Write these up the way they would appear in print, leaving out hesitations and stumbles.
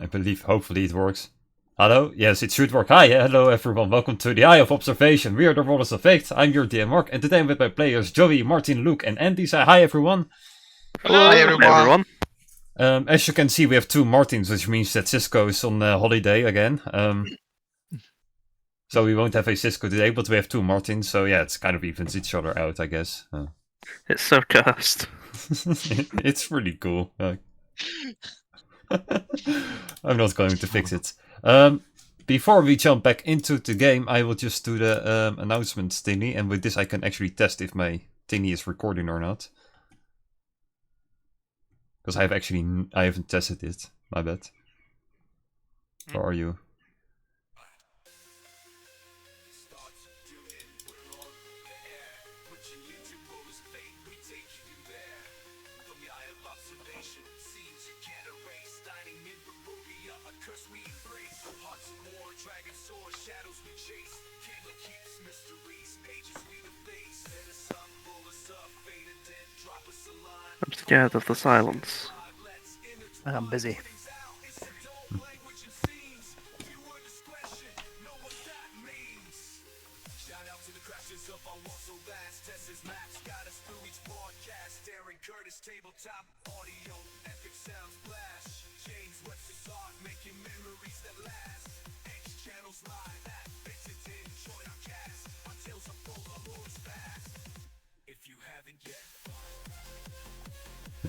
I believe, hopefully it works. Hello? Yes, it should work. Hi, hello everyone. Welcome to the Eye of Observation. We are the Rollers of Fate. I'm your DM Mark, and today I'm with my players Joey, Martin, Luke, and Andy. Say hi everyone. Hello, Hi everyone. As you can see, we have two Martins, which means that Cisco is on holiday again. So we won't have a Cisco today, but we have two Martins, so yeah, it's kind of evens each other out, I guess. It's so cursed. It's really cool. I'm not going to fix it. Before we jump back into the game, I will just do the announcement thingy, and with this I can actually test if my thingy is recording or not. Because I haven't tested it. My bad. Where are you? I'm scared of the silence. I'm busy.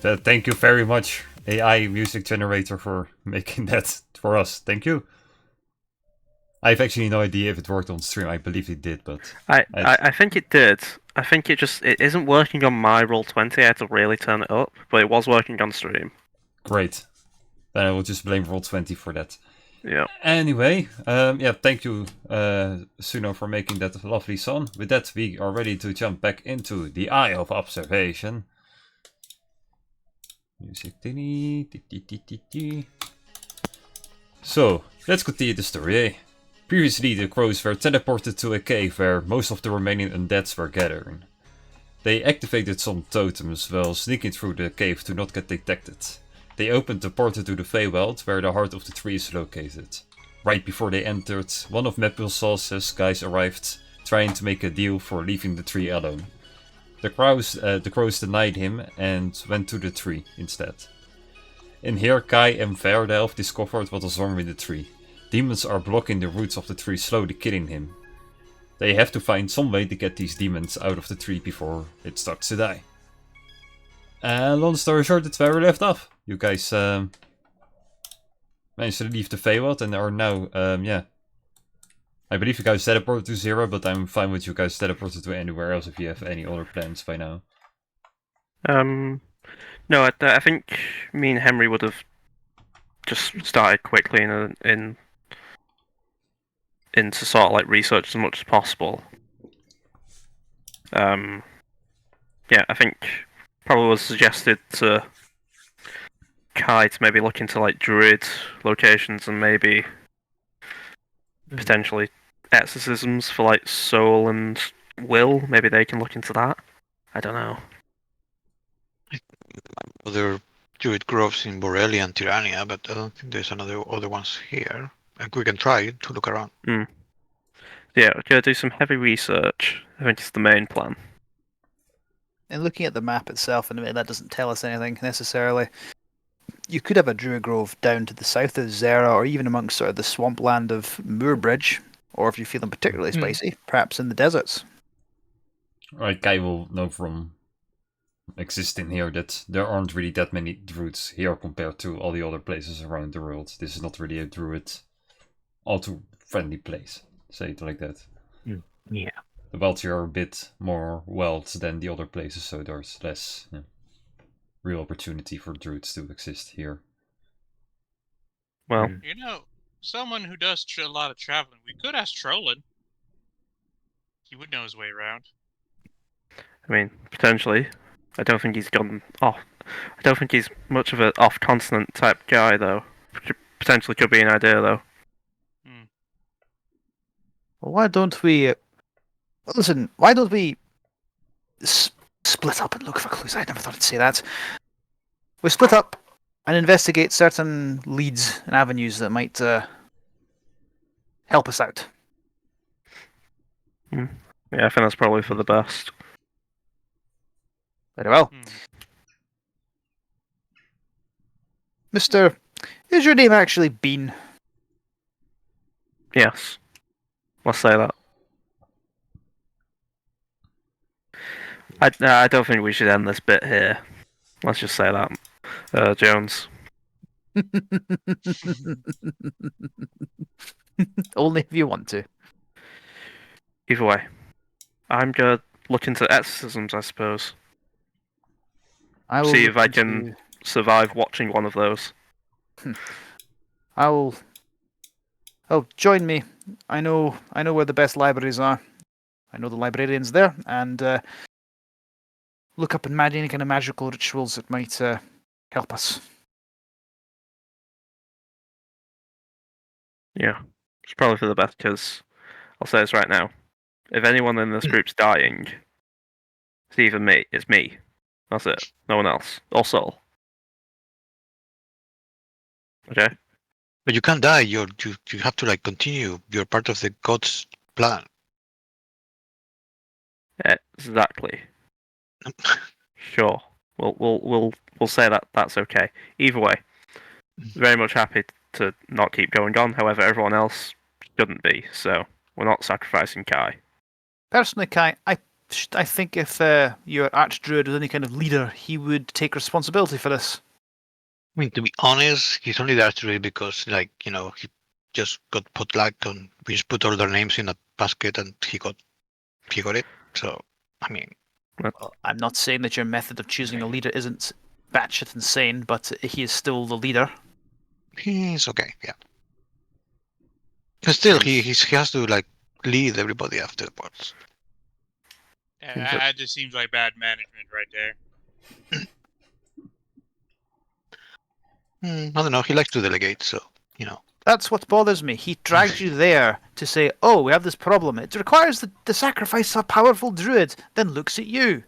Thank you very much, AI music generator, for making that for us. Thank you. I have actually no idea if it worked on stream. I believe it did, but I think it did. I think it isn't working on my Roll20. I had to really turn it up, but it was working on stream. Great. Then I will just blame Roll20 for that. Yeah. Anyway, yeah, thank you, Suno, for making that lovely song. With that, we are ready to jump back into the Eye of Observation. Music. So, let's continue the story, eh? Previously, the crows were teleported to a cave where most of the remaining undeads were gathering. They activated some totems while sneaking through the cave to not get detected. They opened the portal to the Feywild, where the heart of the tree is located. Right before they entered, one of Mephisto's guys arrived, trying to make a deal for leaving the tree alone. The crows denied him and went to the tree instead. In here, Kai and Verdelf discovered what was wrong with the tree. Demons are blocking the roots of the tree, slowly killing him. They have to find some way to get these demons out of the tree before it starts to die. And long story short, that's where we left off. You guys managed to leave the Feywild and are now, yeah. I believe you guys teleported to Zero, but I'm fine with you guys teleported to anywhere else if you have any other plans by now. No, I think me and Henry would have just started quickly into sort of like research as much as possible. Yeah, I think probably was suggested to Kai to maybe look into like druid locations and maybe potentially exorcisms for like soul and will. Maybe they can look into that. I don't know. Other druid groves in Borrelia and Tyrannia, but I don't think there's other ones here. And we can try to look around. Yeah, we're gonna do some heavy research. I think it's the main plan. And looking at the map itself, and that doesn't tell us anything necessarily. You could have a druid grove down to the south of Zera, or even amongst sort of the swampland of Moorbridge, or if you're feeling particularly spicy, perhaps in the deserts. Right, Kai will know from existing here that there aren't really that many druids here compared to all the other places around the world. This is not really a druid all too friendly place, say it like that. Yeah. The wilds here are a bit more wild than the other places, so there's less real opportunity for druids to exist here. Well, You know, someone who does a lot of traveling, we could ask Trollan. He would know his way around. I mean, potentially. I don't think he's gone off. I don't think he's much of an off-continent type guy, though. Potentially could be an idea, though. Well, why don't we... Listen, why don't we split up and look for clues? I never thought I'd say that. We split up, and investigate certain leads and avenues that might help us out. Yeah, I think that's probably for the best. Very well. Mr. Is your name actually Bean? Yes. Let's say that. I don't think we should end this bit here. Let's just say that. Jones. Only if you want to. Either way. I'm gonna look into exorcisms, I suppose. I will See look if I into- can survive watching one of those. I will. Oh, join me. I know where the best libraries are. I know the librarians there, and look up any kind of magical rituals that might help us. Yeah. It's probably for the best, because I'll say this right now. If anyone in this group's dying, it's either me. It's me. That's it. No one else. Or Soul. Okay? But you can't die. You have to like continue. You're part of the god's plan. Exactly. Sure. We'll say that that's okay. Either way, very much happy to not keep going on. However, everyone else shouldn't be. So we're not sacrificing Kai. Personally, Kai, I think if your archdruid was any kind of leader, he would take responsibility for this. I mean, to be honest, he's only there today because, like, you know, he just got put luck and we just put all their names in a basket and he got it. So, I mean, Well, I'm not saying that your method of choosing a leader isn't batshit insane, but he is still the leader. he's okay. Yeah. But still, he has to like lead everybody afterwards. Yeah, that just seems like bad management right there. I don't know. He likes to delegate, so you know. That's what bothers me. He dragged you there to say, oh, we have this problem. It requires the sacrifice of a powerful druid, then looks at you.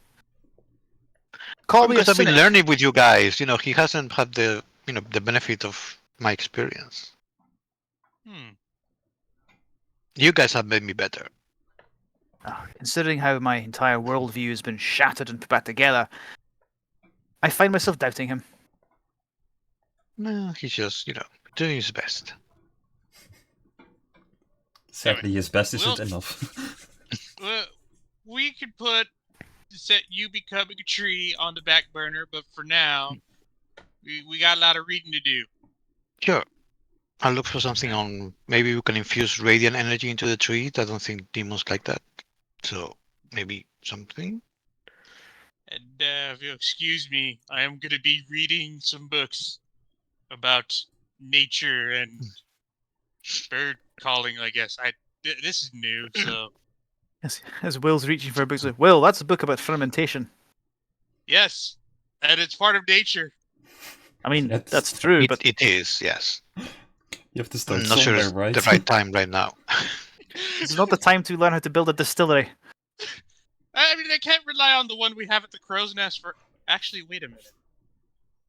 Call me a Because I've been cynic. learning with you guys. You know, he hasn't had the the benefit of my experience. You guys have made me better. Considering how my entire worldview has been shattered and put back together, I find myself doubting him. No, he's just doing his best. Sadly, his best isn't Well- enough. We could set you becoming a tree on the back burner, but for now, we got a lot of reading to do. Sure. I'll look for something on. Maybe we can infuse radiant energy into the tree. I don't think demons like that. So maybe something. And if you'll excuse me, I am going to be reading some books about nature and bird calling, I guess. This is new, so... As Will's reaching for a book, like, Will, that's a book about fermentation. Yes, and it's part of nature. I mean, That's- that's true, but It is, yes. You have to start I'm not sure somewhere, it's right? the right time right now. it's not the time to learn how to build a distillery. I mean, they can't rely on the one we have at the Crow's Nest for... Actually, wait a minute.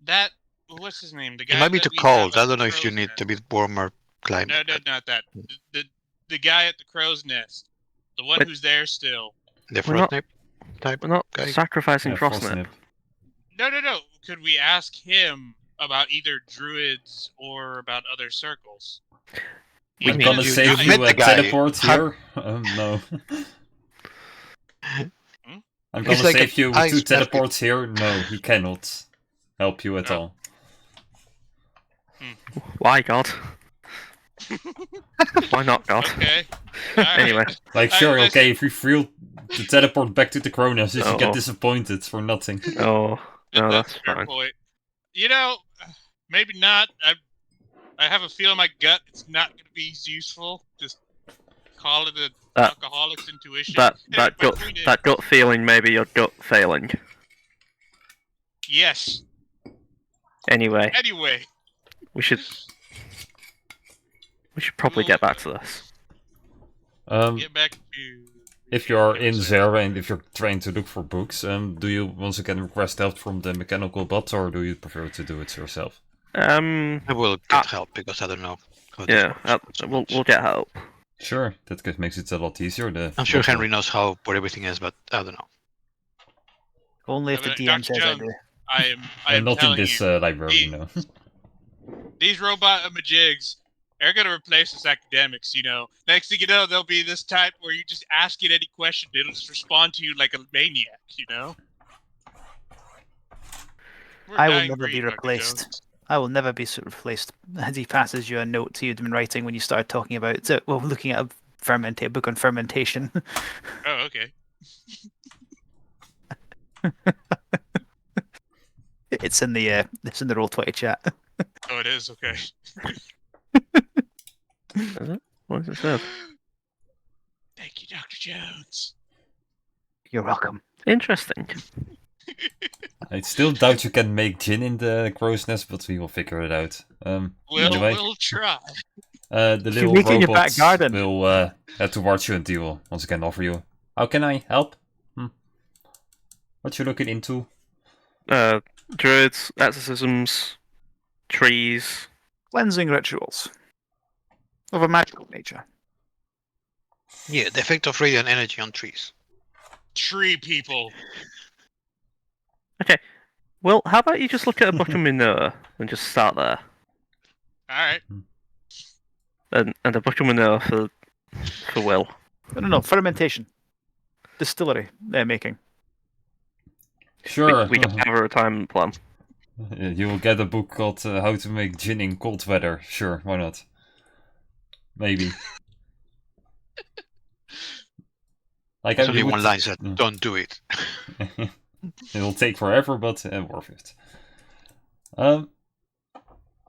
That... What's his name? The guy It might be that too we have cold. at I don't the know if you Crow's need Nest. a bit warmer climate. No, not that. The guy at the Crow's Nest. The one Wait. who's there still. The We're not- frostnip type. We're not Okay. sacrificing Yeah, Frostnip. Frostnip. No. Could we ask him about either druids or about other circles? We I'm mean, gonna you- save you've you met a the guy. teleport Have- here. No. I'm It's gonna like save an you ice two bucket. teleports here. No, he cannot help you at No. all. Why, God? Why not, God? Okay. Alright. Anyway, Like, I sure, guess- okay, if we threw the teleport back to the Kronos, you should Oh. get disappointed for nothing. oh, no, That's that's a fair fine. point. Maybe not. I have a feel in my gut it's not going to be as useful. Just call it an That- alcoholic's intuition. That Hey, but gut we did- that gut feeling, maybe your gut failing. Yes. Anyway, Anyway. we should probably get back to this. Get back to... If you're in Zera and if you're trying to look for books, do you once again request help from the mechanical bot, or do you prefer to do it yourself? I will get help because I don't know how this Yeah, works so we'll much. we'll get help. Sure, makes it a lot easier. I'm sure Henry knows how what everything is, but I don't know. Only if the But, DM Dr. says I Jones, do. I am not in telling this you, library, the- no. these robot majigs are gonna replace us academics. Next thing you know, there'll be this type where you just ask it any question, it'll just respond to you like a maniac. We're I will dying never breed, be Dr. replaced. Jones. I will never be replaced. As he passes you a note to you'd been writing when you started talking about looking at a book on fermentation. Oh, okay. It's in the Roll20 chat. Oh, it is okay. Is it? What does it say? Thank you, Dr. Jones. You're welcome. Interesting. I still doubt you can make gin in the crow's nest, but we will figure it out. Anyway, We'll try. the You little make it in your back robots garden. will head towards you and they will once again offer you. How can I help? What you looking into? Druids, exorcisms, trees. Cleansing rituals of a magical nature. Yeah, the effect of radiant energy on trees. Tree people. Well, how about you just look at a book of Manure and just start there, Alright. and a book of Manure for Will. No, fermentation. Distillery they're making. Sure. We don't have a retirement plan. You will get a book called How to Make Gin in Cold Weather. Sure, why not? Maybe. Like There's I only would- one line said, Mm. "Don't do it." It will take forever, but worth it.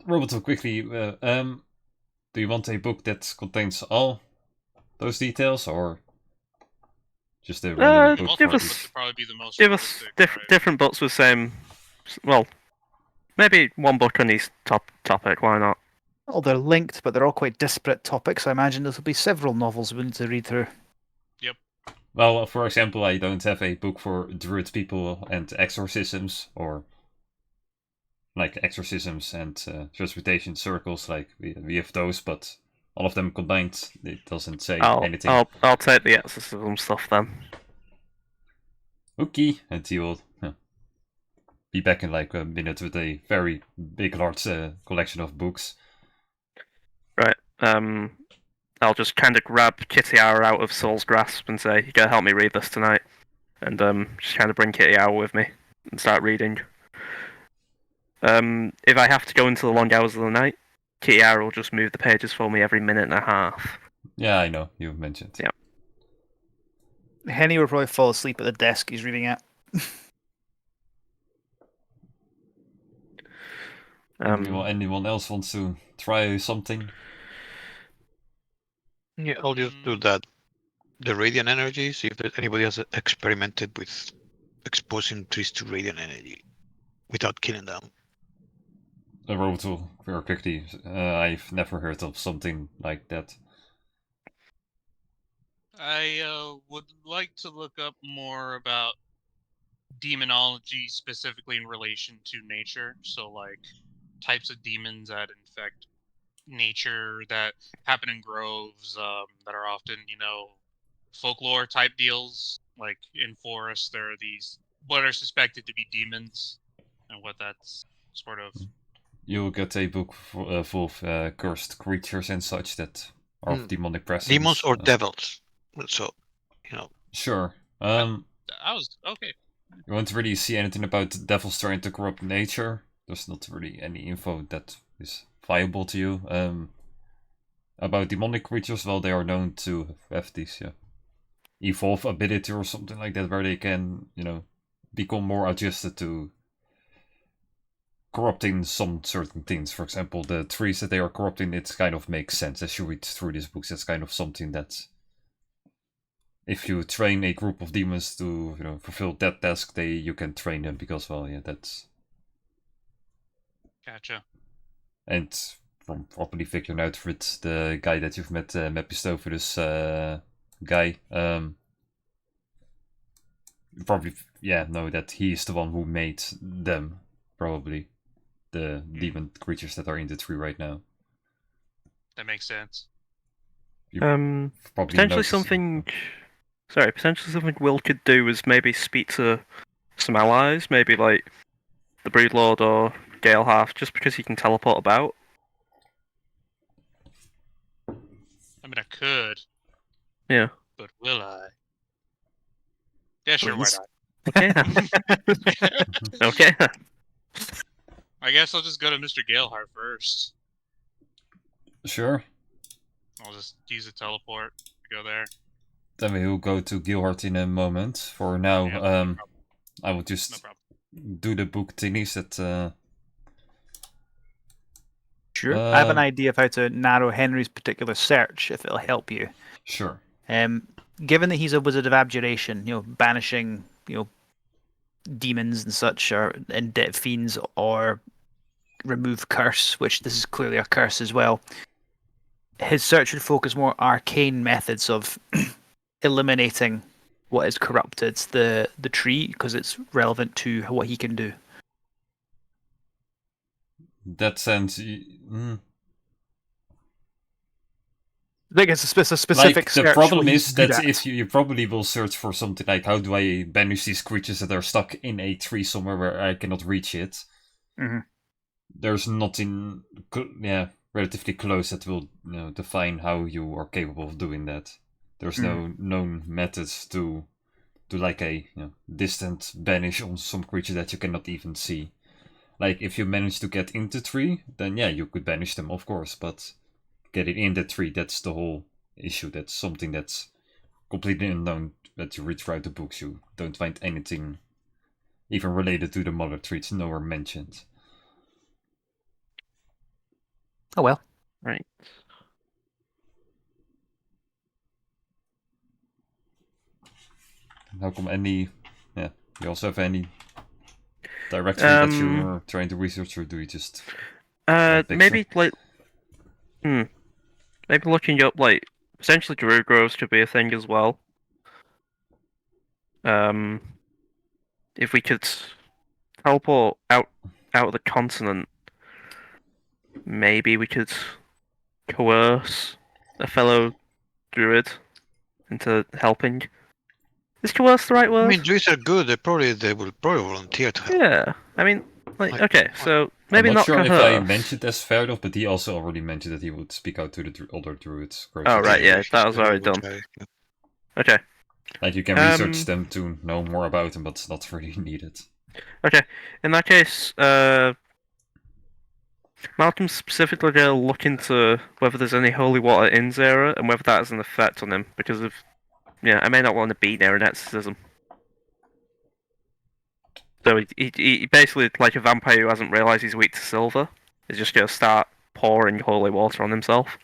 Robot will quickly. Do you want a book that contains all those details, or just a random book Most give for us- books would probably be the most Give us realistic, right? different books with same. Well, maybe one book on each topic. Why not? Well, they're linked, but they're all quite disparate topics. I imagine there'll be several novels we need to read through. Well, for example, I don't have a book for druid people and exorcisms, or like exorcisms and transmutation circles. Like we have those, but all of them combined, it doesn't say anything. I'll take the exorcism stuff then. Okay, and he will be back in like a minute with a very big, large collection of books. Right. I'll just kind of grab Kitty Hour out of Saul's grasp and say, "You gotta help me read this tonight," and just kind of bring Kitty Hour with me and start reading. If I have to go into the long hours of the night, Kitty Hour will just move the pages for me every minute and a half. Yeah, I know, you mentioned. Yeah. Henny will probably fall asleep at the desk he's reading at. Anyone else wants to try something? Yeah, I'll just do that. The radiant energy. See if anybody has experimented with exposing trees to radiant energy without killing them. A robot will very quickly. I've never heard of something like that. I would like to look up more about demonology, specifically in relation to nature. So, like, types of demons that infect nature, that happen in groves, that are often, folklore type deals. Like in forests, there are these what are suspected to be demons, and what that's sort of. You'll get a book full of cursed creatures and such that are of demonic presence. Demons or devils. So, Sure. I was okay. You won't really see anything about devils trying to corrupt nature. There's not really any info that is viable to you. About demonic creatures, well, they are known to have these evolve ability or something like that, where they can, become more adjusted to corrupting some certain things. For example, the trees that they are corrupting, it kind of makes sense as you read through these books. It's kind of something that, if you train a group of demons to, fulfill that task, you can train them because, well, yeah, that's. Gotcha. And from properly figuring out with the guy that you've met, Mephistopheles guy, probably, know that he's the one who made them, probably. the demon creatures that are in the tree right now. That makes sense. Probably Potentially noticed- something. Sorry, potentially something Will could do is maybe speak to some allies, maybe like the Broodlord or Galehalf, just because he can teleport about. I mean, I could, Yeah. but will I? Yeah, sure, why Please. not? Okay then. Okay. I guess I'll just go to Mr. Galehart first. Sure. I'll just use a teleport to go there. Then we will go to Gilhart in a moment. For now, Yeah, no problem. I will No just problem. do the book thingies that. Sure. I have an Um, idea of how to narrow Henry's particular search, if it'll help you. Sure. Given that he's a wizard of abjuration, banishing, demons and such, or indebted fiends, or remove curse, which this is clearly a curse as well. His search would focus more arcane methods of eliminating what is corrupted the tree, because it's relevant to what he can do. That sense. I think it's a specific Like, the search. problem what is he's good that at. if you probably will search for something like how do I banish these creatures that are stuck in a tree somewhere where I cannot reach it. Mhm. There's nothing, relatively close that will define how you are capable of doing that. There's no known methods to do like a distant banish on some creature that you cannot even see. Like if you manage to get into tree, then yeah, you could banish them, of course, but getting in the tree, that's the whole issue. That's something that's completely unknown that you read throughout the books. You don't find anything even related to the mother tree. It's nowhere mentioned. Oh well. Right. How come any... Yeah, you also have any directory that you're trying to research, or do you just... Maybe like... Maybe looking up, like, potentially Druid Groves could be a thing as well. If we could teleport out of the continent, maybe we could coerce a fellow druid into helping. Is coerce the right word? I mean, druids are good. They will probably volunteer to help. Yeah. I mean, like, Like, okay, so maybe I'm not sure if coerce. I mentioned as Sverdov, but he also already mentioned that he would speak out to the other druids. Oh, right, yeah, he's that was a very already good done. guy, yeah. Okay. Like, you can research them to know more about them, but it's not really needed. Okay. In that case, Malcolm's specifically going to look into whether there's any holy water in Zera and whether that has an effect on him, because of... Yeah, I may not want to be near an exorcism. So he basically, like a vampire who hasn't realised he's weak to silver, is just going to start pouring holy water on himself,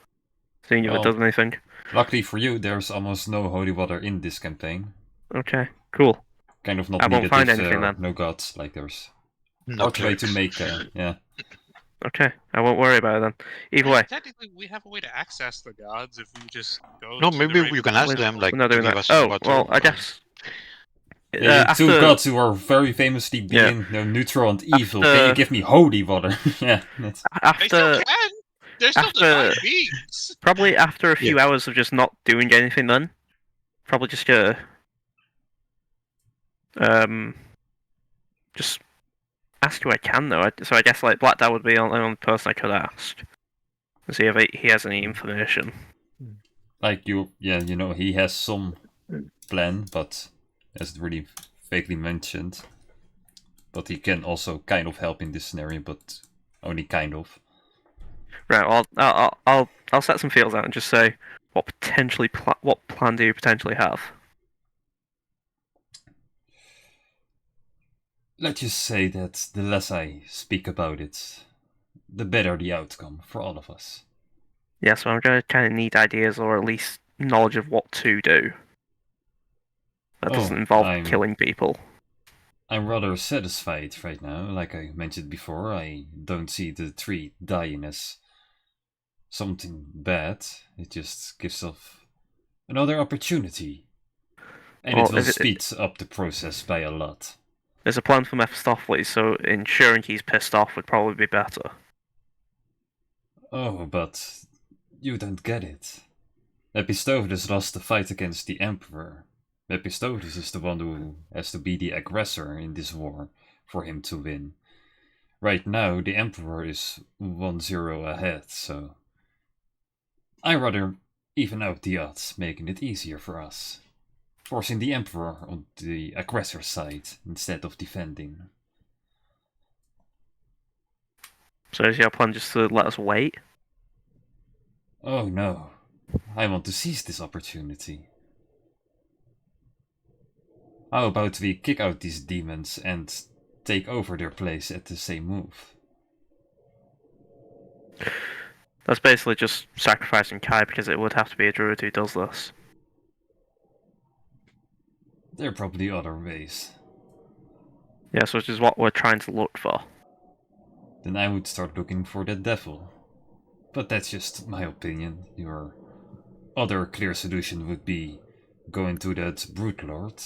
seeing if it Well, does anything. Luckily for you, there's almost no holy water in this campaign. Okay, cool. Kind of not I won't needed find if anything there are then. no gods. Like, there's No hard way to clerics. make... yeah. Okay, I won't worry about it then. Either way, Technically, we have a way to access the gods if we just go. No, to maybe the right you can ask place. them, like, we're not to doing give that. us some Oh, water. well, I or- guess... Yeah, two after... gods who are very famously being neutral and evil. Can you After- give me holy water? Yeah, that's... They still After... can. They're still after- divine beings. Probably after a few hours of just not doing anything then. Probably just just ask who I can though. So I guess like Black Dad would be the only person I could ask. And see if he has any information. Like, he has some plan, but as really vaguely mentioned. But he can also kind of help in this scenario, but only kind of. Right, well, I'll set some fields out and just say what plan do you potentially have? Let's just say that the less I speak about it, the better the outcome for all of us. Yeah, so I'm going to kind of need ideas or at least knowledge of what to do. That doesn't involve killing people. I'm rather satisfied right now. Like I mentioned before, I don't see the tree dying as something bad. It just gives off another opportunity. And it will speed up the process by a lot. There's a plan for Mephistopheles, so ensuring he's pissed off would probably be better. Oh, but you don't get it. Mephistopheles lost the fight against the Emperor. Mephistopheles is the one who has to be the aggressor in this war for him to win. Right now, the Emperor is 1-0 ahead, so I rather even out the odds, making it easier for us. Forcing the Emperor on the aggressor side instead of defending. So is your plan just to let us wait? Oh no, I want to seize this opportunity. How about we kick out these demons and take over their place at the same move? That's basically just sacrificing Kai because it would have to be a druid who does this. There are probably other ways. Yes, which is what we're trying to look for. Then I would start looking for the devil. But that's just my opinion. Your other clear solution would be going to that Brute Lord.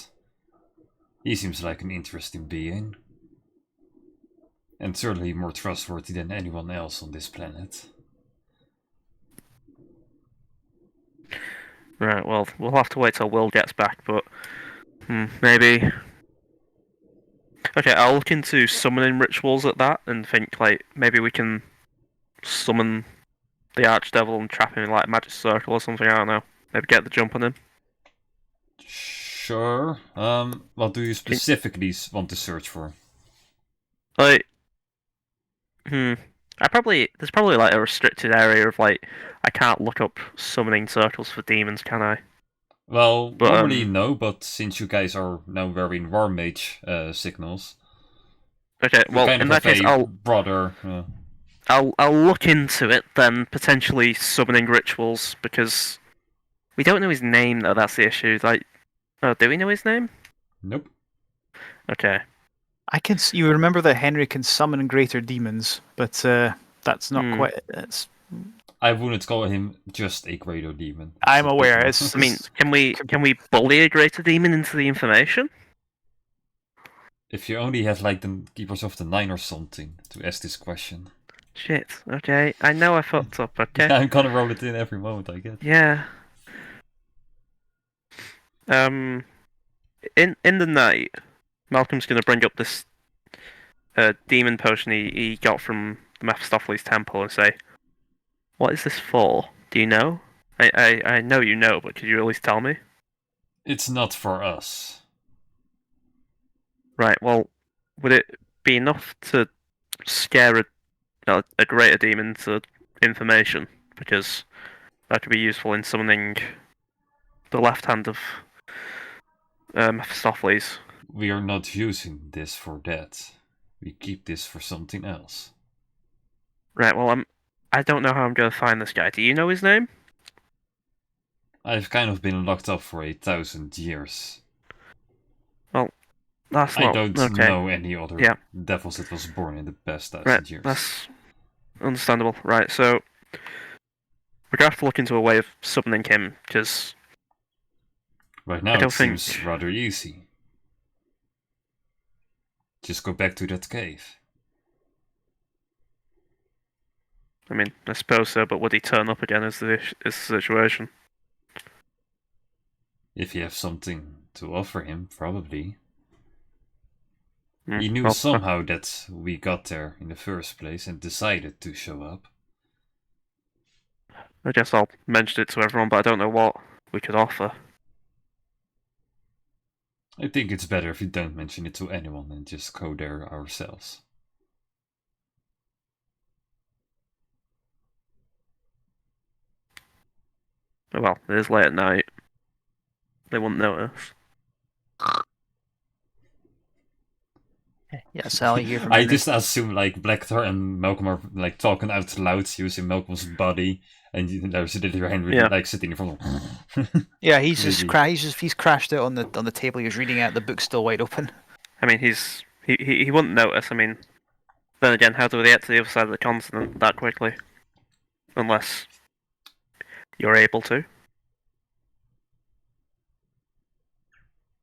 He seems like an interesting being. And certainly more trustworthy than anyone else on this planet. Right, well, we'll have to wait till Will gets back, but maybe. Okay, I'll look into summoning rituals at that and think like maybe we can summon the Archdevil and trap him in like a magic circle or something. I don't know. Maybe get the jump on him. Sure. What do you specifically want to search for? Like, there's probably like a restricted area of like I can't look up summoning circles for demons, can I? Well, But, normally no, but since you guys are now wearing War Mage signals, Okay, you well kind in of that have case, a broader. I'll look into it then, potentially summoning rituals because we don't know his name though. That's the issue. Like, oh, do we know his name? Nope. Okay. You remember that Henry can summon greater demons, but that's not Hmm. quite. I wouldn't call him just a greater demon. I'm It's a bit aware, more. it's- I mean, can we bully a greater demon into the information? If you only have like the Keepers of the Nine or something to ask this question. Shit. Okay, I know I fucked up. Okay. Yeah, I'm gonna roll it in every moment I get. Yeah. In the night, Malcolm's gonna bring up this demon potion he got from the Mephistopheles temple and say, "What is this for? Do you know? I know you know, but could you at least tell me?" It's not for us. Right. Well, would it be enough to scare a greater demon to information? Because that could be useful in summoning the left hand of Mephistopheles. We are not using this for that. We keep this for something else. Right. Well, I don't know how I'm going to find this guy. Do you know his name? I've kind of been locked up for 1,000 years. That's I not don't okay. know any other devils that was born in the past 1,000 Right. years. That's understandable. Right. So we're gonna have to look into a way of summoning him because Right now I don't it seems think- rather easy. Just go back to that cave. I mean, I suppose so. But would he turn up again? Is the situation? If you have something to offer him, probably. Hmm, He knew well, somehow that we got there in the first place and decided to show up. I guess I'll mention it to everyone, but I don't know what we could offer. I think it's better if you don't mention it to anyone and just go there ourselves. Oh, well, it is late at night. They wouldn't notice. Yeah, Sally here from I Henry. just assume like Blackthor and Malcolm are like talking out loud using Malcolm's body, and there's a little Henry Yeah. like sitting in front of. Yeah, he's just Maybe. he's crashed out on the table he was reading at. The book's still wide open. I mean, he wouldn't notice. I mean, then again, how do they get to the other side of the continent that quickly? Unless you're able to.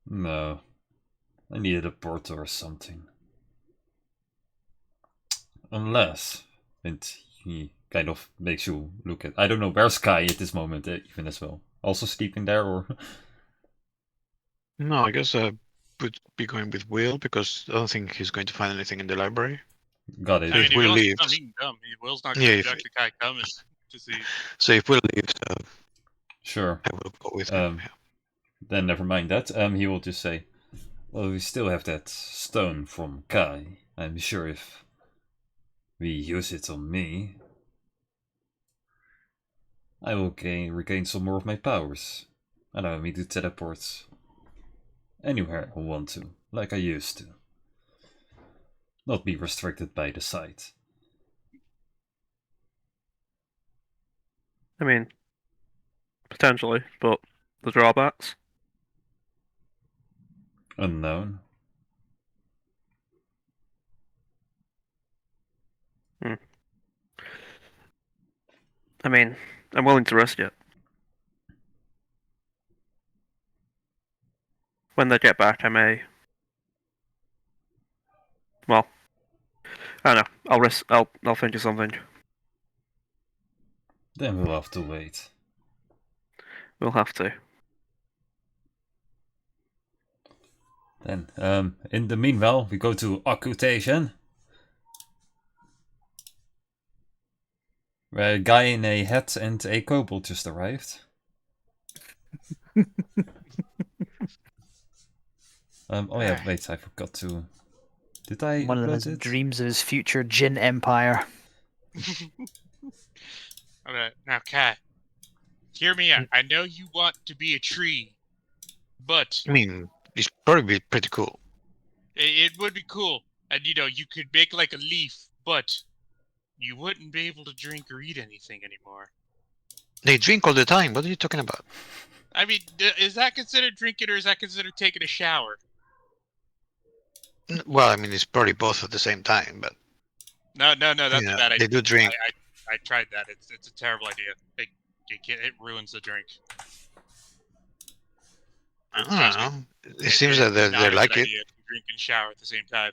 No. I needed a portal or something. Unless, and he kind of makes you look at. I don't know, where's Kai at this moment, even as well? Also sleeping there, or? No, I guess I would be going with Will because I don't think he's going to find anything in the library. Got it. So I mean, if if Will Will's leaves, come, he can come. Will's not Yeah, going if- to actually kind of come to see. so if Will leaves, Sure. I will go with him. Yeah. Then never mind that. He will just say, "Well, we still have that stone from Kai. I'm sure if we use it on me, I will regain some more of my powers. Allow me to teleport anywhere I want to, like I used to. Not be restricted by the site." I mean, potentially, but the drawbacks. Unknown. I mean, I'm willing to risk it. When they get back, I may. Well, I don't know. I'll risk. I'll think of something. Then we'll have to wait. We'll have to. Then, in the meanwhile, we go to occultation. Where a guy in a hat and a kobold just arrived. Oh yeah, wait, I forgot to... Did I One of upload his it? dreams of his future Jin Empire. Alright, now, Kai, hear me out. I know you want to be a tree, but I mean, it's probably pretty cool. it would be cool. And, you could make like a leaf, but you wouldn't be able to drink or eat anything anymore. They drink all the time. What are you talking about? I mean, is that considered drinking or is that considered taking a shower? Well, I mean, it's probably both at the same time, but No, that's yeah, a bad idea. they do drink. I tried that. It's a terrible idea. It ruins the drink. I Trust me, don't know. It seems that it's not they a good like it. idea to drink and shower at the same time.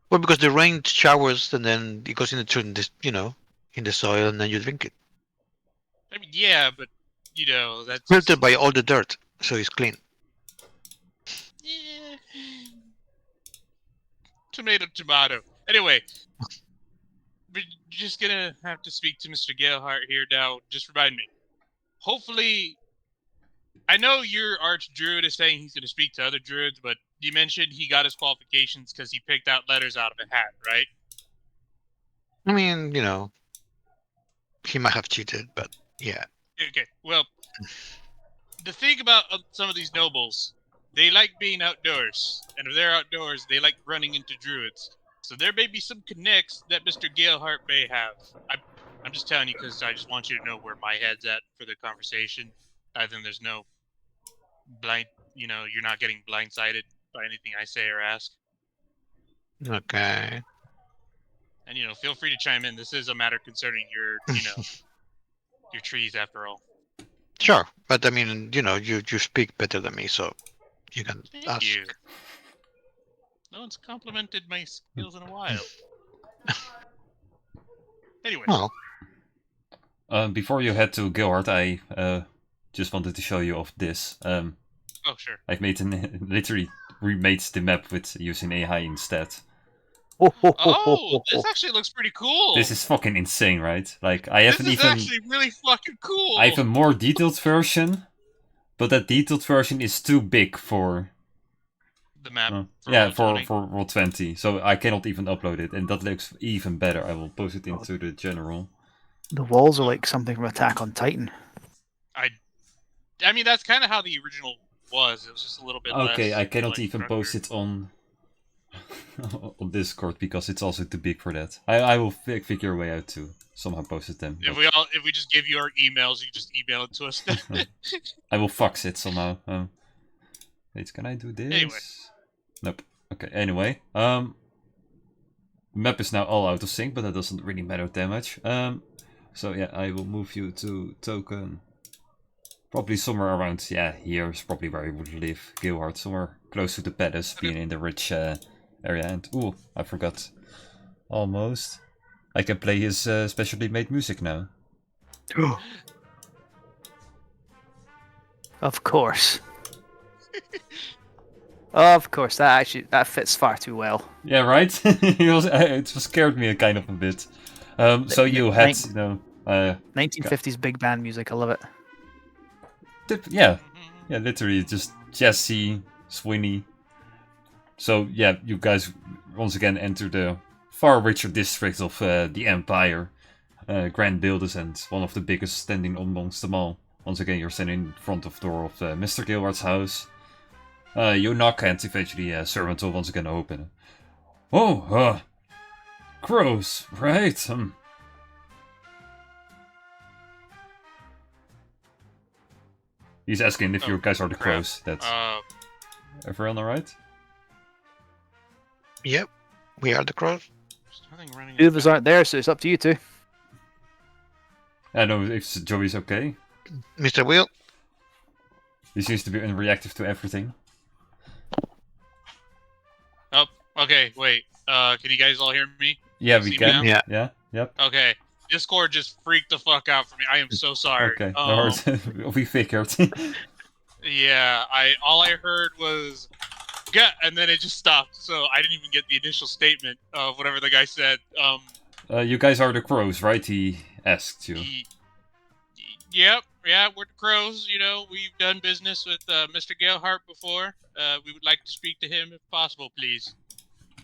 Well, because the rain showers and then it goes into this, in the soil, and then you drink it. I mean, yeah, but that's Filtered by all the dirt, so it's clean. yeah. Tomato. Anyway, we're just gonna have to speak to Mr. Galehart here now. Just remind me. Hopefully, I know your archdruid is saying he's gonna speak to other druids, but you mentioned he got his qualifications because he picked out letters out of a hat, right? I mean, he might have cheated, but yeah. Okay, well, the thing about some of these nobles, they like being outdoors, and if they're outdoors, they like running into druids. So there may be some connects that Mr. Galehart may have. I'm just telling you because I just want you to know where my head's at for the conversation. I think there's no you're not getting blindsided by anything I say or ask. Okay. And feel free to chime in. This is a matter concerning your, your trees after all. Sure, but I mean, you speak better than me, so you can Thank ask. you. No one's complimented my skills in a while. Anyway. Well, Before you head to Gilhard, I just wanted to show you of this. Oh, sure. I've literally remade the map with using AI instead. Oh, this actually looks pretty cool. This is fucking insane, right? Like, I haven't This is even... actually really fucking cool. I have a more detailed version, but that detailed version is too big for... The map. for Roll20. Roll20, so I cannot even upload it, and that looks even better. I will post it into the general. The walls are like something from Attack on Titan. I mean, that's kind of how the original was. It was just a little bit less. Okay, I cannot like, even post structured. it on on Discord because it's also too big for that. I will figure a way out to somehow post it then. If but we just give you our emails, you can just email it to us. I will fax it somehow. Wait, can I do this? Anyway. Nope. Okay, anyway. Map is now all out of sync, but that doesn't really matter that much. So yeah, I will move you to token Probably somewhere around, yeah, here is probably where he would live. Gilhard, somewhere close to the palace, being in the rich area. And, ooh, I forgot. Almost. I can play his specially made music now. Of course. Of course, that fits far too well. Yeah, right? It scared me kind of a bit. So you had, you know... 1950s big band music, I love it. Yeah, literally just Jesse, Sweeney. So yeah, you guys once again enter the far richer district of the Empire. Grand buildings and one of the biggest standing amongst them all. Once again, you're standing in front of the door of Mr. Gilhard's house. You knock and eventually a servant will once again open. Oh, crows, right? He's asking if you guys are the crows. That's everyone alright? Yep, we are the crows. There's nothing running. Two of us aren't there, so it's up to you two. I know if Joey's okay. Mr. Will, He seems to be unreactive to everything. Oh, okay. Wait. Can you guys all hear me? Yeah, See we me can. now? Yeah, yep. Okay. Discord just freaked the fuck out for me. I am so sorry. Okay, no worries. We figured. Yeah. All I heard was "gut," and then it just stopped. So I didn't even get the initial statement of whatever the guy said. You guys are the crows, right? He asked you. Yep. Yeah, we're the crows. You know, we've done business with Mr. Gilhard before. We would like to speak to him if possible, please.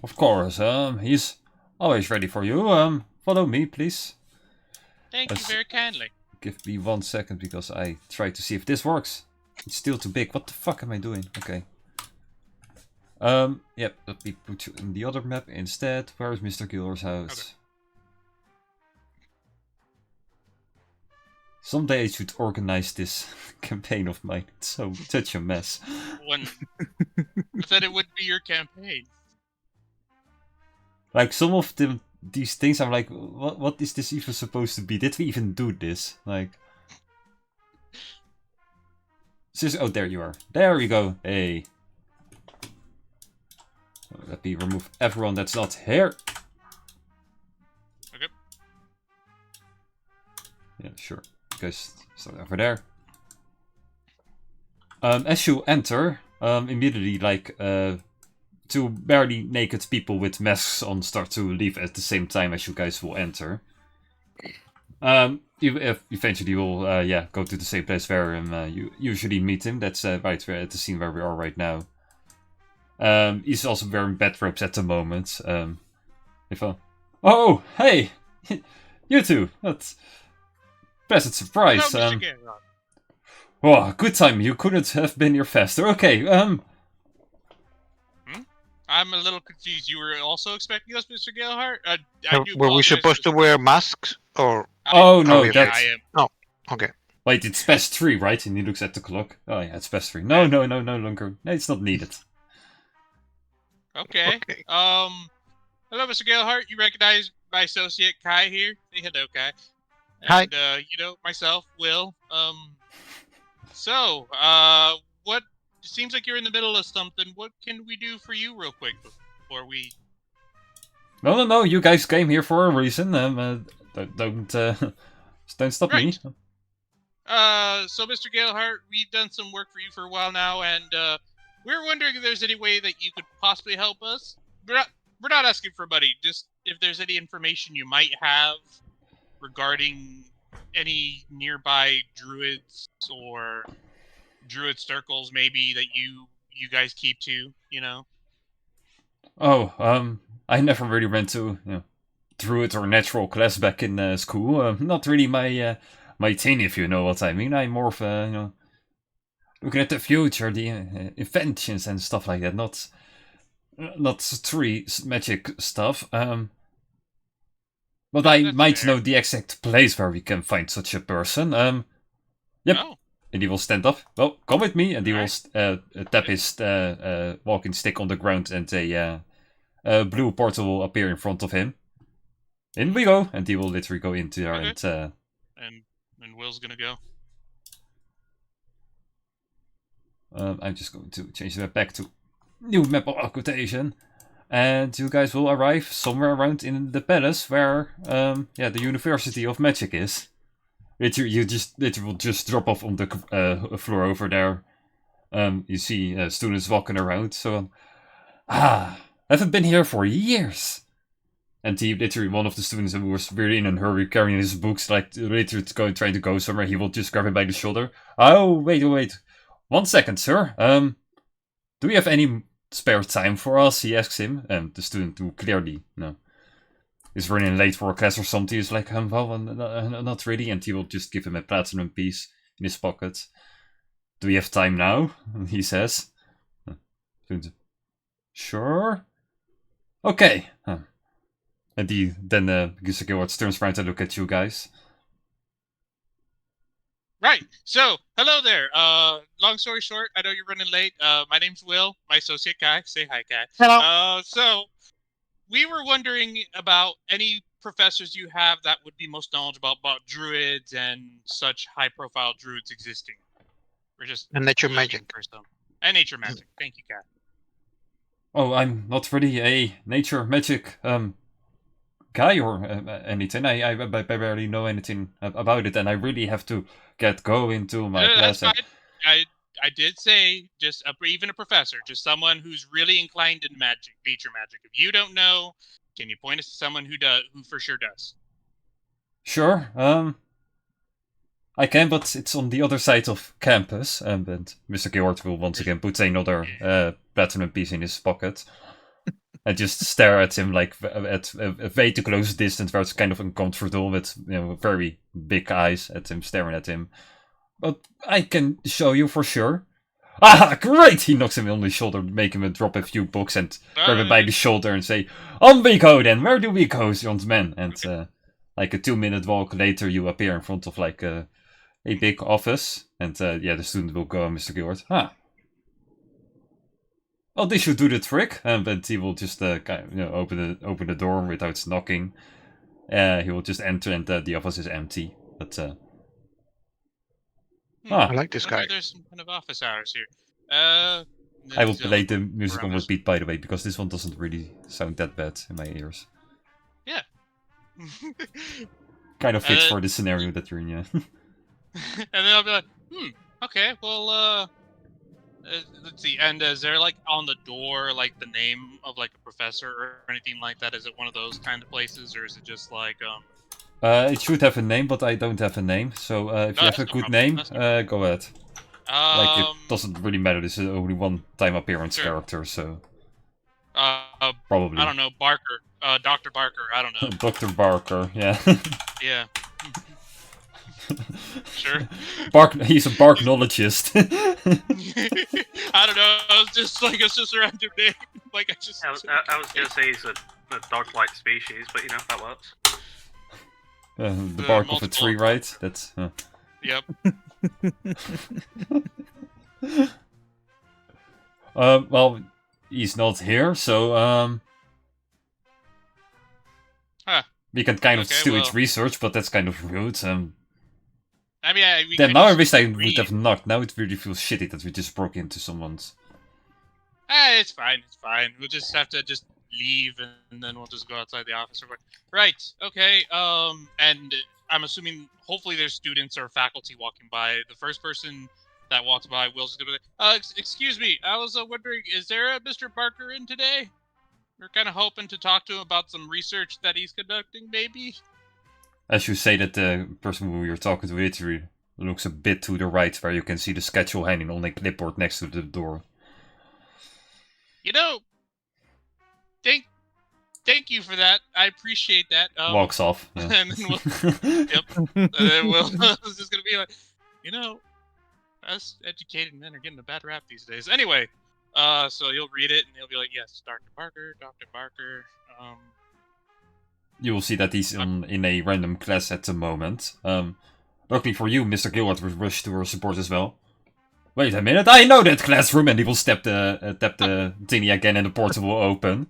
Of course. He's always ready for you. Follow me, please. Thank you very kindly. Give me 1 second because I try to see if this works. It's still too big. What the fuck am I doing? Okay. Yep. Let me put you in the other map instead. Where is Mr. Gilhard's house? Okay. Someday I should organize this campaign of mine. It's such a mess. When I said it would be your campaign. Like some of these things, I'm like, what is this even supposed to be? Did we even do this? Like, oh, there you are. There we go. Hey. Let me remove everyone that's not here. Okay. Yeah, sure. You guys start over there. As you enter, immediately, like, two barely naked people with masks on start to leave at the same time as you guys will enter. Eventually will, go to the same place where you usually meet him. That's right at the scene where we are right now. He's also wearing bed robes at the moment. Oh, hey! You two! That's pleasant surprise. Hello, Mr. Gilhard. Oh, good time. You couldn't have been here faster. Okay, I'm a little confused. You were also expecting us, Mr. Gilhard? I do were we apologize supposed to for- wear masks or? Oh, no, we- that's... I am. Okay. Wait, it's past 3, right? And he looks at the clock. Oh yeah, it's past 3. No longer. No, it's not needed. Okay. Okay. Hello, Mr. Gilhard. You recognize my associate Kai here? Say hello, Kai. Hi. And, myself, Will. What? It seems like you're in the middle of something. What can we do for you, real quick, before we? No. You guys came here for a reason. Don't stop me. Right. So, Mr. Gilhard, we've done some work for you for a while now, and we're wondering if there's any way that you could possibly help us. We're not asking for money. Just if there's any information you might have regarding any nearby druids or druid circles, maybe that you guys keep to. Oh, I never really went to druid or natural class back in school. Not really my thing, if you know what I mean. I'm more of looking at the future, the inventions and stuff like that. Not tree magic stuff. But I That's might fair. know the exact place where we can find such a person. Yep. Oh, And he will stand up. Well, come with me, and he will Alright. tap his walking stick on the ground, and a blue portal will appear in front of him. In we go, and he will literally go into there, Okay. and and Will's gonna go. I'm just going to change the map back to new map of occultation. And you guys will arrive somewhere around in the palace where, the University of Magic is. It will just drop off on the floor over there. You see students walking around, so I haven't been here for years. And he literally, one of the students who was really in a hurry carrying his books, like literally trying to go somewhere, he will just grab him by the shoulder. Oh, wait. 1 second, sir. Do we have any spare time for us? He asks him. And the student who clearly, is running late for a class or something, is like, well, not really. And he will just give him a platinum piece in his pocket. Do we have time now? He says. Student, sure. Okay. And then Mr. Gilbert turns around to look at you guys. Right. So, hello there. Long story short, I know you're running late. My name's Will, my associate Kai. Say hi, Kai. Hello. So, we were wondering about any professors you have that would be most knowledgeable about druids and such high-profile druids existing. We're just And nature magic. And nature magic. Thank you, Kai. Oh, I'm not really a nature magic guy or anything. I barely know anything about it, and I really have to get going to my class. That's fine. I did say just even a professor, just someone who's really inclined in nature magic. If you don't know, can you point us to someone who for sure does? Sure. I can, but it's on the other side of campus. And Mr. Georg will once again put another platinum piece in his pocket. And just stare at him like at a way too close distance where it's kind of uncomfortable with very big eyes at him, staring at him. But I can show you for sure. Ah, great! He knocks him on the shoulder, make him drop a few books and grab him by the shoulder and say, on we go then, where do we go, young man? And like a 2-minute walk later, you appear in front of like a big office. And the student will go, Mr. Georg. Well, this should do the trick, but he will just open the door without knocking. He will just enter, and the office is empty. But I like this guy. There's some kind of office hours here. I will play the music on repeat, by the way, because this one doesn't really sound that bad in my ears. Yeah. Kind of fits for the scenario that you're in, yeah. And then I'll be like, okay, well, let's see. And is there like on the door like the name of like a professor or anything like that? Is it one of those kind of places, or is it just like It should have a name, but I don't have a name. So if you have a good name, go ahead. Like it doesn't really matter. This is only one-time appearance character, so probably. I don't know, Barker, Dr. Barker. I don't know. Dr. Barker, yeah. Yeah. Sure. He's a barknologist. I don't know. It's just a random name. Like I was gonna say he's a dog-like species, but that works. The bark of a tree, right? That's. Yep. Well, he's not here, so we can kind of steal his research, but that's kind of rude. I mean, then now I wish I would have knocked. Now it really feels shitty that we just broke into someone's. It's fine. It's fine. We'll just have to leave, and then we'll just go outside the office. Right. Okay. And I'm assuming, hopefully, there's students or faculty walking by. The first person that walks by, Will's gonna be excuse me. I was wondering, is there a Mr. Barker in today? We're kind of hoping to talk to him about some research that he's conducting, maybe. As you say that, the person who you're talking to literally looks a bit to the right, where you can see the schedule hanging on a clipboard next to the door. Thank you for that. I appreciate that. Walks off. Yeah. And then yep. And then Will is just gonna be like, us educated men are getting a bad rap these days. Anyway, so you'll read it and he'll be like, yes, Dr. Barker. You will see that he's in a random class at the moment. Luckily for you, Mr. Gilbert will rush to her support as well. Wait a minute, I know that classroom! And he will tap the thingy again and the portal will open.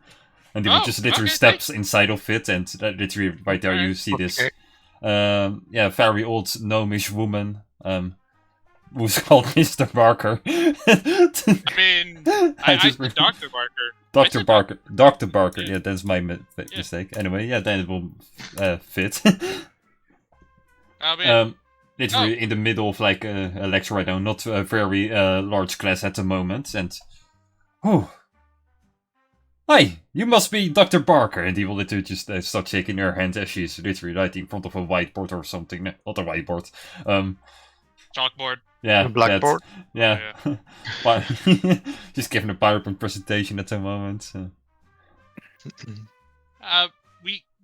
And he will just literally steps inside of it, and literally right there you see this very old gnomish woman who's called Mr. Barker. I mean, I just said Dr. Barker. Dr. said Barker. Dr. Barker. Yeah. Yeah, that's my mistake. Anyway, yeah, then it will fit. I mean, Literally in the middle of like a lecture right now, not a very large class at the moment, and oh, hi, you must be Dr. Barker, and he will literally just start shaking her hand as she's literally right in front of a whiteboard or something. No, not a whiteboard. chalkboard. Yeah, A blackboard? Yeah, just giving a PowerPoint presentation at the moment. So.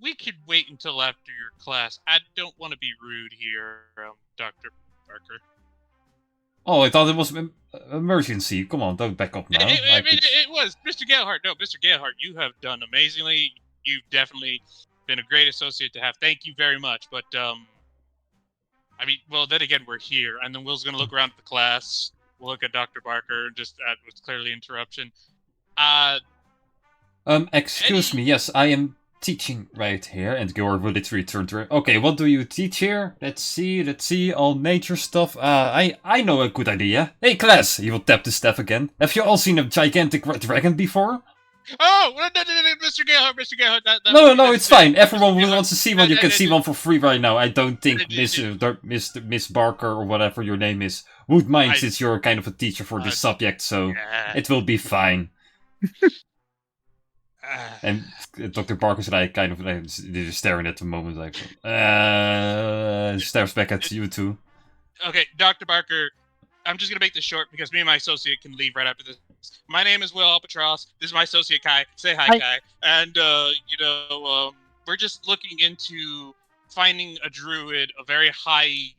We could wait until after your class. I don't want to be rude here, Dr. Barker. Oh, I thought it was an emergency. Come on, don't back up now. It was Mr. Galehart. No, Mr. Galehart, you have done amazingly. You've definitely been a great associate to have. Thank you very much. But I mean, well, then again, we're here, and then Will's gonna look around at the class. We'll look at Dr. Barker. Just that was clearly interruption. Excuse me. Yes, I am teaching right here, and Gilbert will literally turn to her. Okay, what do you teach here? Let's see, all nature stuff. I know a good idea. Hey, class! He will tap the staff again. Have you all seen a gigantic red dragon before? Oh, no, Mr. Galehart, Mr. Galehart. No, it's fine. Everyone who wants to see one, you can see one for free right now. I don't think Miss Barker, or whatever your name is, would mind since you're kind of a teacher for this subject, so it will be fine. And Dr. Barker's like kind of like just staring at the moment, like stares back at you too. Okay, Dr. Barker, I'm just gonna make this short because me and my associate can leave right after this. My name is Will Albatross. This is my associate Kai. Say hi. Kai. And we're just looking into finding a druid, a very high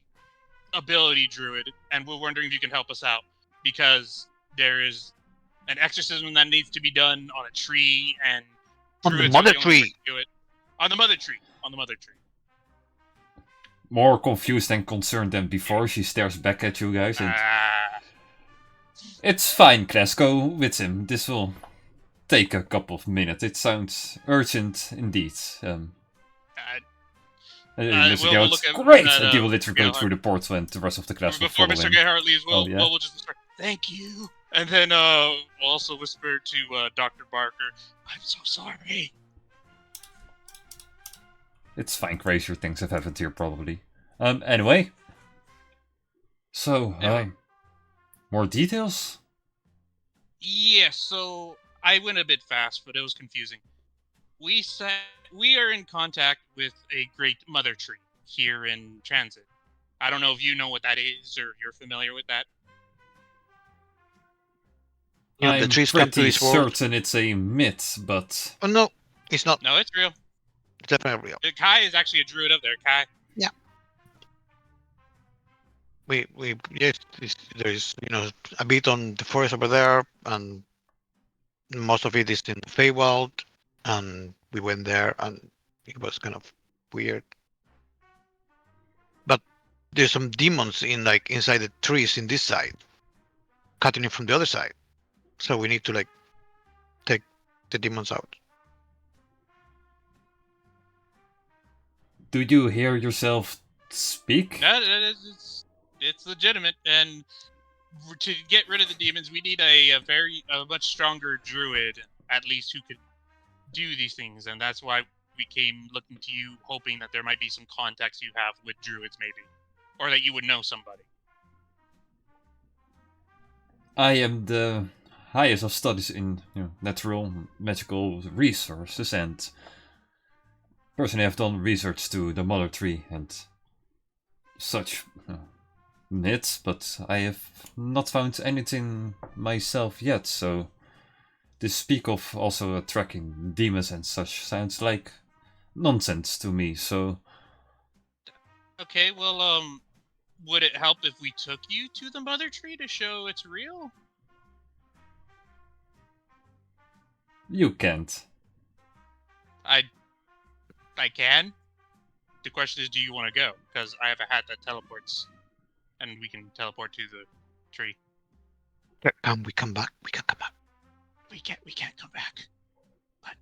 ability druid, and we're wondering if you can help us out because there is an exorcism that needs to be done on a tree, and On the druids are mother only way tree. to do it. On the mother tree. More confused and concerned than before, she stares back at you guys, and it's fine, class. Go with him. This will take a couple of minutes. It sounds urgent indeed. We'll Mr. look at Great! that, And he will literally go Galehart. through the portal, and the rest of the class will Before follow Mr. him. Gerhardt leaves, we'll just whisper, "Thank you," and then we'll also whisper to Dr. Barker, "I'm so sorry." It's fine, crazier things have happened here probably. Anyway. So, more details? Yes, so I went a bit fast, but it was confusing. We are in contact with a great mother tree here in Transit. I don't know if you know what that is or you're familiar with that. Yeah, the I'm trees come to pretty this world. certain it's a myth, but... Oh no, it's not. No, it's real. It's definitely real. Kai is actually a druid up there. Kai. Yes, there's a bit on the forest over there, and most of it is in the Feywild, and we went there, and it was kind of weird. But there's some demons inside the trees in this side, cutting it from the other side. So we need to take the demons out. Do you hear yourself speak? No, it's legitimate, and to get rid of the demons, we need a much stronger druid, at least, who could do these things, and that's why we came looking to you, hoping that there might be some contacts you have with druids, maybe, or that you would know somebody. I am the highest of studies in natural magical resources, and personally have done research to the mother tree and such myths, but I have not found anything myself yet, so to speak of also attracting demons and such sounds like nonsense to me, so... Okay, well, would it help if we took you to the mother tree to show it's real? You can't. I can. The question is, do you want to go? Because I have a hat that teleports, and we can teleport to the tree. Can we come back? We can come back. We can't come back. But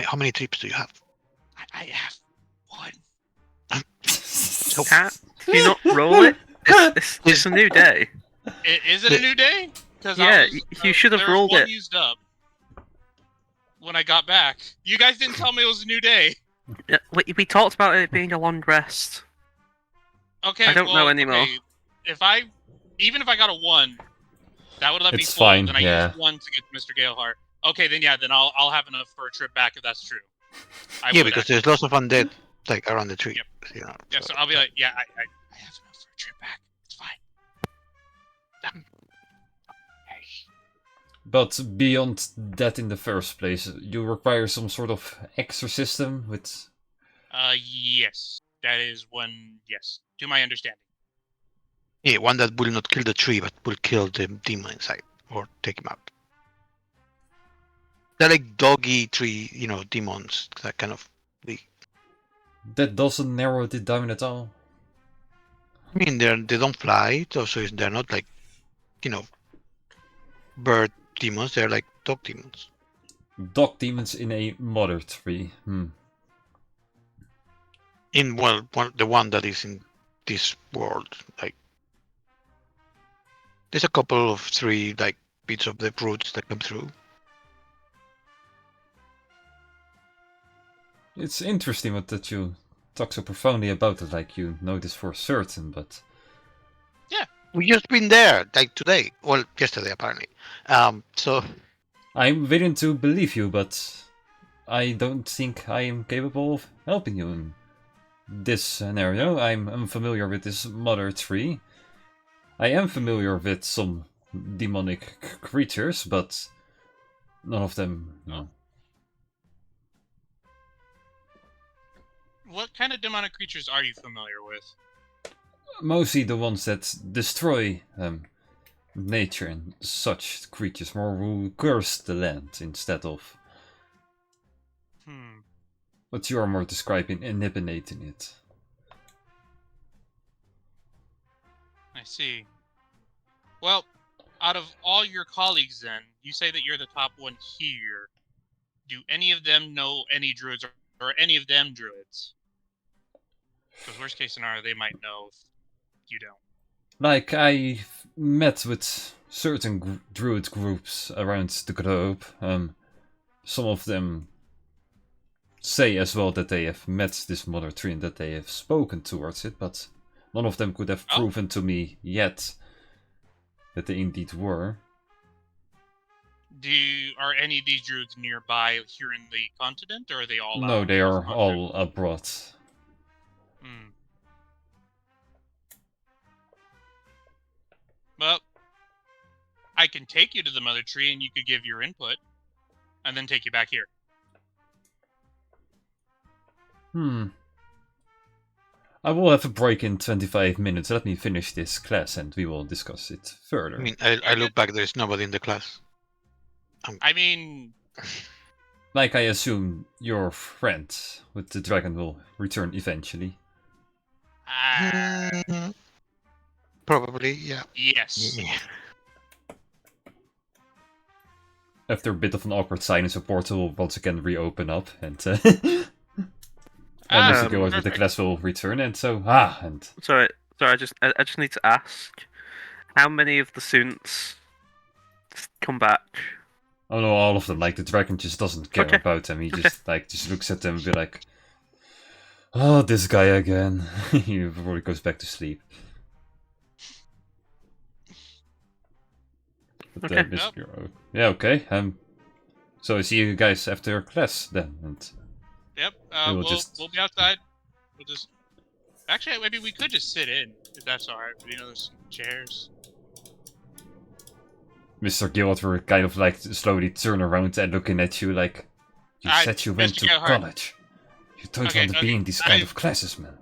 How many trips do you have? I have one. So Can you not roll it? It's a new day. Is it a new day? Because Yeah, you should have there was rolled one it. used up when I got back. You guys didn't tell me it was a new day. Yeah, we talked about it being a long rest. Okay, I don't know anymore. Okay. Even if I got a 1, that would let me It's full. fine, Then I yeah. used 1 to get Mr. Galehart. Okay, then yeah, then I'll have enough for a trip back if that's true. Yeah, because there's lots of undead like around the tree. Yep. You know, Yeah, so I'll be like, yeah, I have enough for a trip back. It's fine. But beyond that in the first place, you require some sort of exorcism with... Yes, that is one. Yes, to my understanding. yeah, one that will not kill the tree, but will kill the demon inside or take him out. They're like doggy tree, demons. That kind of. That doesn't narrow it down at all. I mean, they don't fly, so they're not like, bird demons. They're like dog demons. Dog demons in a mother tree. In the one that is in this world, like there's a couple of 3 like bits of the roots that come through. It's interesting that you talk so profoundly about it, like you know this for certain, but... We just been there, like today. Well, yesterday apparently. So I'm willing to believe you, but I don't think I am capable of helping you in this scenario. I'm unfamiliar with this mother tree. I am familiar with some demonic creatures, but none of them, no. What kind of demonic creatures are you familiar with? Mostly the ones that destroy nature and such creatures, more who curse the land instead of what you are more describing, inhibiting it. I see. Well, out of all your colleagues then, you say that you're the top one here. Do any of them know any druids or any of them druids? Because worst case scenario, they might know if you don't. Like, I've met with certain druid groups around the globe. Some of them say as well that they have met this mother tree and that they have spoken towards it, but none of them could have proven to me yet that they indeed were. Are any of these druids nearby here in the continent, or are they all No, out they are on all abroad. Well, I can take you to the mother tree and you could give your input, and then take you back here. I will have a break in 25 minutes. Let me finish this class and we will discuss it further. I mean, I look back. There's nobody in the class. I mean, like, I assume your friend with the dragon will return eventually. Probably, yeah. Yes. Yeah. After a bit of an awkward silence, a portal will once again reopen up, and and Mr. Gilbert with the class will return, and so and Sorry. I just need to ask, how many of the students come back? oh no, all of them. Like, the dragon just doesn't care about them. He just looks at them and be like, "Oh, this guy again." He probably goes back to sleep. But, yeah, okay. So I see you guys after class then, and Yep. We'll be outside. We'll just. Actually, maybe we could just sit in if that's all right. There's some chairs. Mr. Gilbert will kind of like slowly turn around and looking at you like, you said you went to college. You don't want to be in these kind of classes, man.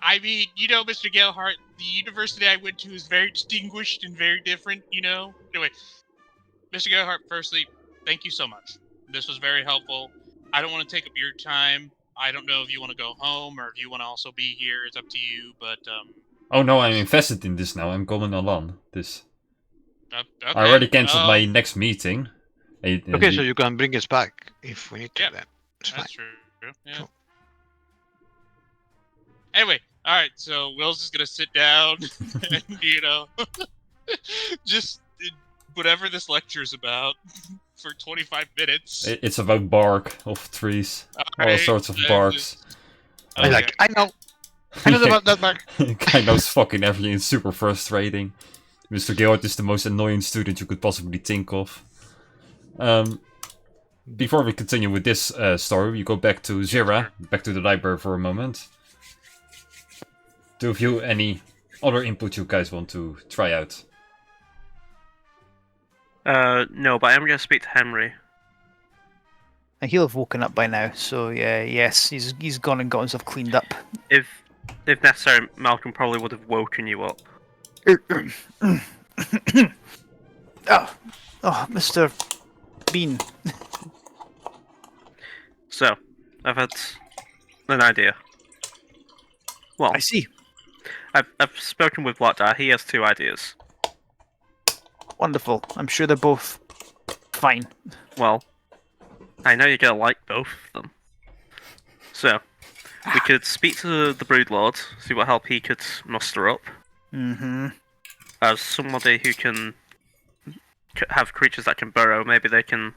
I mean, Mr. Galehart, the university I went to is very distinguished and very different, Anyway, Mr. Galehart, firstly, thank you so much. This was very helpful. I don't want to take up your time. I don't know if you want to go home or if you want to also be here. It's up to you, but... Oh no, I'm invested in this now. I'm going along. This. Okay. I already cancelled my next meeting. Okay, so you can bring us back if we need to then. It's That's fine. true. Yeah. Anyway, All right, so Will's just gonna sit down and just whatever this lecture is about for 25 minutes. It's about bark of trees, all Alright, sorts of and barks. I'm Okay. like, I know about that back. Guy knows fucking everything. It's super frustrating. Mr. Gilbert is the most annoying student you could possibly think of. Before we continue with this story, we go back to Zira, back to the library for a moment. Do you any other input you guys want to try out? No, but I'm going to speak to Henry. And he'll have woken up by now, so yeah, yes, he's gone and got himself cleaned up. If necessary, Malcolm probably would have woken you up. Oh, Mr. Bean. So, I've had an idea. Well, I see. I've spoken with Blackdar. He has 2 ideas. Wonderful. I'm sure they're both fine. Well, I know you're gonna like both of them. So, we could speak to the Broodlord, see what help he could muster up. Mm-hmm. As somebody who can have creatures that can burrow, maybe they can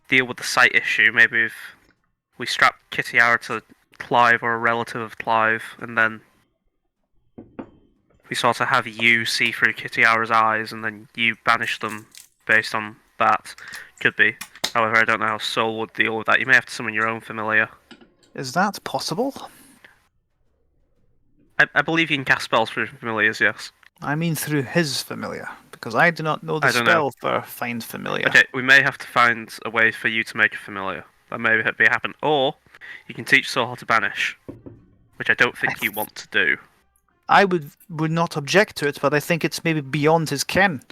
deal with the sight issue. Maybe if we strap Kitty Hour to Clive or a relative of Clive, and then we sort of have you see through Kitty Hour's eyes, and then you banish them based on that. Could be. However, I don't know how Soul would deal with that. You may have to summon your own familiar. Is that possible? I believe you can cast spells through familiars, yes. I mean through his familiar, because I do not know the I don't know. spell for find familiar. Okay, we may have to find a way for you to make a familiar. That may be happen. Or, you can teach Soul how to banish. Which I don't think you want to do. I would not object to it, but I think it's maybe beyond his ken.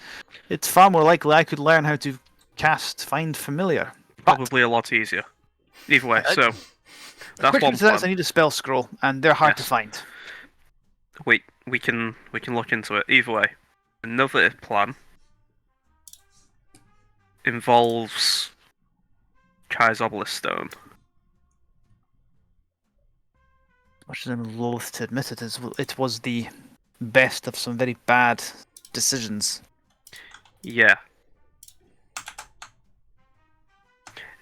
It's far more likely I could learn how to cast find familiar. But Probably a lot easier. Either way, I- so that's quickly one to that, I plan. need a spell scroll, and they're hard to Yes. find. We can look into it. Either way, another plan involves Kai's Obelisk Stone. Much as I'm loath to admit it, it was the best of some very bad decisions. Yeah.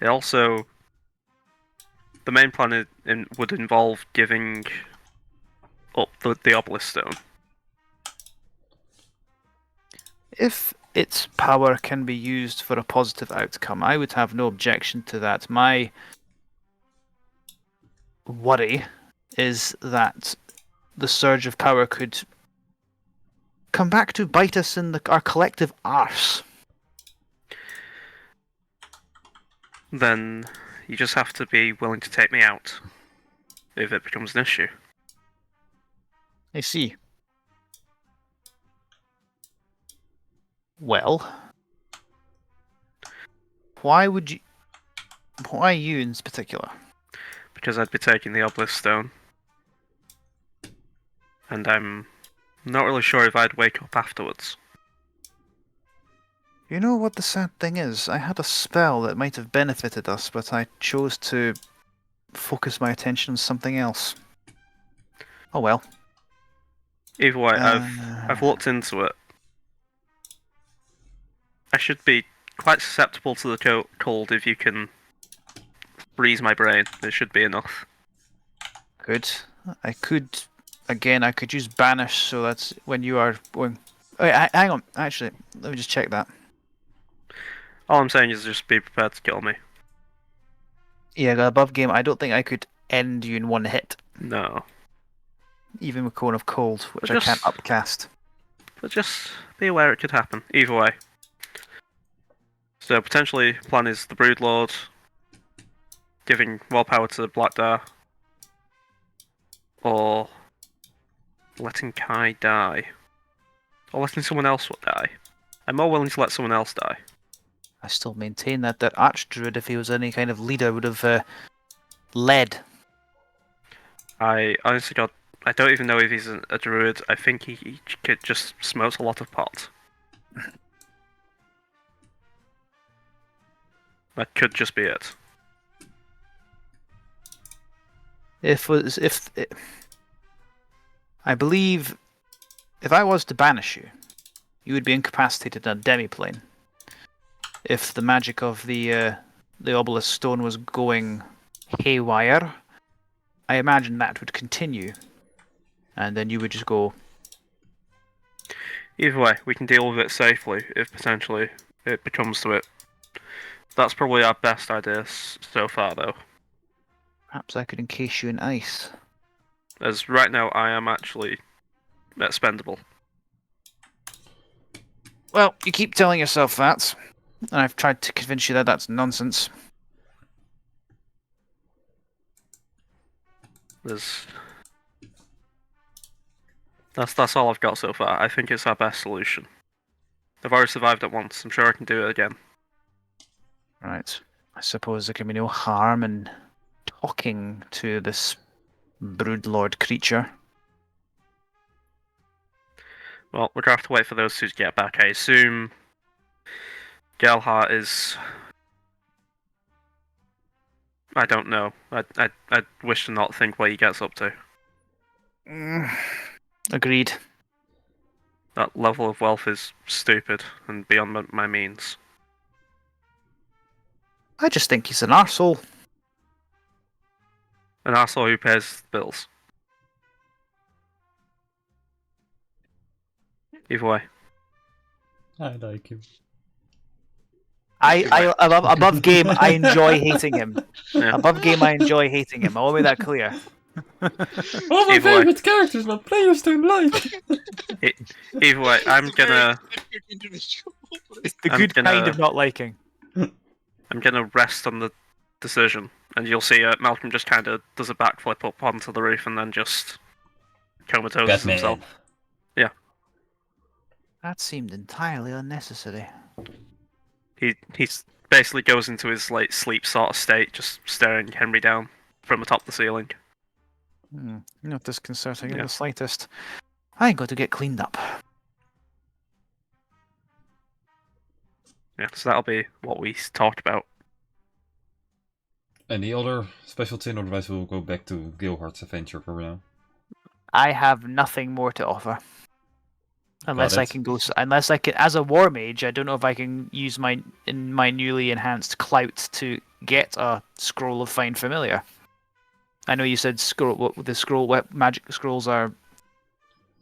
It also, the main plan would involve giving up the Obelisk Stone. If its power can be used for a positive outcome, I would have no objection to that. My worry is that the surge of power could come back to bite us in our collective arse. Then you just have to be willing to take me out if it becomes an issue. I see. Well, why would you? Why you in particular? Because I'd be taking the Obelisk Stone. And I'm not really sure if I'd wake up afterwards. You know what the sad thing is? I had a spell that might have benefited us, but I chose to focus my attention on something else. Oh well. Either way, I've looked into it. I should be quite susceptible to the cold if you can freeze my brain. It should be enough. Good. I could. Again, I could use banish, so that's when you are going. Wait, hang on. Actually, let me just check that. All I'm saying is just be prepared to kill me. Yeah, above game. I don't think I could end you in one hit, No. even with Cone of Cold, which But I can't just- upcast. But just be aware it could happen. Either way. So potentially, plan is the Broodlord giving more power to Blackdar, or letting Kai die, or letting someone else die. I'm more willing to let someone else die. I still maintain that Archdruid, if he was any kind of leader, would have led. I honestly God, I don't even know if he's a druid. I think he just smokes a lot of pot. That could just be it. I believe if I was to banish you, you would be incapacitated on a demiplane. If the magic of the obelisk stone was going haywire, I imagine that would continue, and then you would just go. Either way, we can deal with it safely if potentially it becomes to it. That's probably our best idea so far, though. Perhaps I could encase you in ice. As right now, I am actually expendable. Well, you keep telling yourself that, and I've tried to convince you that that's nonsense. That's all I've got so far. I think it's our best solution. I've already survived it once. I'm sure I can do it again. Right. I suppose there can be no harm in talking to this broodlord creature. Well, we're gonna have to wait for those two to get back. I assume Gelhart is. I don't know. I wish to not think what he gets up to. Agreed. That level of wealth is stupid and beyond my means. I just think he's an arsehole. An asshole who pays bills. Either way. I like him. I love above game. I enjoy hating him. Yeah. Above game, I enjoy hating him. I will make that clear. All my Either way. favorite characters, but players don't like. Either way, I'm gonna It's the I'm good kind gonna- of not liking. I'm gonna rest on the decision, and you'll see Malcolm just kind of does a backflip up onto the roof and then just comatoses himself. Batman. That seemed entirely unnecessary. He's basically goes into his like sleep sort of state, just staring Henry down from atop the ceiling. Not disconcerting in Yeah. the slightest. I'm going to get cleaned up. Yeah, so that'll be what we talked about. Any other special thing, otherwise we'll go back to Gilhart's adventure for now. I have nothing more to offer. Unless I it. can unless I can, as a war mage, I don't know if I can use my newly enhanced clout to get a scroll of find familiar. I know you said magic scrolls are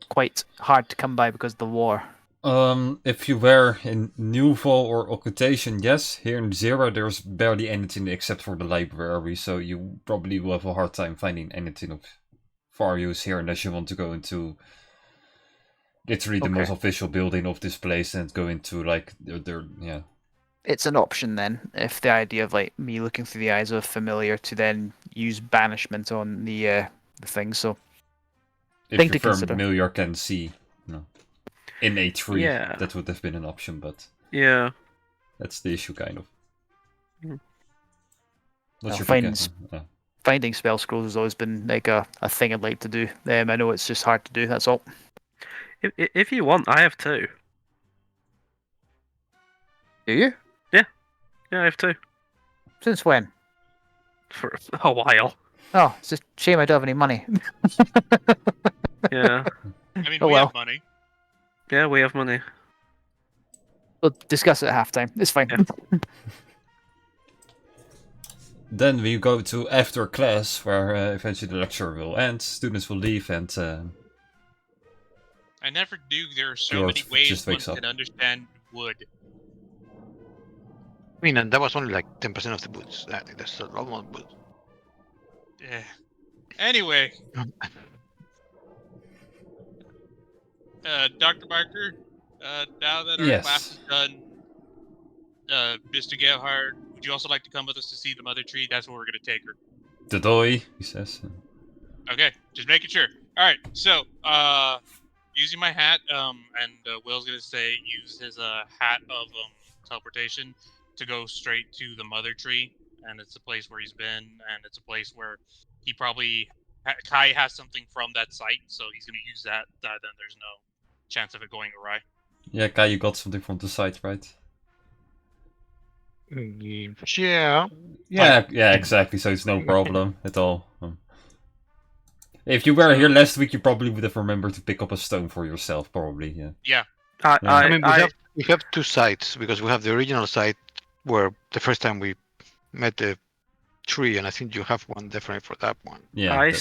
quite hard to come by because of the war. If you were in Newfall or Occultation, yes. Here in Zero, there's barely anything except for the library, so you probably will have a hard time finding anything of far use here unless you want to go into literally the most official building of this place and go into like yeah. It's an option then, if the idea of like me looking through the eyes of a familiar to then use banishment on the thing. So If Thing your to consider. familiar can see, in A3, Yeah. that would have been an option, but Yeah. that's the issue, kind of. Mm. Not sure if finding you can. finding spell scrolls has always been like a thing I'd like to do. I know it's just hard to do. That's all. If you want, I have two. Do you? Yeah, I have two. Since when? For a while. Oh, it's a shame I don't have any money. Yeah. I mean, Oh, we well. have money. Yeah, we have money. We'll discuss it at halftime. It's fine. Yeah. Then we go to after class, where eventually the lecture will end, students will leave, and I never knew there are so George many ways just one wakes up. can understand wood. I mean, and that was only like 10% of the boots. There's a lot more boots. Eh. Anyway, Dr. Barker, now that our Yes. class is done, Mr. Gerhard, would you also like to come with us to see the mother tree? That's where we're going to take her. Dodoy, he says. Okay, just making sure. All right, so using my hat, and Will's gonna say use his hat of teleportation to go straight to the mother tree, and it's a place where he's been, and it's a place where he probably Kai has something from that site, so he's gonna use that. Then there's no chance of it going awry. Yeah, Kai, you got something from the site, right? Yeah. Yeah, exactly. So it's no problem at all. If you were here last week, you probably would have remembered to pick up a stone for yourself, probably, yeah. Yeah. Yeah. I mean, we have two sites because we have the original site where the first time we met the tree, and I think you have one definitely for that one. Yeah. I that-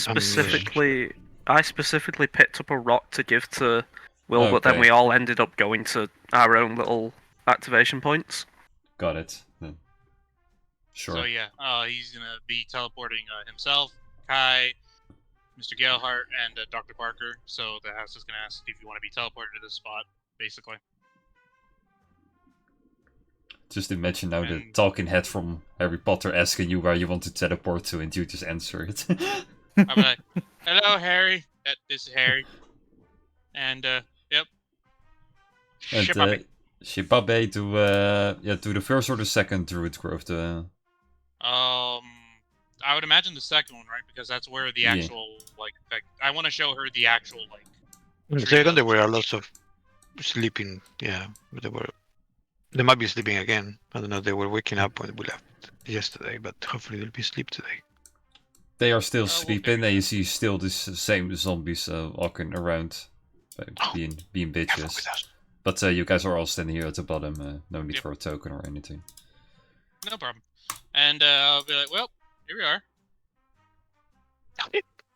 specifically picked up a rock to give to Will, but then Okay. we all ended up going to our own little activation points. Got it. Then. Sure. So yeah, he's gonna be teleporting himself, Kai, Mr. Galehart, and Dr. Parker. So the house is gonna ask if you want to be teleported to this spot, basically. Just imagine now the And- talking head from Harry Potter asking you where you want to teleport to, and you just answer it. I'm like, hello, Harry. This is Harry. And yep. And Shipabe. Shipabe to the first or the second Druid Grove. I would imagine the second one, right? Because that's where the Yeah. actual like effect. I want to show her the actual like. In the tree second, there levels. were lots of sleeping. Yeah, but they might be sleeping again. I don't know. They were waking up when we left yesterday, but hopefully they'll be asleep today. They are still we'll sleeping, figure and you see still this same zombies walking around, being Careful bitches. with us. But you guys are all standing here at the bottom. No need Yep. for a token or anything. No problem. And I'll be like, well, here we are.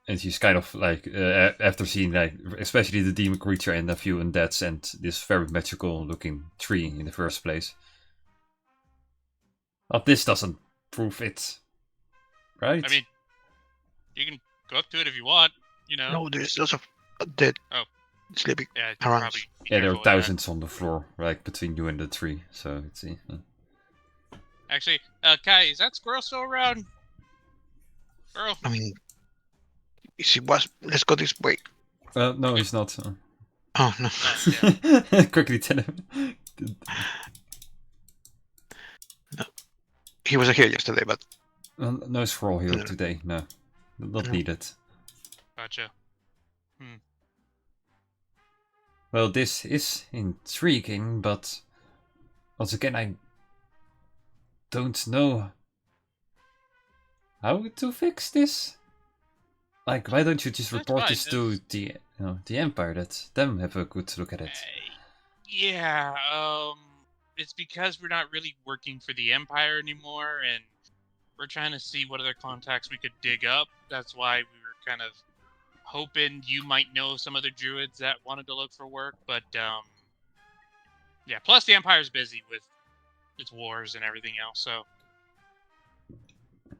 And she's kind of like, after seeing like, especially the demon creature and a few undeads and this very magical looking tree in the first place. Well, this doesn't prove it, right? I mean, you can go up to it if you want. You know. No, there's lots of dead Oh. sleeping. Yeah, you Around. probably be yeah, there careful are with that. thousands on the floor, like between you and the tree. So it's Actually, Kai, is that squirrel still around? Squirrel. I mean, she was. Let's go this way. no, he's not. Oh no. Yeah. Quickly tell him. He was here yesterday, but No scroll here No. today. No, not No. needed. Gotcha. Well, this is intriguing, but once again, I don't know how to fix this. Like, why don't you just That's report fine, this to the Empire? Let them have a good look at it. Yeah, it's because we're not really working for the Empire anymore, and we're trying to see what other contacts we could dig up. That's why we were kind of hoping you might know some other druids that wanted to look for work, but yeah. Plus, the Empire's busy with its wars and everything else, so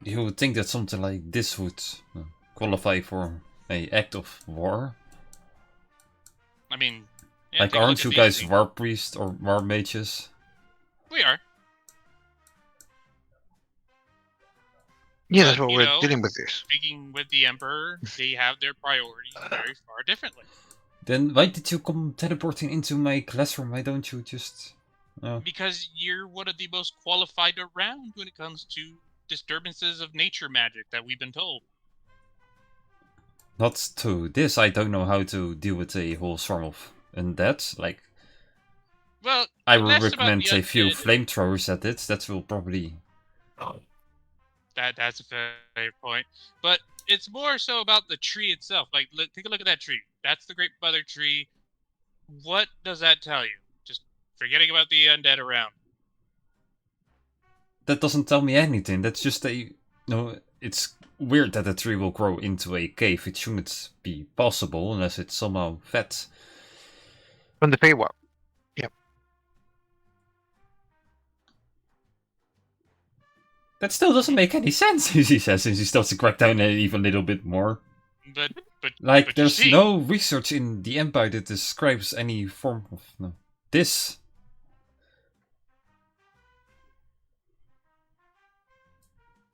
You would think that something like this would qualify for a act of war. I mean, yeah, Like, take a look aren't at you these guys things. war priests or war mages? We are. yeah, that's But, what you we're know, dealing with this. Speaking with the Emperor, they have their priorities very far differently. Then why did you come teleporting into my classroom? Why don't you just... Because you're one of the most qualified around when it comes to disturbances of nature magic that we've been told. Not to this, I don't know how to deal with a whole swarm of undead. Like, Well, I would less about recommend the a few undead- flamethrowers at it. That will probably... That's a fair point. But it's more so about the tree itself. Like, take a look at that tree. That's the Great Mother tree. What does that tell you? Just forgetting about the undead around. That doesn't tell me anything. That's just a... No, it's weird that a tree will grow into a cave. It shouldn't be possible unless it's somehow fed. From the Feywild. That still doesn't make any sense, she says, and she starts to crack down even a little bit more. But Like, but you there's see- no research in the Empire that describes any form of... No. This...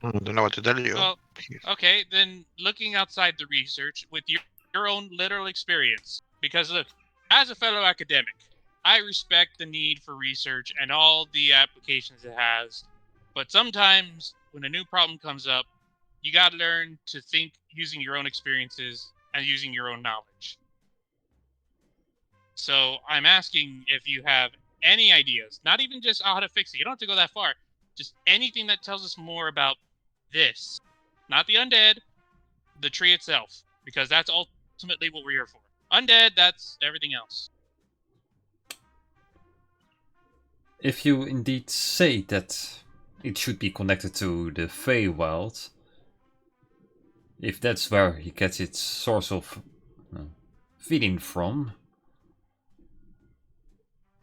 I don't know what to tell you. Well, okay, then looking outside the research with your own literal experience. Because look, as a fellow academic, I respect the need for research and all the applications it has. But sometimes when a new problem comes up, you gotta learn to think using your own experiences and using your own knowledge. So I'm asking if you have any ideas, not even just how to fix it. You don't have to go that far. Just anything that tells us more about this. Not the undead, the tree itself. because that's ultimately what we're here for. Undead, that's everything else. If you indeed say that it should be connected to the Feywild, if that's where he gets its source of feeding from,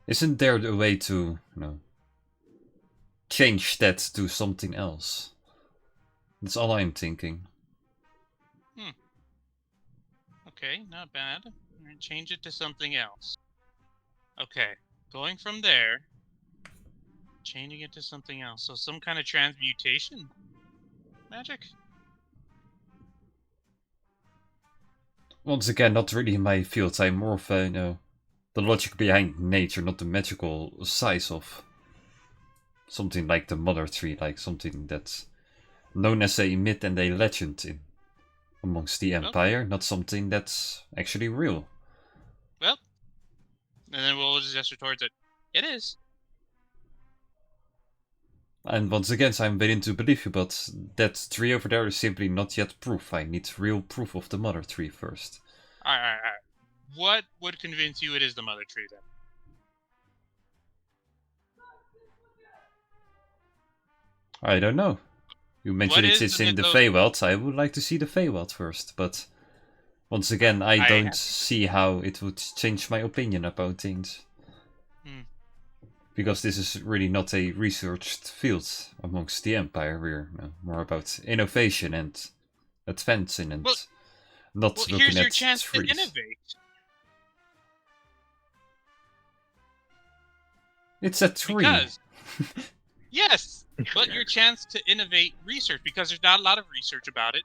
isn't there a way to, change that to something else? That's all I'm thinking. Okay, not bad. We're gonna change it to something else. Okay, going from there, changing it to something else. So some kind of transmutation magic? Once again, not really my field. I'm more of the logic behind nature, not the magical size of something like the Mother Tree, like something that's known as a myth and a legend amongst the Empire, not something that's actually real. Well, and then we'll just gesture towards it. It is. And once again, I'm willing to believe you, but that tree over there is simply not yet proof. I need real proof of the Mother Tree first. Alright. What would convince you it is the Mother Tree, then? I don't know. You mentioned is it's the in the myth of- Feywild. I would like to see the Feywild first, but once again, I don't see how it would change my opinion about things. Because this is really not a researched field amongst the Empire. We're more about innovation and advancing and not looking here's your at chance trees. to innovate. It's a tree. Because, yes, but your chance to innovate research, because there's not a lot of research about it.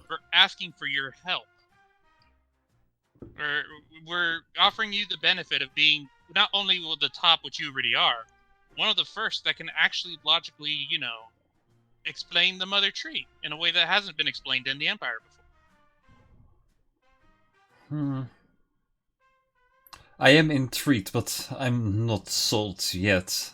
We're asking for your help. We're offering you the benefit of being not only the top, which you already are, one of the first that can actually logically, explain the Mother Tree in a way that hasn't been explained in the Empire before. I am intrigued, but I'm not sold yet.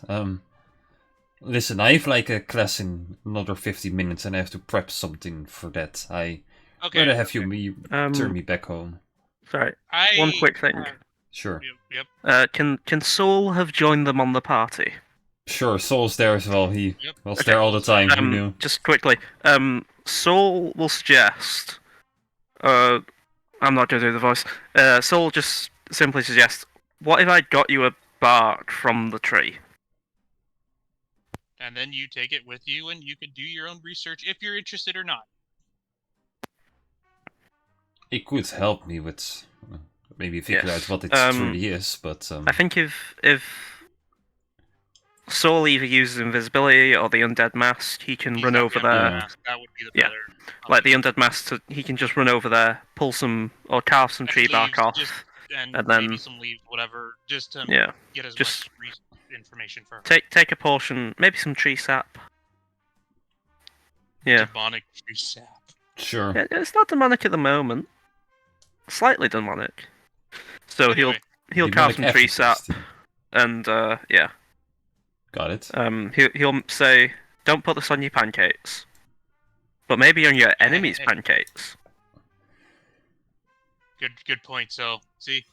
Listen, I have like a class in another 50 minutes and I have to prep something for that. Rather have you turn me back home. Sorry, one quick thing. Sure. Yep. Can Saul have joined them on the party? Sure, Saul's there as well. He was there all the time. Who knew? Just quickly, Saul will suggest. I'm not going to do the voice. Saul just simply suggests, what if I got you a bark from the tree? And then you take it with you and you can do your own research if you're interested or not. It could help me with maybe figure out what it truly is, but I think if Saul either uses invisibility or the undead mask, he can run over there. That would be the better. Like the undead mask, he can just run over there, pull some or carve some tree bark off, and then maybe some leaves, whatever, just to get as much information for her. Take a portion, maybe some tree sap. Yeah. Demonic tree sap. Sure. Yeah, it's not demonic at the moment. Slightly demonic. So Anyway, he'll carve some tree sap, and yeah. Got it. He'll say, "Don't put this on your pancakes, but maybe on your enemy's pancakes." Good point. So see.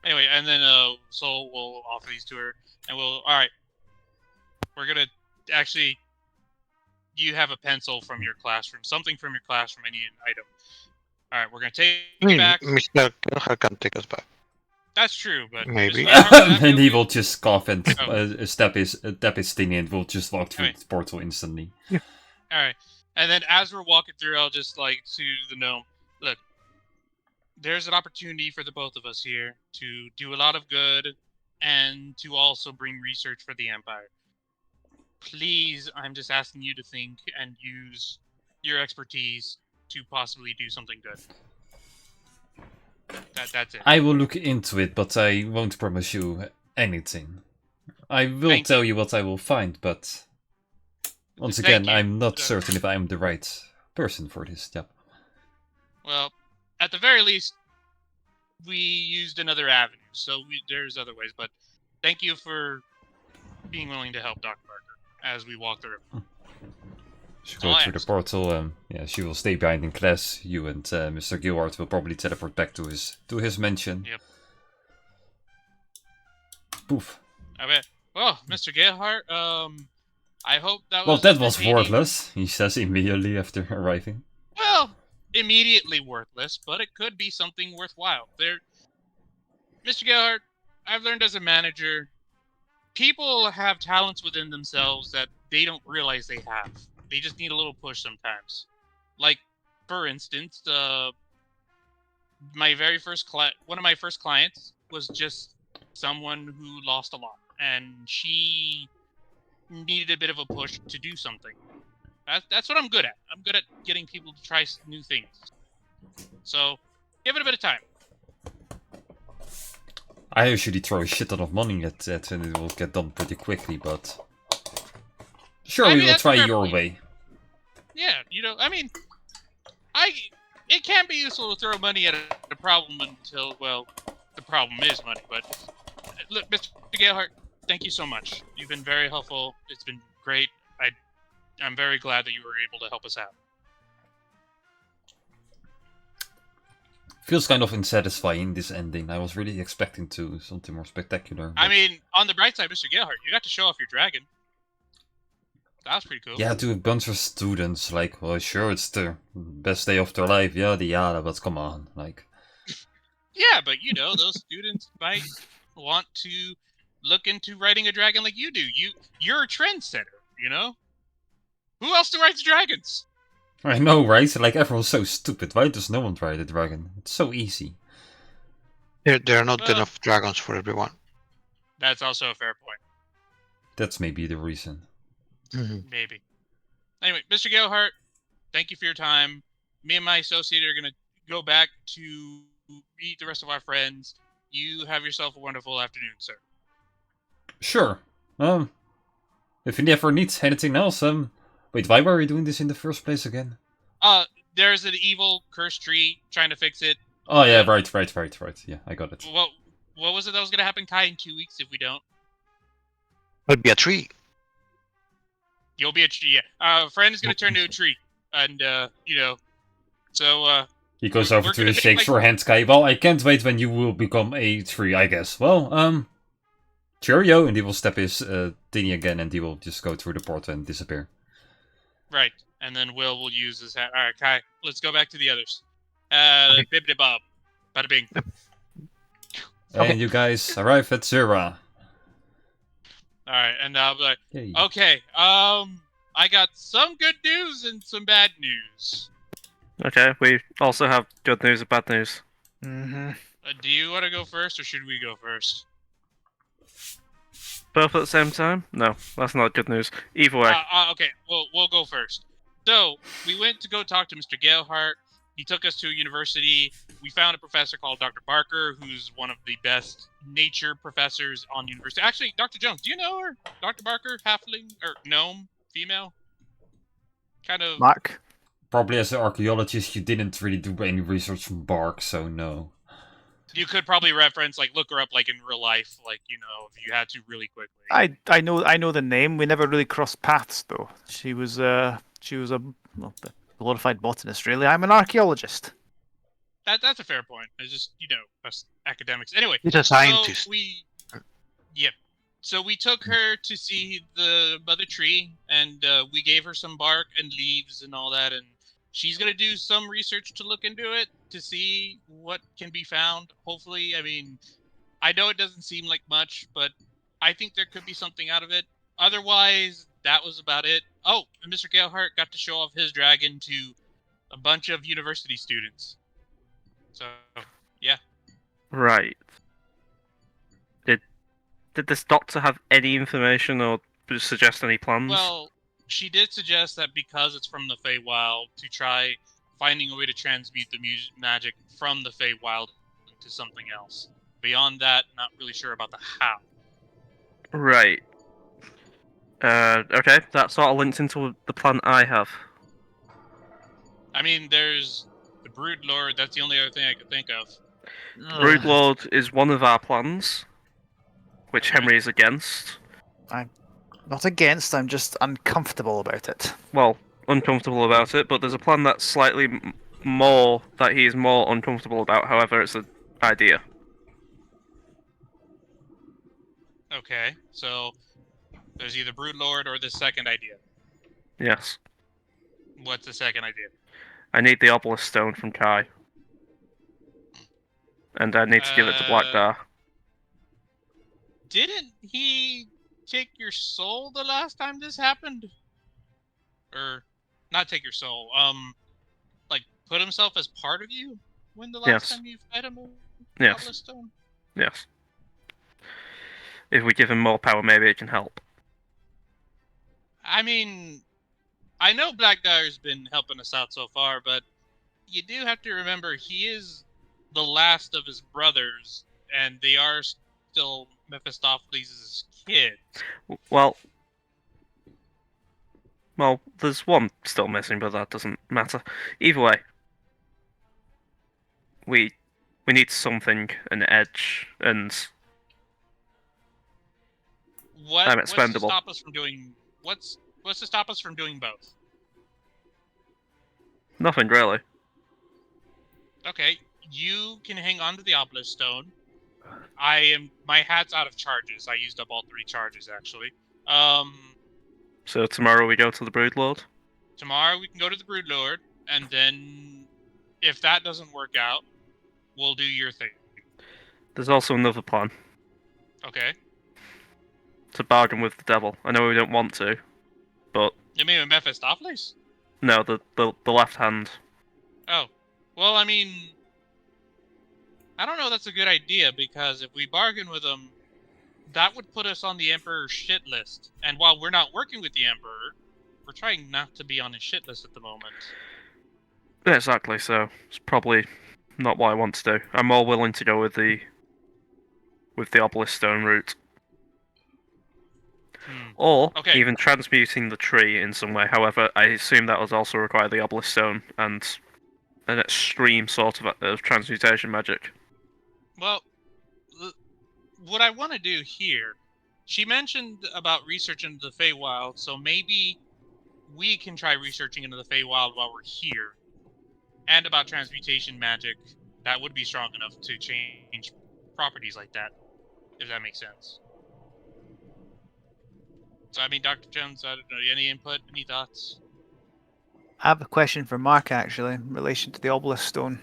Anyway, and then Soul will offer these to her, and all right. We're gonna actually. You have a pencil from your classroom, something from your classroom, any item. All right, we're gonna take it back. Mr. Kelleher can take us back. That's true, but maybe. And he will just cough and tap his thing and will just walk through the portal instantly. All right, and then as we're walking through, I'll just to the gnome. Look, there's an opportunity for the both of us here to do a lot of good, and to also bring research for the Empire. Please, I'm just asking you to think and use your expertise to possibly do something good. That's it. I will look into it, but I won't promise you anything. I will tell you what I will find, but once again, I'm not certain if I'm the right person for this job. Well, at the very least, we used another avenue, so there's other ways, but thank you for being willing to help Dr. Barker as we walk through. She go Oh, through the portal. Yeah, she will stay behind in class. You and Mr. Gilhart will probably teleport back to his mansion. Yep. Poof. I bet. Well, Mr. Gayhart, I hope that Well, was that was entertaining. worthless, he says immediately after arriving. Well, immediately worthless, but it could be something worthwhile. Mr. Gayhart, I've learned as a manager, people have talents within themselves that they don't realize they have. They just need a little push sometimes. Like, for instance, my very first one of my first clients was just someone who lost a lot, and she needed a bit of a push to do something. That's what I'm good at. I'm good at getting people to try new things. So, give it a bit of time. I usually throw a shit ton of money at that and it will get done pretty quickly, but... Sure, I we mean, will that's a try fair your point. way. Yeah, I mean, it can be useful to throw money at a problem until, well, the problem is money. But look, Mr. Gayhart, thank you so much. You've been very helpful. It's been great. I'm very glad that you were able to help us out. Feels kind of unsatisfying, this ending. I was really expecting something more spectacular. I but- mean, on the bright side, Mr. Gayhart, you got to show off your dragon. That was pretty cool. Yeah, to a bunch of students, like, well, sure, it's the best day of their life, yada yada, but come on, like... Yeah, but those students might want to look into writing a dragon like you do. You're a trendsetter, Who else writes dragons? I know, right? Like, everyone's so stupid. Why does no one try the dragon? It's so easy. There are not Well- enough dragons for everyone. That's also a fair point. That's maybe the reason. Maybe. Anyway, Mr. Gayhart, thank you for your time. Me and my associate are going to go back to meet the rest of our friends. You have yourself a wonderful afternoon, sir. Sure. If you never need anything else, wait, why were we doing this in the first place again? There's an evil cursed tree trying to fix it. Oh yeah, Yeah. right. Yeah, I got it. What was it that was going to happen, Kai, in 2 weeks if we don't? It'll be a tree. You'll be a tree, yeah. A friend is going to turn to a tree. And, so, He goes we're over to gonna and make, shakes like- your hand, Sky. Well, I can't wait when you will become a tree, I guess. Well, cheerio, and he will step his thingy again, and he will just go through the portal and disappear. right. And then will use his hat. All right, Kai, let's go back to the others. Okay. Bibbidi bob. Bada bing. Okay. And you guys arrive at Zura. All right, and I'll be like, Yay. okay, I got some good news and some bad news. Okay, we also have good news and bad news. Mm-hmm. Do you want to go first, or should we go first? Both at the same time? No, that's not good news. Either way. Okay, we'll go first. So, we went to go talk to Mr. Gayhart. He took us to a university. We found a professor called Dr. Barker, who's one of the best nature professors on university. Actually, Dr. Jones, do you know her? Dr. Barker, halfling, or gnome, female? Kind of... Mark? Probably as an archaeologist, you didn't really do any research from Bark, so no. You could probably reference, like, look her up, like, in real life, like, if you had to really quickly. I know the name. We never really crossed paths though. She was a glorified botanist. Really, I'm an archaeologist. That's a fair point. It's just, us academics. Anyway, He's a scientist. So we took her to see the mother tree, and we gave her some bark and leaves and all that, and she's gonna do some research to look into it to see what can be found. Hopefully, I mean, I know it doesn't seem like much, but I think there could be something out of it. Otherwise, that was about it. Oh, and Mr. Gayhart got to show off his dragon to a bunch of university students. So, Right. Did this doctor have any information or suggest any plans? well, she did suggest that because it's from the Feywild, to try finding a way to transmute the magic from the Feywild into something else. Beyond that, not really sure about the how. Right. Okay, that sort of links into the plan I have. I mean, there's the Brood Lord. That's the only other thing I could think of. Brood Lord is one of our plans, which Okay. Henry is against. Not against. I'm just uncomfortable about it. Well, uncomfortable about it, but there's a plan that's slightly more that he is more uncomfortable about. However, it's an idea. Okay, so there's either Broodlord or the second idea. Yes. What's the second idea? I need the obelisk stone from Kai. And I need to give it to Blackdar. Didn't he take your soul the last time this happened? Or not take your soul, like put himself as part of you when the last Yes. time you fed him a Yes. obelisk stone? Yes. If we give him more power, maybe it can help. I mean, I know Blackdar's been helping us out so far, but you do have to remember he is the last of his brothers, and they are still Mephistopheles' kids. Well, there's one still missing, but that doesn't matter. Either way, we need something, an edge, and What's to expendable. stop us from doing what's to stop us from doing both? Nothing really. Okay, you can hang on to the obelisk stone. My hat's out of charges. I used up all 3 charges actually. So tomorrow we go to the Broodlord? Tomorrow we can go to the Broodlord, and then if that doesn't work out, we'll do your thing. There's also another plan. Okay. To bargain with the devil. I know we don't want to, but You mean with Mephistopheles? no, the left hand. Oh. Well, I mean, I don't know that's a good idea, because if we bargain with him, that would put us on the Emperor's shit list. And while we're not working with the Emperor, we're trying not to be on his shit list at the moment. Yeah, exactly, so it's probably not what I want to do. I'm more willing to go with the obelisk stone route. Or Okay. even transmuting the tree in some way. However, I assume that would also require the obelisk stone and an extreme sort of transmutation magic. Well, what I want to do here, she mentioned about research into the Feywild, so maybe we can try researching into the Feywild while we're here. And about transmutation magic, that would be strong enough to change properties like that, if that makes sense. So, I mean, Dr. Jones, I don't know, any input, any thoughts? I have a question for Mark, actually, in relation to the obelisk stone.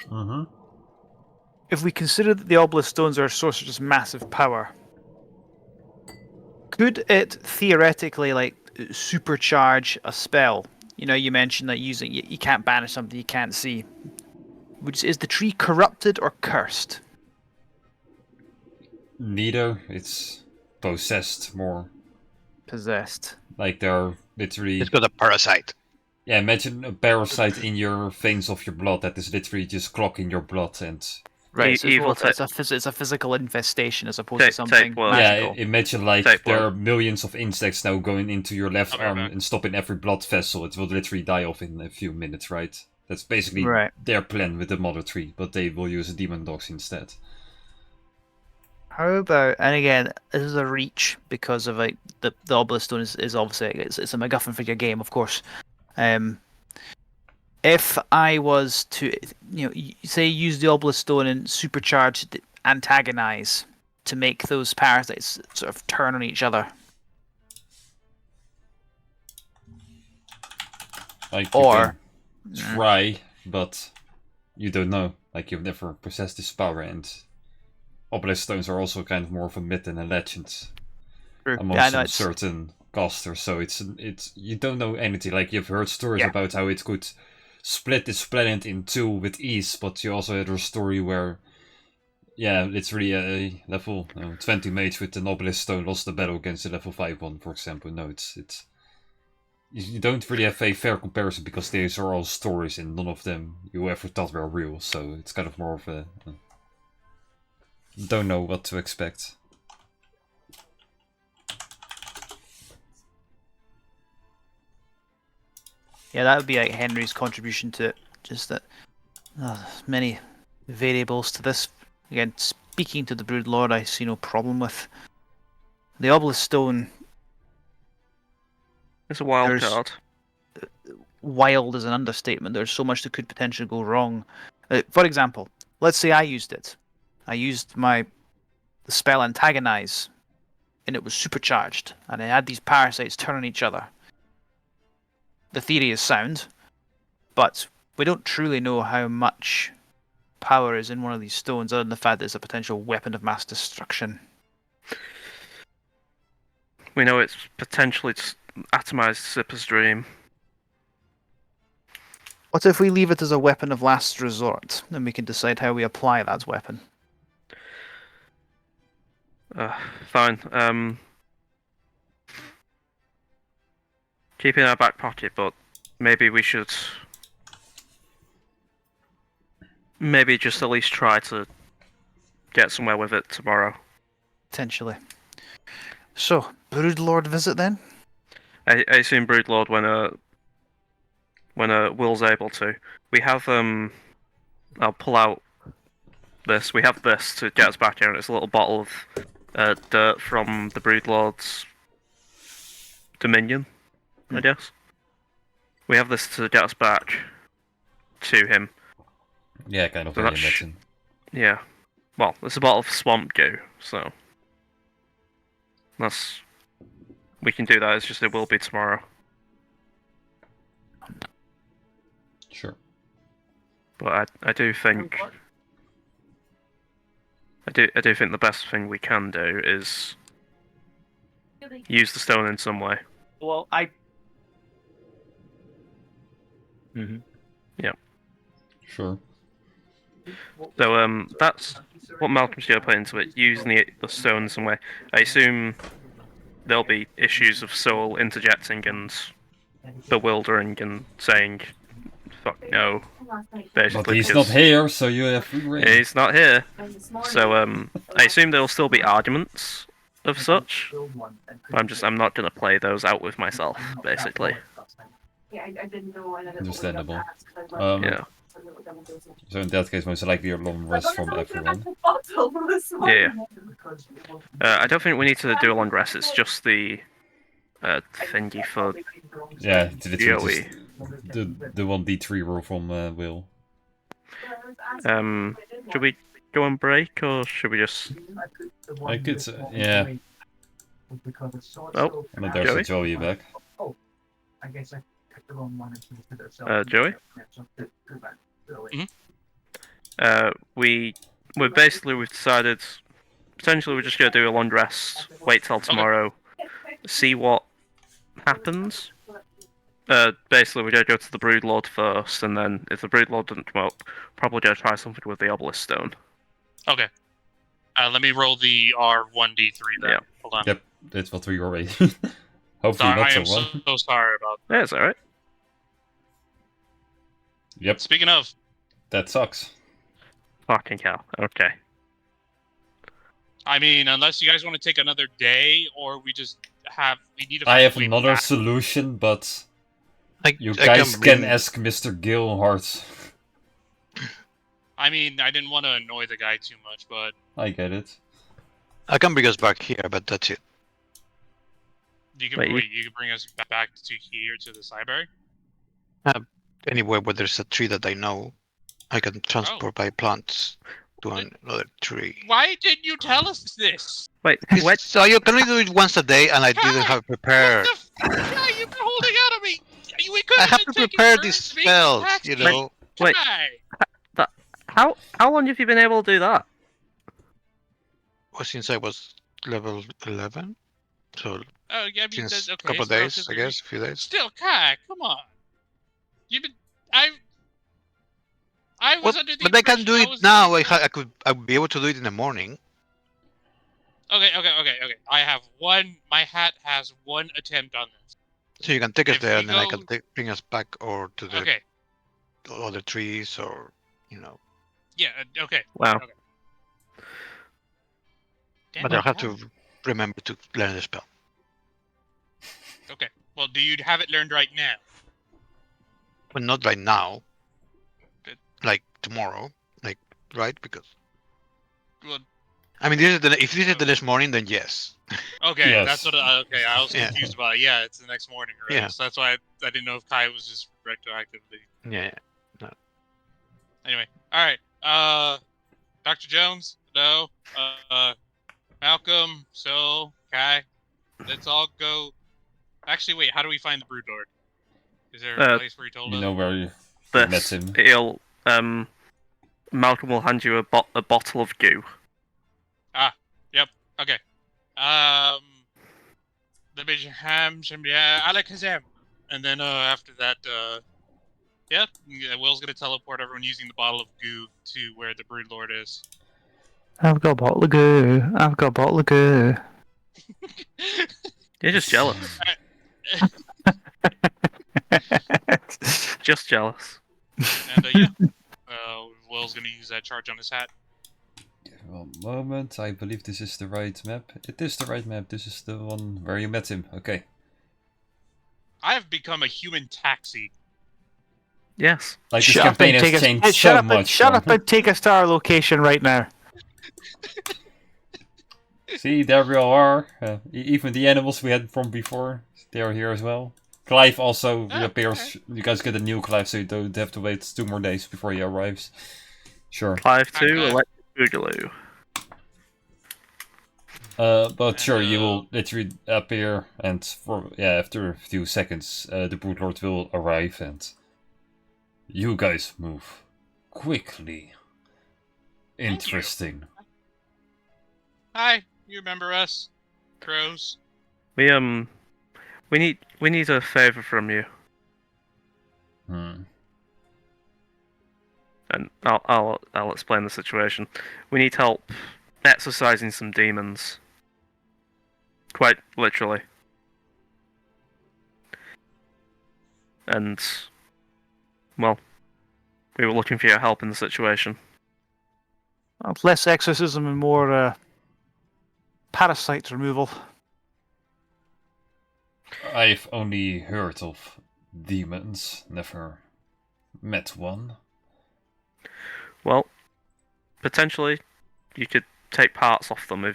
Mm-hmm. If we consider that the obelisk stones are a source of just massive power, could it theoretically, like, supercharge a spell? You know, you mentioned that you can't banish something you can't see. Is the tree corrupted or cursed? Neither. It's possessed more. Possessed. Like they're literally... It's got a parasite. Yeah, imagine a parasite in your veins of your blood that is literally just clogging your blood and... Right, so Evil it's a physical infestation as opposed to something tapeworm. magical. Yeah, imagine like Tapeworm. there are millions of insects now going into your left I'll be arm right back. and stopping every blood vessel. It will literally die off in a few minutes, right? That's basically Right. their plan with the mother tree, but they will use a demon dogs instead. How about, and again, this is a reach because of like the obelisk stone is obviously it's a MacGuffin for your game, of course. If I was to, say use the obelisk stone and supercharge antagonize to make those parasites sort of turn on each other, Like you or can try, but you don't know. Like you've never possessed this power, and obelisk stones are also kind of more of a myth than a legend among I know some it's certain casters. So it's you don't know anything. Like you've heard stories Yeah. about how it could split this planet in 2 with ease, but you also had a story where, yeah, literally a level 20 mage with an obelisk stone lost the battle against a level 5 one, for example. No, it's you don't really have a fair comparison because these are all stories and none of them you ever thought were real. So it's kind of more of a don't know what to expect. yeah, that would be like Henry's contribution to it. Just that many variables to this. Again, speaking to the Broodlord, I see no problem with the obelisk stone. It's a wild There's- card. wild is an understatement. There's so much that could potentially go wrong. For example, let's say I used it. I used the spell Antagonize, and it was supercharged, and I had these parasites turn on each other. The theory is sound, but we don't truly know how much power is in one of these stones, other than the fact that it's a potential weapon of mass destruction. We know it's potentially atomized Zipper's dream. What if we leave it as a weapon of last resort, and we can decide how we apply that weapon? Fine. Keep it in our back pocket, but maybe we should... Maybe just at least try to get somewhere with it tomorrow. Potentially. So, Broodlord visit then? I assume Broodlord when Will's able to. We have I'll pull out this. We have this to get us back here, and it's a little bottle of dirt from the Broodlord's dominion, I guess. We have this to get us back to him. Yeah, kind of So what I that's- imagine. Yeah. Well, it's a bottle of swamp goo, so that's we can do that. It's just it will be tomorrow. Sure. But I do think I do think the best thing we can do is use the stone in some way. Well, I... Sure. So that's what Malcolm's going to put into it, using the stone in some way. I assume there'll be issues of Soul interjecting and bewildering and saying, fuck no, basically. But he's not because here, so you have free reign. He's not here. So I assume there'll still be arguments of such. I'm not going to play those out with myself, basically. Understandable. Yeah. So in that case, most likely a long rest from everyone. Yeah. I don't think we need to do a long rest. It's just the thingy for Yeah, it's literally Joey. just the 1d3 roll from Will. Should we go on break or should we just? I could say, yeah. Oh, And then there's a Joey back. Joey. Mhm. We've decided potentially we're just gonna do a long rest, wait till tomorrow, see what happens. Basically we're gonna go to the Broodlord first, and then if the Broodlord doesn't come up, probably gonna try something with the Obelisk Stone. Okay. Let me roll the R1d3 then. Yeah. Hold on. Yep, that's what we already. Hopefully Sorry, not I so am so, one. so sorry about that. Yeah, it's alright. Yep, Speaking of, that sucks. Fucking hell. Okay. I mean, unless you guys want to take another day, or we need to I find have a way another back. solution, but you I guys can can bring- ask Mr. Gilhart. I mean, I didn't want to annoy the guy too much, but I get it. I can bring us back here, but that's it. you can Wait, you can bring us back to here to the library. Anywhere where there's a tree that I know, I can transport by plants to another tree. Why didn't you tell us this? Wait, It's- what? So you can only do it once a day, and I didn't have prepared. What the guy you've been holding out on me? We could I have to been taking prepare turns these being spells, attacked. you know. Wait. Guy. How long have you been able to do that? Well, since I was level 11, so Oh, yeah, I mean, since okay, a couple so days, I relatively guess, a few days. Still, Kai, come on. You've been. I was Well, under the but I can do impression it now. I would be able to do it in the morning. Okay. I have one. My hat has one attempt on this. So you can take us If there, we and then I can go- bring us back or to the Okay. other trees, or you know. Yeah. Okay. Wow. Okay. Damn But it, I'll have Kai. to remember to learn the spell. Okay. Well, do you have it learned right now? But not right now. Good. Like tomorrow, right? Because Well, I mean, if this is the next morning, then yes. okay. Yes. That's what. Okay, I was Yeah. confused about it. Yeah, it's the next morning, right? Yeah. So that's why I didn't know if Kai was just retroactively. Yeah. Anyway, all right. Dr. Jones, no. Malcolm, so Kai, let's all go. Actually, wait. How do we find the Broodlord? Is there a place where he told You us? know where you met This, him. he'll, Malcolm will hand you a bottle of goo. Yep. Okay. The big ham, Alakazam, and then after that, yeah, Will's gonna teleport everyone using the bottle of goo to where the Broodlord is. I've got a bottle of goo. I've got a bottle of goo. You're just jealous. Just jealous. And yeah, Will's gonna use that charge on his hat. One moment, I believe this is the right map. It is the right map. This is the one where you met him. Okay. I have become a human taxi. Yes. Like this Shut up campaign and has take us. changed Hey, so much. Shut up from- and take us to our location right now. See, there we all are. Even the animals we had from before, they are here as well. Clive also reappears. You guys get a new Clive, so you don't have to wait 2 more days before he arrives. Sure. Clive 2, Okay. Electric Boogaloo. But sure, you will literally appear, and after a few seconds, the Broodlord will arrive, and you guys move quickly. Interesting. Hi, you remember us, crows? We need a favor from you, Hmm. and I'll explain the situation. We need help exorcising some demons. Quite literally. And well, we were looking for your help in the situation. Less exorcism and more parasite removal. I've only heard of demons, never met one. Well, potentially, you could take parts off them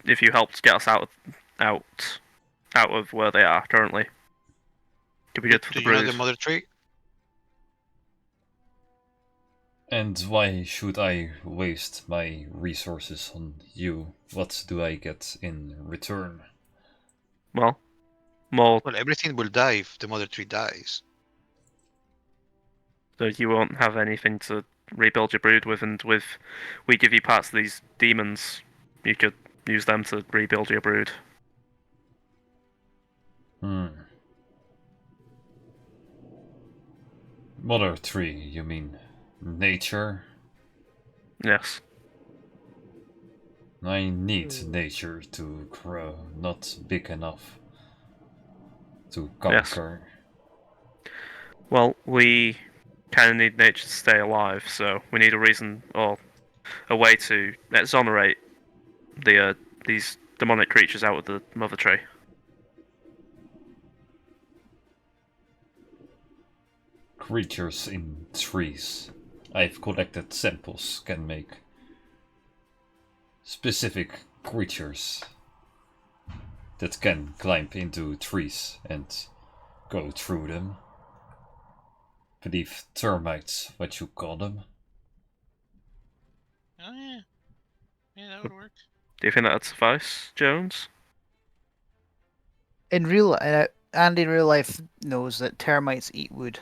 if you helped get us out of where they are currently. Could be good for Do the you know brood. the mother tree? And why should I waste my resources on you? What do I get in return? Well, more Well, everything will die if the mother tree dies. so you won't have anything to rebuild your brood with, and we give you parts of these demons, you could use them to rebuild your brood. Mother tree, you mean nature? Yes. I need nature to grow, not big enough to conquer. Well, we kind of need nature to stay alive, so we need a reason or a way to exonerate these demonic creatures out of the mother tree. Creatures in trees. I've collected samples can make specific creatures that can climb into trees and go through them. Believe termites, what you call them. Oh yeah, yeah, that would work. Do you think that'd suffice, Jones? And in real life knows that termites eat wood.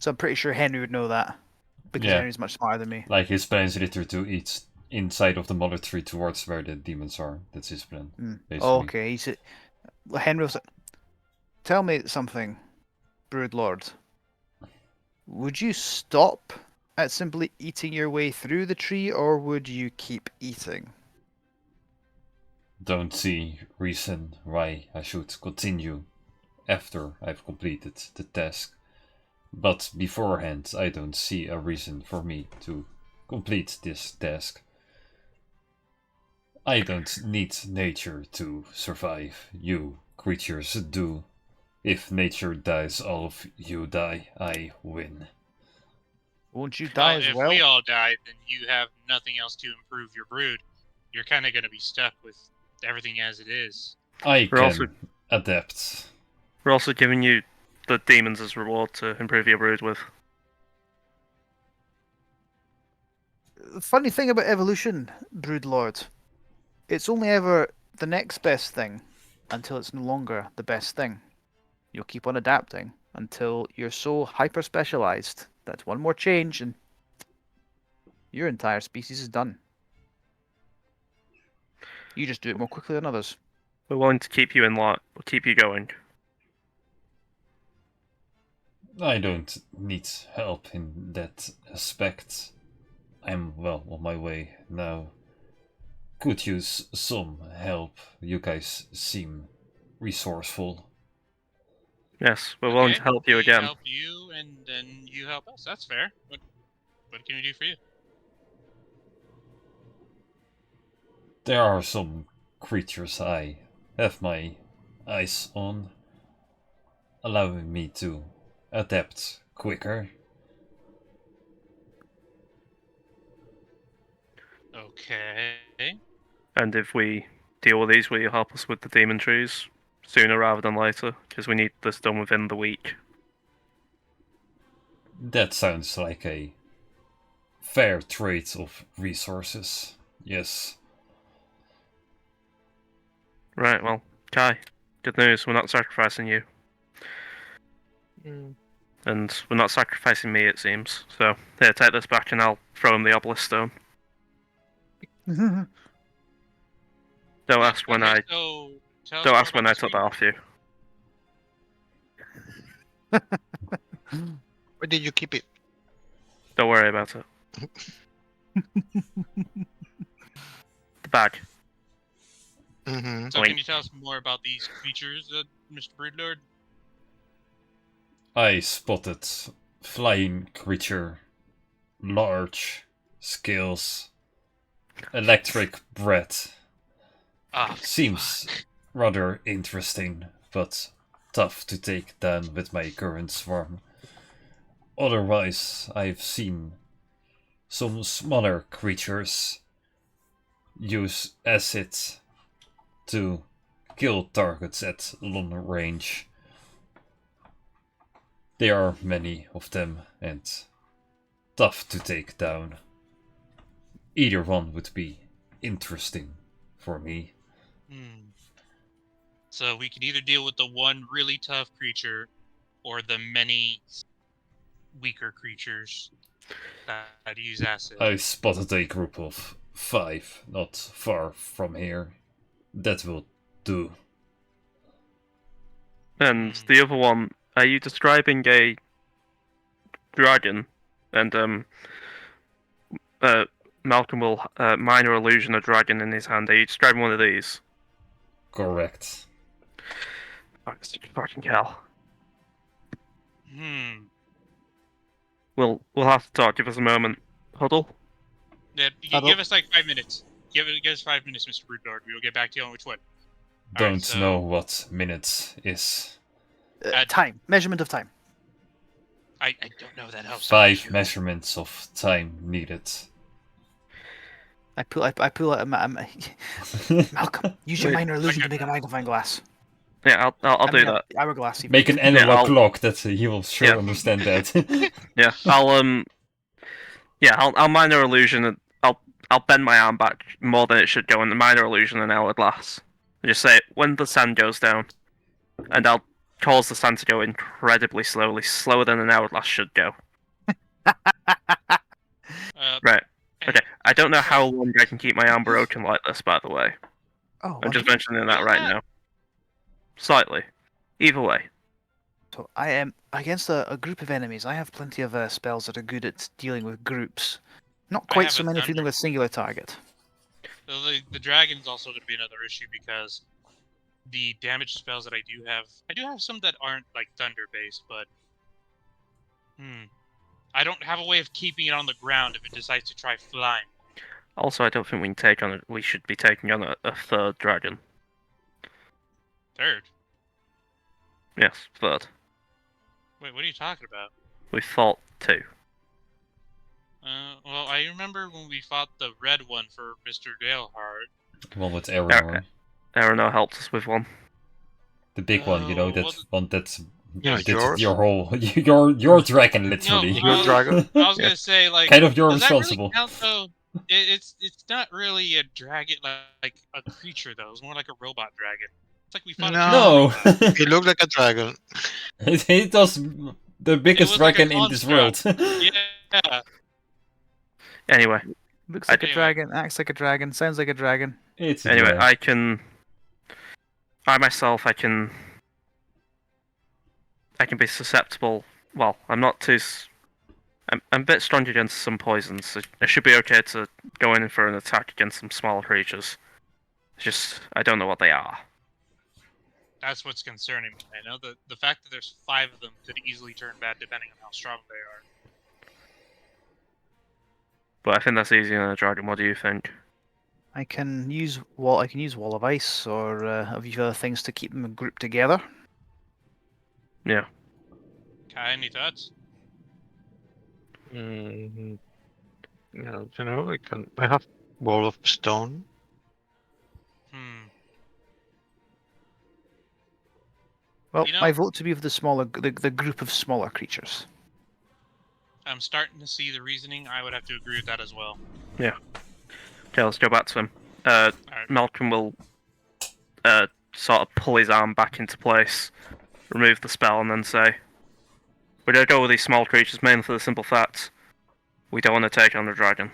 So I'm pretty sure Henry would know that. Because Yeah. Henry's much smarter than me. Like his plan is literally to eat inside of the mother tree towards where the demons are. That's his plan. Basically. Oh, okay, he said. Henry was. Tell me something, Broodlord. Would you stop at simply eating your way through the tree, or would you keep eating? Don't see reason why I should continue after I've completed the task. But beforehand, I don't see a reason for me to complete this task. I don't need nature to survive. You creatures do. If nature dies, all of you die. I win. Won't you die as if well? we all die, then you have nothing else to improve your brood. You're kind of going to be stuck with everything as it is. I We're can also- adapt. We're also giving you the demons as reward to improve your brood with. The funny thing about evolution, Broodlord, it's only ever the next best thing until it's no longer the best thing. You'll keep on adapting until you're so hyper specialized that one more change and your entire species is done. You just do it more quickly than others. We're willing to keep you in line. We'll keep you going. I don't need help in that aspect. I'm well on my way now. Could use some help. You guys seem resourceful. Yes, we're willing to help you we again. help you, and then you help us. That's fair. What can we do for you? There are some creatures I have my eyes on, allowing me to adapt quicker. Okay. And if we deal with these, will you help us with the demon trees sooner rather than later? Because we need this done within the week. That sounds like a fair trade of resources. Yes. Right, well, Kai, good news, we're not sacrificing you. And we're not sacrificing me, it seems. So, here, take this back and I'll throw him the obelisk stone. Don't ask when Okay, I so tell us don't more ask when about I this took that off you. Where did you keep it? Don't worry about it. The bag. Mm-hmm. So Wait. can you tell us more about these creatures, Mr. Broodlord? I spotted flying creature, large scales, electric breath. Ah, Seems fuck. rather interesting, but tough to take down with my current swarm. Otherwise, I've seen some smaller creatures use acid to kill targets at long range. There are many of them and tough to take down. Either one would be interesting for me. So we can either deal with the one really tough creature, or the many weaker creatures that use acid. I spotted a group of 5 not far from here. That will do. And the other one, are you describing a dragon? And Malcolm will minor illusion a dragon in his hand. Are you describing one of these? Correct. Fucking hell. Hmm. We'll have to talk. Give us a moment. Huddle. Yeah, give us like 5 minutes. Give us 5 minutes, Mr. Broodlord. We will get back to you on which one. Don't Alright, so- know what minutes is. Time. Measurement of time. I don't know if that helps. 5 measurements of time needed. I pull out a Malcolm, use your Wait, minor illusion to okay. make a magnifying glass. Yeah, I'll do that. Hourglass. Even. Make an analog I'll- clock that he will sure Yeah. understand that. Yeah, I'll minor illusion. And I'll bend my arm back more than it should go in the minor illusion an hourglass. Just say when the sand goes down, and I'll cause the sand to go incredibly slowly, slower than an hourglass should go. Right. Okay. I don't know how long I can keep my arm broken like this, by the way. Oh, I'm just wonderful. mentioning that right now. Slightly. Either way. So I am against a group of enemies. I have plenty of spells that are good at dealing with groups. Not I quite have so a many for dealing thunder- with singular target. So the dragon's also going to be another issue because the damage spells that I do have some that aren't like thunder based, but I don't have a way of keeping it on the ground if it decides to try flying. Also, I don't think we can take on. We should be taking on a third dragon. Third. Yes, third. Wait, what are you talking about? We fought 2. Well, I remember when we fought the red one for Mr. Dalehard. One with Arrow. Arano helped us with one. The big one, you know, Oh, that well, one that's Yeah, Did yours. your whole your dragon literally. No, Your dragon. I was gonna say like, Kind of you're does that really responsible. count though? It's not really a dragon like a creature though. It's more like a robot dragon. It's like we fought a No. giant robot. It looked like a dragon. It was the biggest was like a dragon in this world. Yeah. Anyway, Looks like a Anyway. dragon, acts like a dragon, sounds like a dragon. It's a anyway, dragon. I myself, I can be susceptible. Well, I'm not too. I'm a bit strong against some poisons, so I should be okay to go in for an attack against some smaller creatures. It's just I don't know what they are. That's what's concerning me. I know the fact that there's 5 of them could easily turn bad depending on how strong they are. But I think that's easier than a dragon. What do you think? I can use wall of ice, or have you other things to keep them grouped together? Yeah. Kai, any thoughts? Mm, yeah, you know, I have wall of stone. Well, You know- I vote to be for the group of smaller creatures. I'm starting to see the reasoning. I would have to agree with that as well. Okay, let's go back to him. Alright. Malcolm will sort of pull his arm back into place, remove the spell, and then say, "We're gonna go with these small creatures mainly for the simple fact we don't want to take on the dragon.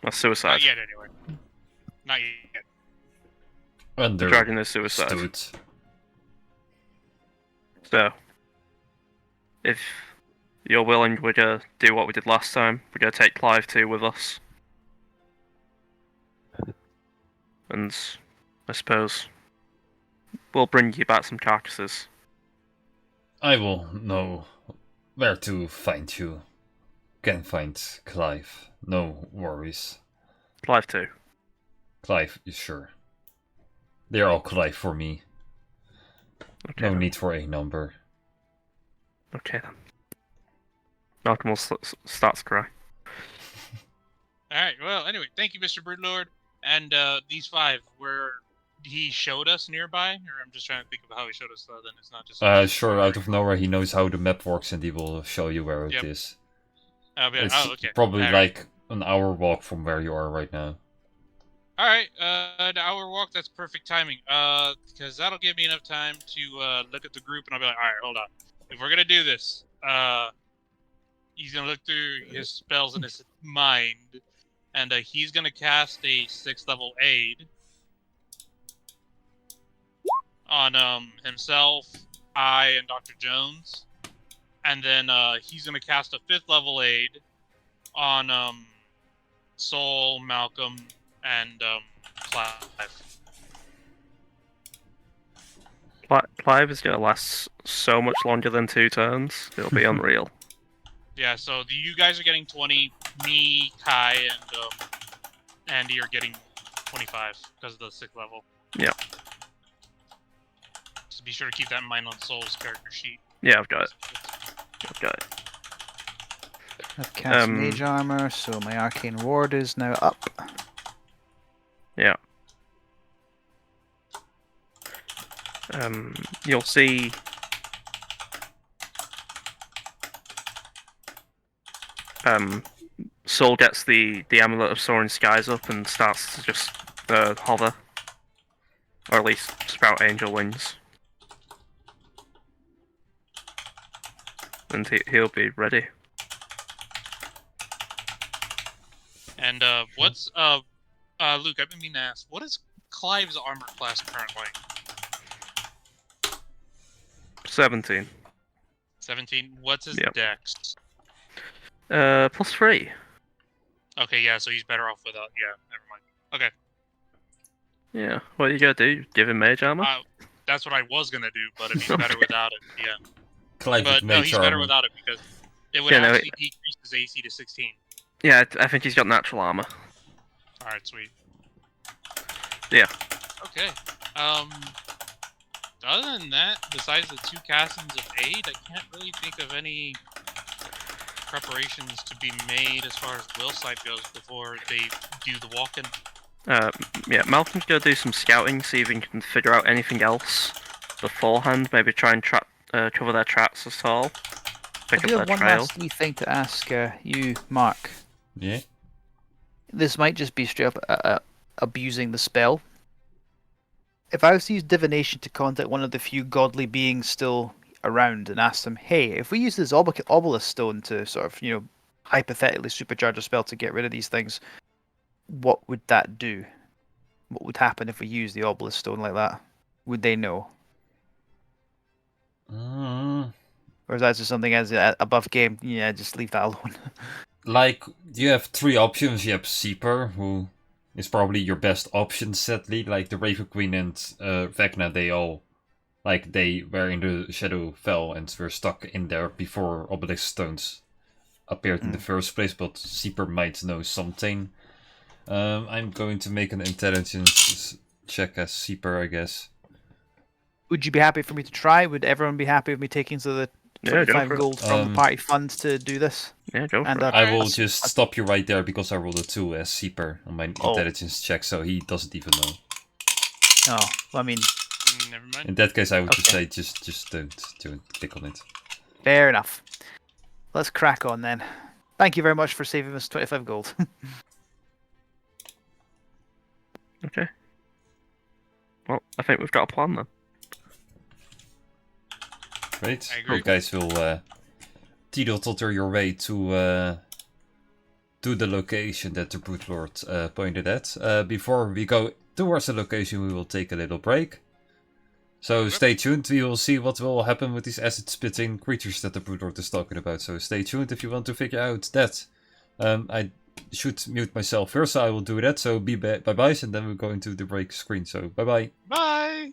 That's suicide. Not yet, anyway. Not yet. The dragon is suicide. Understood. So, if you're willing, we're gonna do what we did last time. We're gonna take Clive 2 with us. And I suppose we'll bring you back some carcasses. I will know where to find you. Can find Clive. No worries. Clive 2. Clive, sure. They're all Clive for me. Okay, No then. need for a number. Okay then. Malcolm will start to cry. Alright, well, anyway, thank you, Mr. Broodlord. And these 5, where he showed us nearby? Or I'm just trying to think of how he showed us, though, then it's not just... Sure, out of nowhere he knows how the map works and he will show you where Yep. it is. It's It's okay. probably Alright. like an hour walk from where you are right now. Alright, an hour walk, that's perfect timing. Because that'll give me enough time to look at the group and I'll be like, alright, hold on. If we're gonna do this, he's gonna look through his spells in his mind, and he's gonna cast a 6th level aid on himself, I, and Dr. Jones. And then he's gonna cast a 5th level aid on Soul, Malcolm, and Clive. Clive is gonna last so much longer than 2 turns. It'll be unreal. Yeah, so you guys are getting 20. Me, Kai, and Andy are getting 25 because of the 6th level. Yeah. So be sure to keep that in mind on Soul's character sheet. Yeah, I've got it. I've got it. I've cast Um, mage armor, so my arcane ward is now up. Yeah. You'll see. Soul gets the amulet of soaring skies up and starts to just hover, or at least sprout angel wings, and he'll be ready. And what's Luke? I've been meaning to ask, what is Clive's armor class currently? 17. 17. What's his Yep. dex? +3. Okay, yeah, so he's better off without. Yeah, never mind. Okay, Yeah. What are you gonna do? Give him mage armor? that's what I was gonna do, but if he's better Okay. without it, yeah. Clive But with no, mage he's better armor. without it because it would Yeah, no, actually decrease his AC to 16. Yeah, I think he's got natural armor. All right, sweet. Yeah. Okay. Other than that, besides the 2 castings of aid, I can't really think of any preparations to be made as far as will sight goes before they do the walk-in. Yeah, Malcolm's gonna do some scouting, see if he can figure out anything else beforehand. Maybe try and trap cover their tracks at all. Pick I do up have their one trail. last wee thing to ask you, Mark. Yeah. This might just be straight up abusing the spell. If I was to use divination to contact one of the few godly beings still around and ask them, hey, if we use this obelisk stone to sort of, hypothetically supercharge a spell to get rid of these things, what would that do? What would happen if we use the obelisk stone like that? Would they know? Or is that just something as above game? Yeah, just leave that alone. Like, you have 3 options. You have Seeper, who is probably your best option, sadly. Like, the Raven Queen and Vecna, they all, like, they were in the Shadowfell and were stuck in there before obelisk stones appeared in the first place, but Seeper might know something. I'm going to make an intelligence check as Seeper, I guess. Would you be happy for me to try? Would everyone be happy with me taking the Yeah, go 25 for it. gold from the party funds to do this? Yeah, go for And it. I will just stop you right there because I rolled a 2 as Seeper on my Oh. intelligence check, so he doesn't even know. Oh, well, I mean, Never mind. In that case, I would just Okay. say just don't do it. Click on it. fair enough. Let's crack on then. Thank you very much for saving us 25 gold. Okay. Well, I think we've got a plan then. Great. I agree. You guys will teeter-totter your way to the location that the Brute Lord pointed at. Before we go towards the location, we will take a little break. So stay tuned. We will see what will happen with these acid-spitting creatures that the Brute Lord is talking about. So stay tuned if you want to figure out that. I should mute myself first, so I will do that. So bye-byes, and then we'll go into the break screen. So bye-bye. Bye.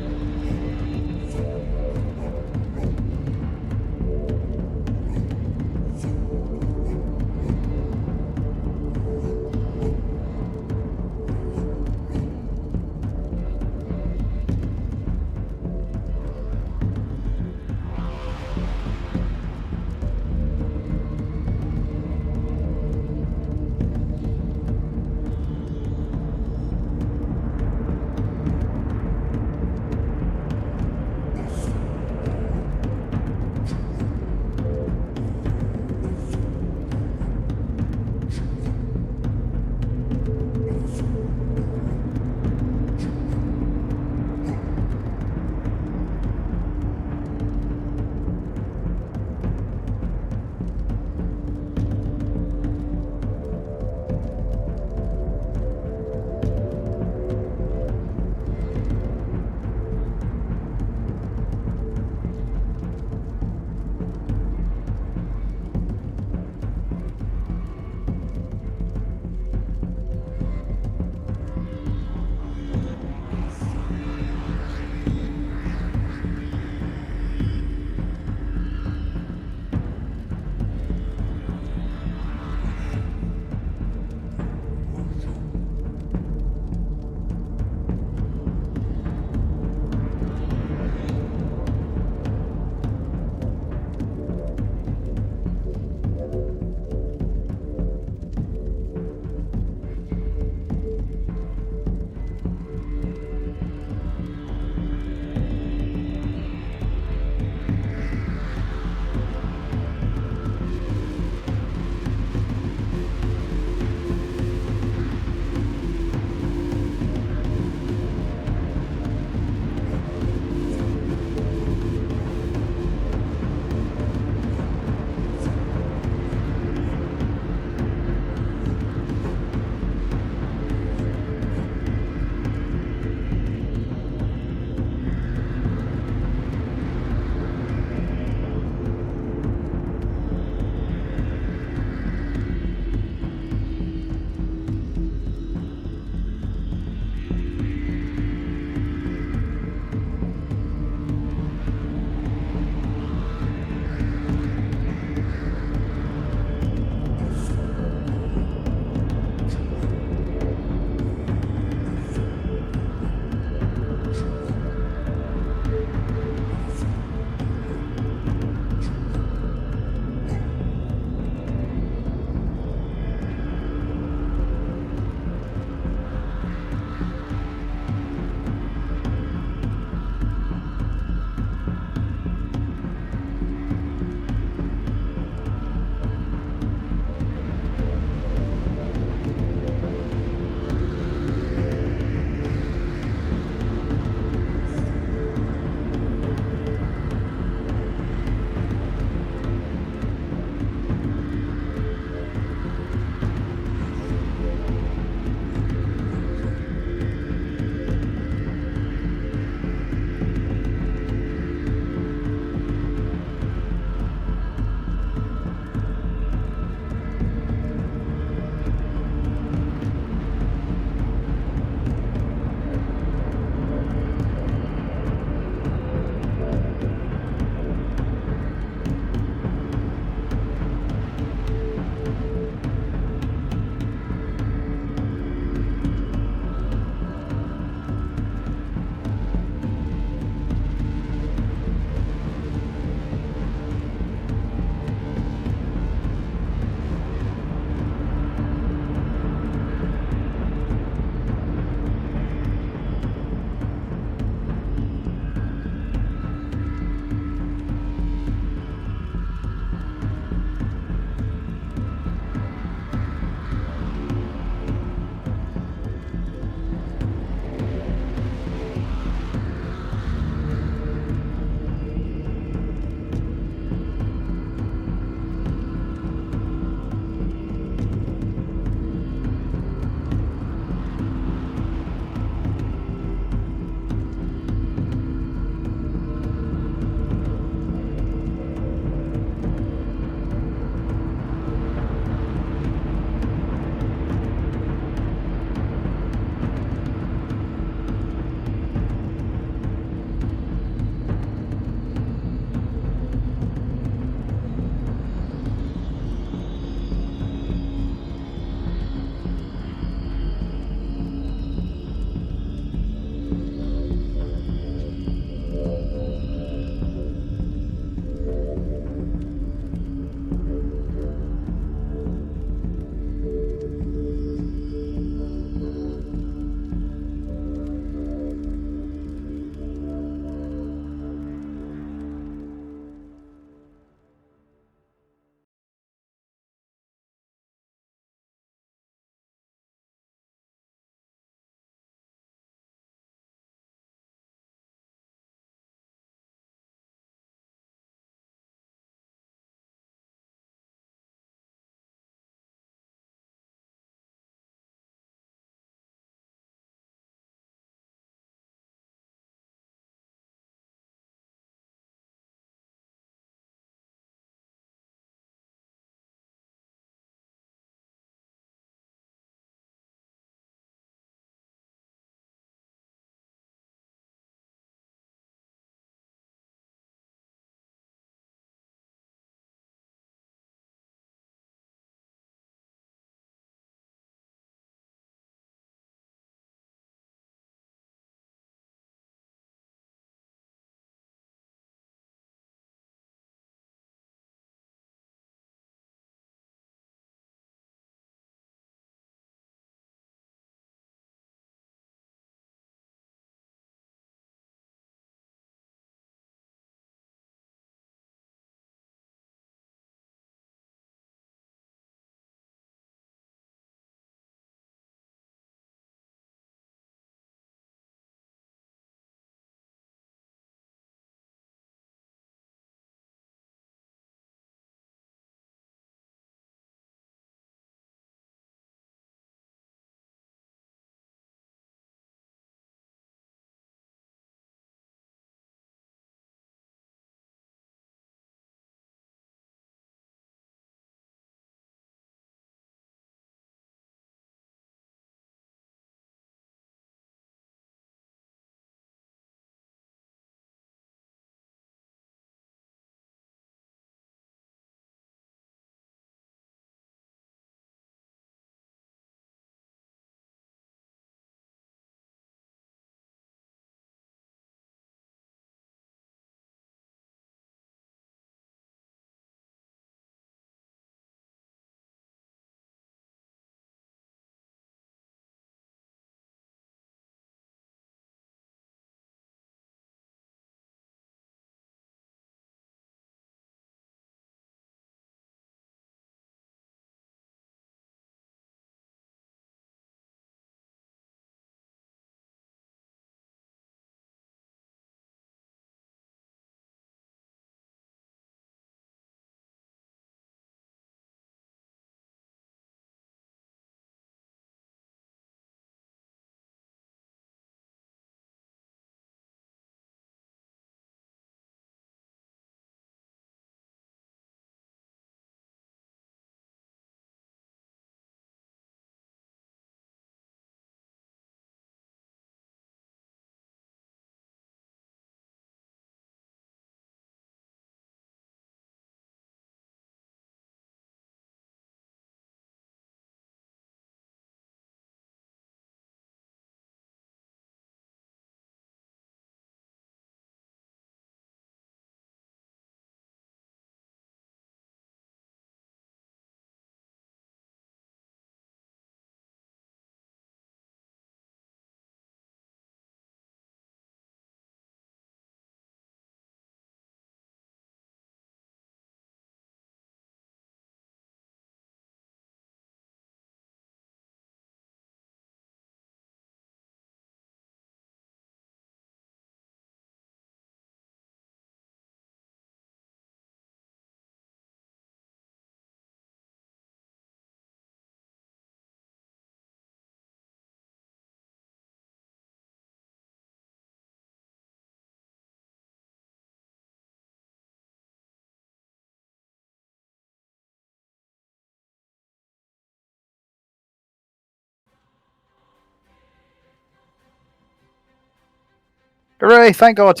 Hooray! Thank God.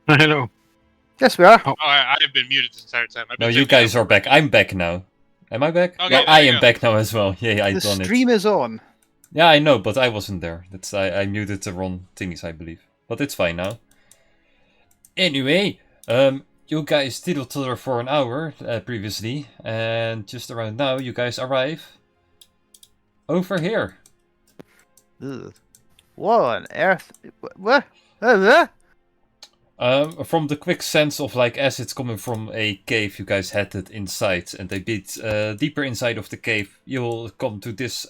Hello. Yes, we are. Oh, I've been muted this entire time. I've No, been you taking guys it. are back. I'm back now. Am I back? Okay, Yeah, there I you am go. back now as well. Yeah, I The done stream it. is on. Yeah, I know, but I wasn't there. That's I muted the wrong thingies, I believe. But it's fine now. Anyway, you guys tittle-tatter for an hour previously, and just around now, you guys arrive over here. Ugh. What on earth? What? From the quick sense of like acids coming from a cave, you guys headed inside, and a bit deeper inside of the cave, you'll come to this,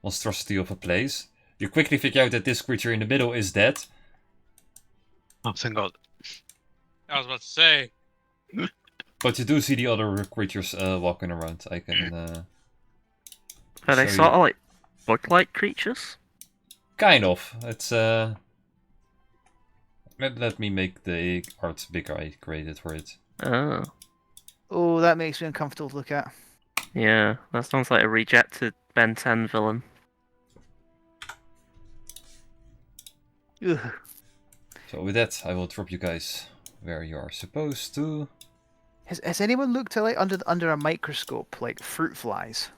monstrosity of a place. You quickly figure out that this creature in the middle is dead. Oh, thank God. I was about to say. But you do see the other creatures walking around. I can. Are they show sort you. of like bug-like creatures? Kind of. It's. Let me make the art bigger. I created for it. Oh, Oh, that makes me uncomfortable to look at. yeah. That sounds like a rejected Ben 10 villain. Ugh. So with that, I will drop you guys where you are supposed to. Has anyone looked at like under a microscope like fruit flies?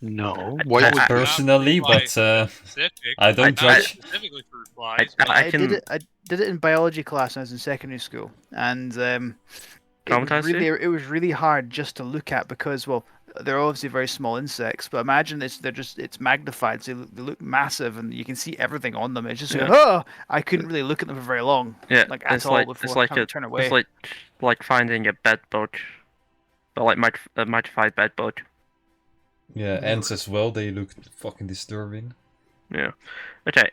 No. I- Why I- would Not Personally, fruit but flies specific. I don't I- judge. Specifically fruit flies. I I can did it. I did it in biology class when I was in secondary school, and Traumatized you? it was really hard just to look at because well they're obviously very small insects, but imagine it's magnified, so they look massive, and you can see everything on them. It's just Yeah. oh, I couldn't really look at them for very long, Yeah, like at it's all like before it's like having a to turn away. it's like finding a bed bug, or like a modified bed bug. Yeah, ants as well. They look fucking disturbing. Yeah. Okay.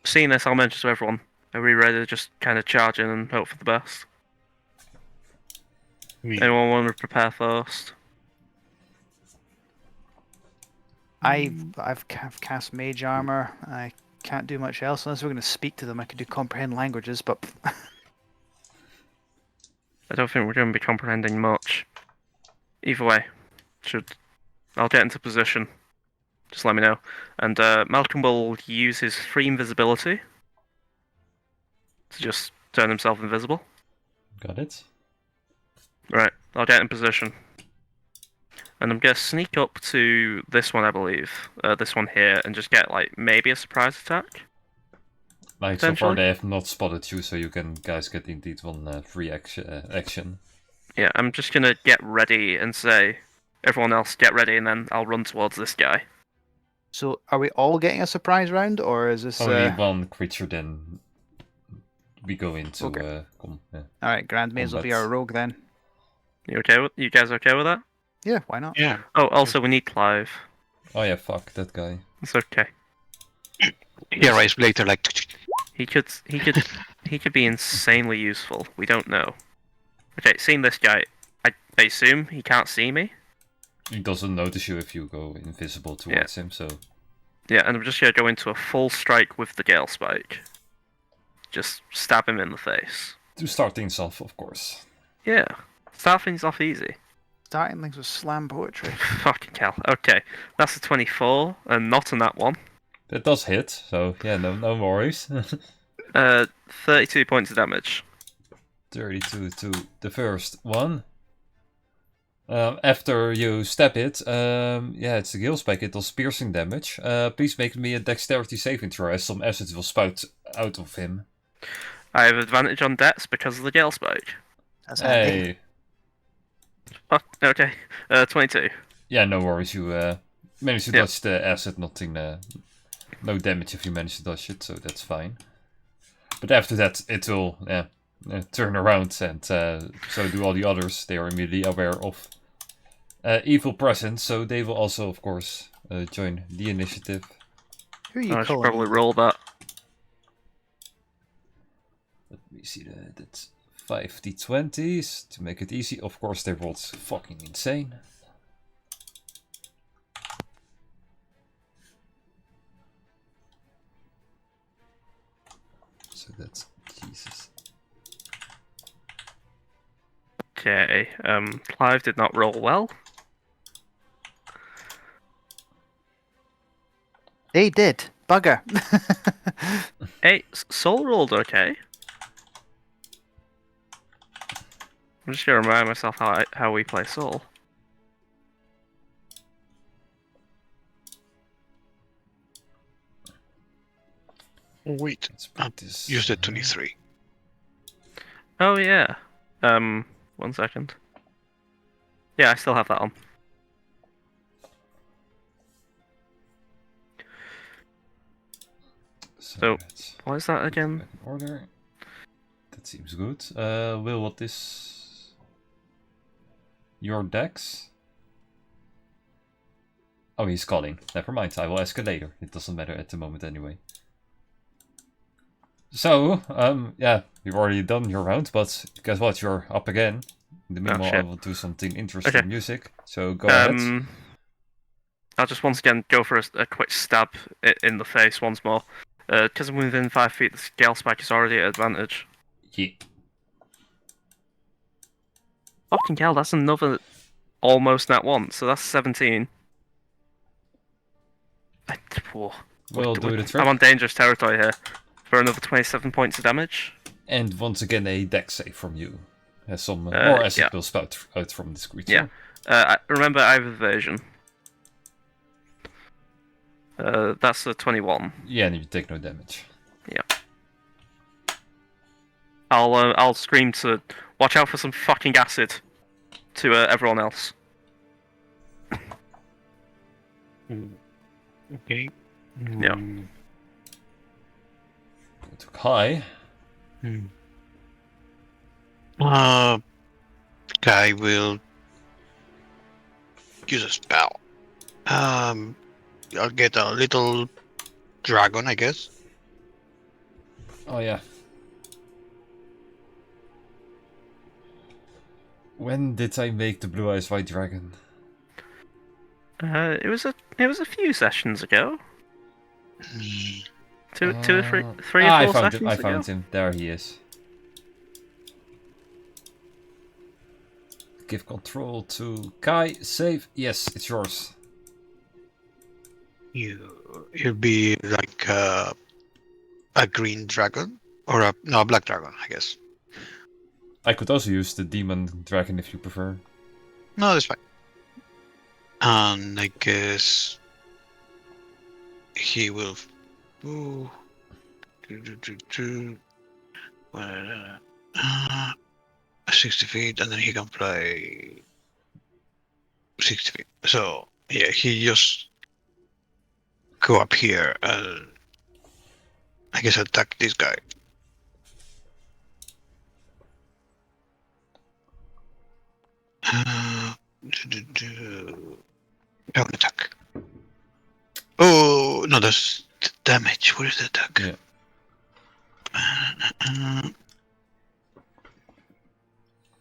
Seeing this, I'll mention to everyone. Are we ready to just kind of charge in and hope for the best? Anyone want to prepare first? I've cast mage armor. I can't do much else unless we're going to speak to them. I could do comprehend languages, but I don't think we're going to be comprehending much. Either way, I'll get into position. Just let me know. And Malcolm will use his free invisibility to just turn himself invisible. Got it? Right, I'll get in position. And I'm going to sneak up to this one, I believe. This one here, and just get, like, maybe a surprise attack. Like, so far Potentially. they have not spotted you, so you can guys get indeed one free action. Yeah, I'm just going to get ready and say, everyone else get ready, and then I'll run towards this guy. so are we all getting a surprise round, or is this? Only one creature, then we go into Okay. yeah. All right, Grand Maze will be our combat. rogue then. You guys okay with that? Yeah, why not? Yeah. Oh, also we need Clive. Oh yeah, fuck that guy. It's okay. He arrives later, like. He could be insanely useful. We don't know. Okay, seeing this guy, I assume he can't see me. He doesn't notice you if you go invisible towards him, so Yeah, and I'm just gonna go into a full strike with the Gale Spike. Just stab him in the face. to start things off, of course. Yeah, start things off easy. Starting things with slam poetry. Fucking hell. Okay, that's a 24, and not on that one. That does hit, so yeah, no worries. 32 points of damage. 32 to the first one. After you stab it, yeah, it's the Gale Spike, it does piercing damage. Please make me a dexterity saving throw, as some acids will spout out of him. I have advantage on dex because of the Gale Spike. That's handy. Hey, Oh, okay. 22. yeah, no worries, you managed to Yeah. dodge the acid, nothing, no damage if you manage to dodge it, so that's fine. But after that, it will turn around, and so do all the others. They are immediately aware of evil presence, so they will also, of course, join the initiative. Who are you I should calling? probably roll that. Let me see that. That's 5 d20s to make it easy. Of course, they rolled fucking insane. So that's Jesus. Okay, Clive did not roll well. They did, bugger. Hey, Soul rolled okay. I'm just gonna remind myself how we play Soul. Wait, Let's put this. use the 23. Oh yeah. 1 second. Yeah, I still have that on. So, let's what is that put again? back in order. That seems good. Will, what is your dex? Oh, he's calling. Never mind. I will ask it later. It doesn't matter at the moment anyway. So, yeah, you've already done your round, but guess what? You're up again. In the meanwhile, I shit. will do something interesting Okay. music. So go ahead. I'll just once again go for a quick stab in the face once more. Because I'm within 5 feet, the scale spike is already at advantage. Yeah. Fucking hell, that's another almost nat 1, so that's 17. Whoa. We'll do the trick. I'm on dangerous territory here. For another 27 points of damage. And once again, a dex save from you. Has some more acid will spout out from this creature. Yeah. Remember, I have evasion. That's a 21. Yeah, and you take no damage. Yeah. I'll scream to watch out for some fucking acid to everyone else. Okay. Yeah. Go to Kai. Guy will use a spell. I'll get a little dragon, I guess. Oh yeah. When did I make the Blue Eyes White Dragon? It was a few sessions ago. Two or three or four I found sessions him. I ago. found him. There he is. Give control to Kai. Save. Yes, it's yours. You'll be like a green dragon or a black dragon, I guess. I could also use the demon dragon if you prefer. No, that's fine. And I guess he will. Ooh, 60 feet, and then he can fly 60 feet. So yeah, he just go up here and I guess attack this guy. Power attack. Oh no, that's the damage. Where is the attack? Yeah.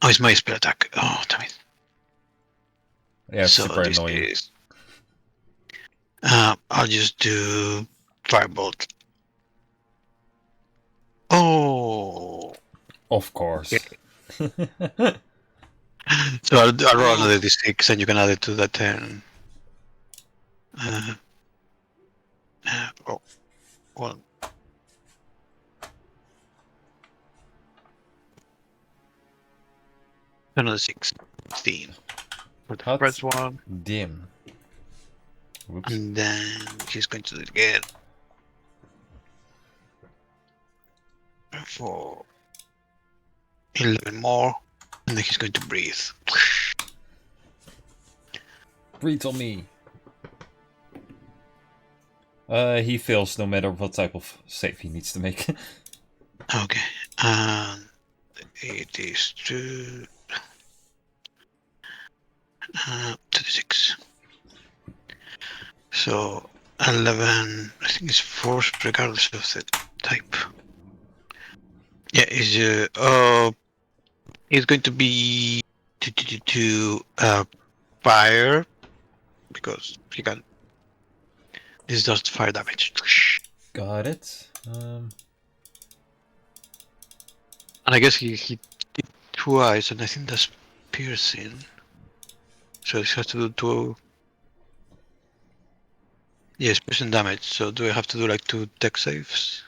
Oh, it's my spell attack. Oh, damn it. Yeah, it's So super this annoying. is. I'll just do firebolt. Oh. Of course. So I'll roll another d6 and you can add it to that 10. Well. Another 16. For the Hot. first one. Damn. Whoops. And then he's going to do it again. For 11 more. And then he's going to breathe. Breathe on me. He fails no matter what type of save he needs to make. Okay. And it is 36. So 11, I think it's force regardless of the type. Yeah, it's going to be fire because he can. This does fire damage. Got it. And I guess he did twice, and I think that's piercing. So he has to do 2. Yes, piercing damage. So do I have to do like 2 deck saves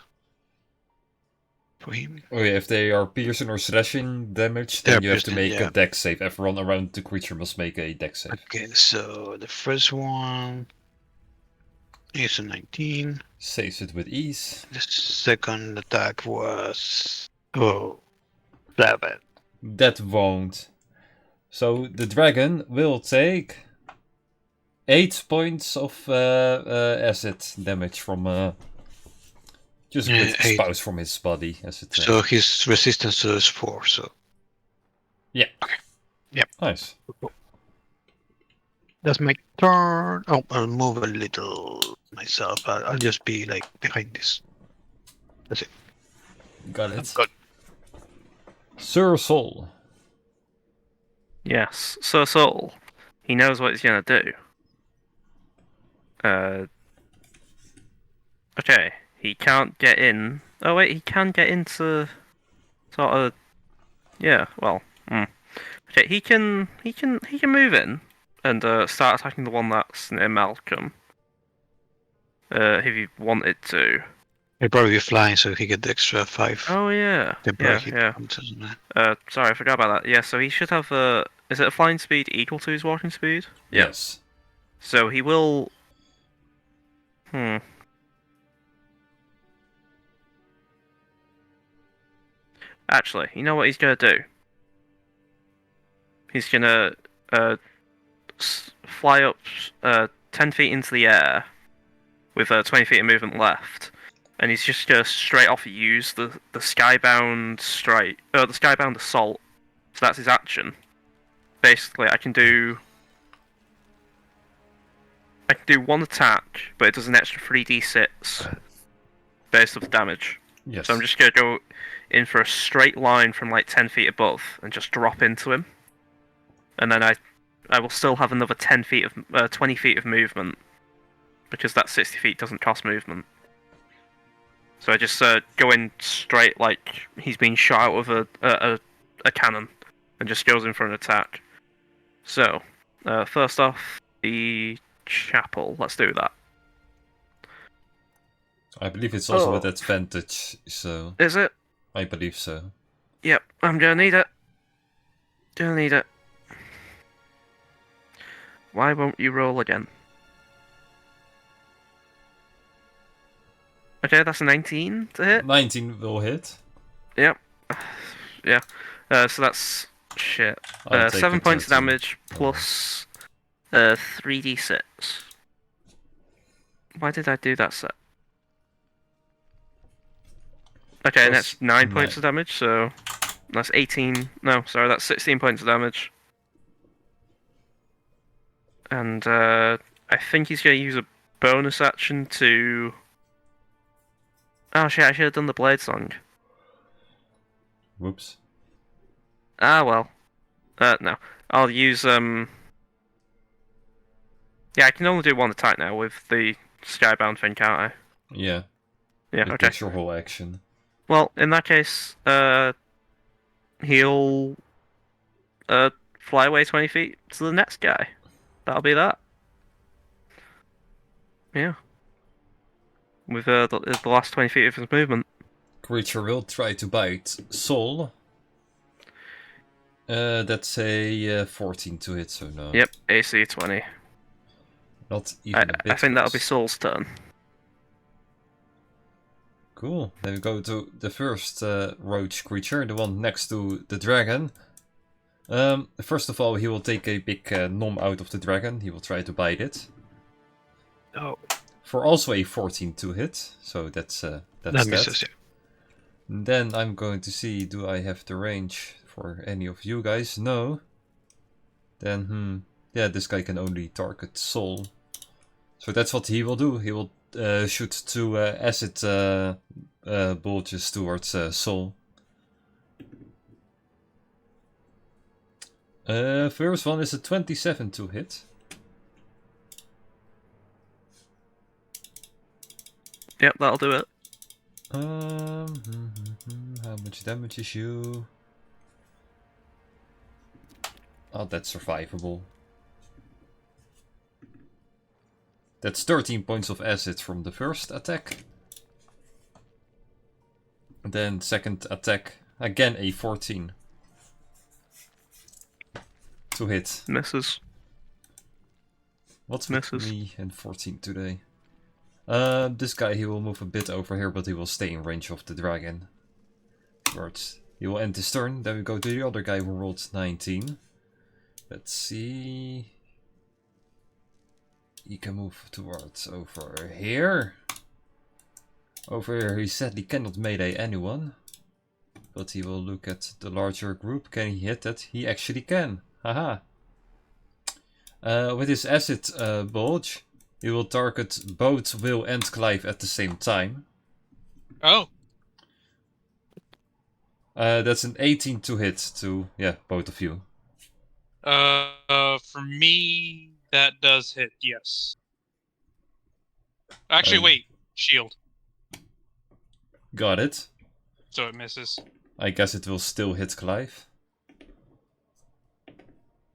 for him? Oh yeah, if they are piercing or slashing damage, They then are you have to piercing, make yeah. a dex save. Everyone around the creature must make a dex save. Okay, so the first one is a 19. Saves it with ease. The second attack was 7. That won't. So the dragon will take 8 points of acid damage from just a Yeah, bit 8. spouse from his body, as it. So his resistance is 4. So Yeah. Okay. Yep. Nice. that's my turn. Oh, I'll move a little myself. I'll just be like behind this. Got I'm it. good. Sir Sol. Yes, Sir Saul. He knows what he's gonna do. Okay, he can't get in. Oh wait, he can get into sort of. Yeah, well, okay. He can move in and start attacking the one that's near Malcolm. If he wanted to. He'll probably be flying, so he get the extra 5. Oh yeah, Temporary yeah, hit yeah. points, isn't it? Sorry, I forgot about that. Yeah, so he should have is it a flying speed equal to his walking speed? Yeah. Yes. So he will. Actually, you know what he's gonna do? He's gonna fly up 10 feet into the air with 20 feet of movement left, and he's just gonna straight off use the skybound strike, the skybound assault. So that's his action. Basically, I can do one attack, but it does an extra 3d6 based off the damage. Yes. So I'm just gonna go in for a straight line from like 10 feet above and just drop into him, and then I will still have another 20 feet of movement, because that 60 feet doesn't cost movement. So I just go in straight like he's being shot out of a cannon, and just goes in for an attack. So first off, the chapel. Let's do that. I believe it's also Oh. with advantage, so Is it? I believe so. Yep, I'm gonna need it. Gonna need it. Why won't you roll again? Okay, that's a 19 to hit. 19 will hit. Yep. Yeah. So that's shit. I'll take 7 a points of 13. damage plus 3d6. Why did I do that set? Okay, and Plus that's 9 points 9. of damage, so that's 18. No, sorry, that's 16 points of damage. And I think he's going to use a bonus action to. Oh shit, I should have done the Blade Song. Whoops. Ah, well. No. I'll use, Yeah, I can only do one attack now with the Skybound thing, can't I? Yeah. Yeah, It okay. takes your whole action. Well, in that case, he'll fly away 20 feet to the next guy. That'll be that. Yeah. With the last 20 feet of his movement. Creature will try to bite Sol. That's a 14 to hit, so no. Yep, AC 20. Not even a bit. I think that'll be close. Saul's turn. Cool. Then we go to the first roach creature, the one next to the dragon. First of all, he will take a big nom out of the dragon. He will try to bite it. Oh, For also a 14 to hit, so that's that that. misses, yeah. Then I'm going to see, do I have the range for any of you guys? No. Then, yeah, this guy can only target Sol. So that's what he will do. He will shoot 2 acid bulges towards Sol. First one is a 27 to hit. Yep, that'll do it. How much damage is you? Oh, that's survivable. That's 13 points of acid from the first attack. Then second attack, again a 14. To hit. Misses. What's with Misses. me and 14 today? This guy, he will move a bit over here, but he will stay in range of the dragon. Words. He will end his turn. Then we go to the other guy who rolled 19. Let's see. He can move towards over here. Over here, he sadly cannot melee anyone. But he will look at the larger group. Can he hit that? He actually can. Haha. With his acid bulge, he will target both Will and Clive at the same time. Oh, That's an 18 to hit to, yeah, both of you. for me, that does hit, yes. Actually, wait. Shield. Got it. So it misses. I guess it will still hit Clive.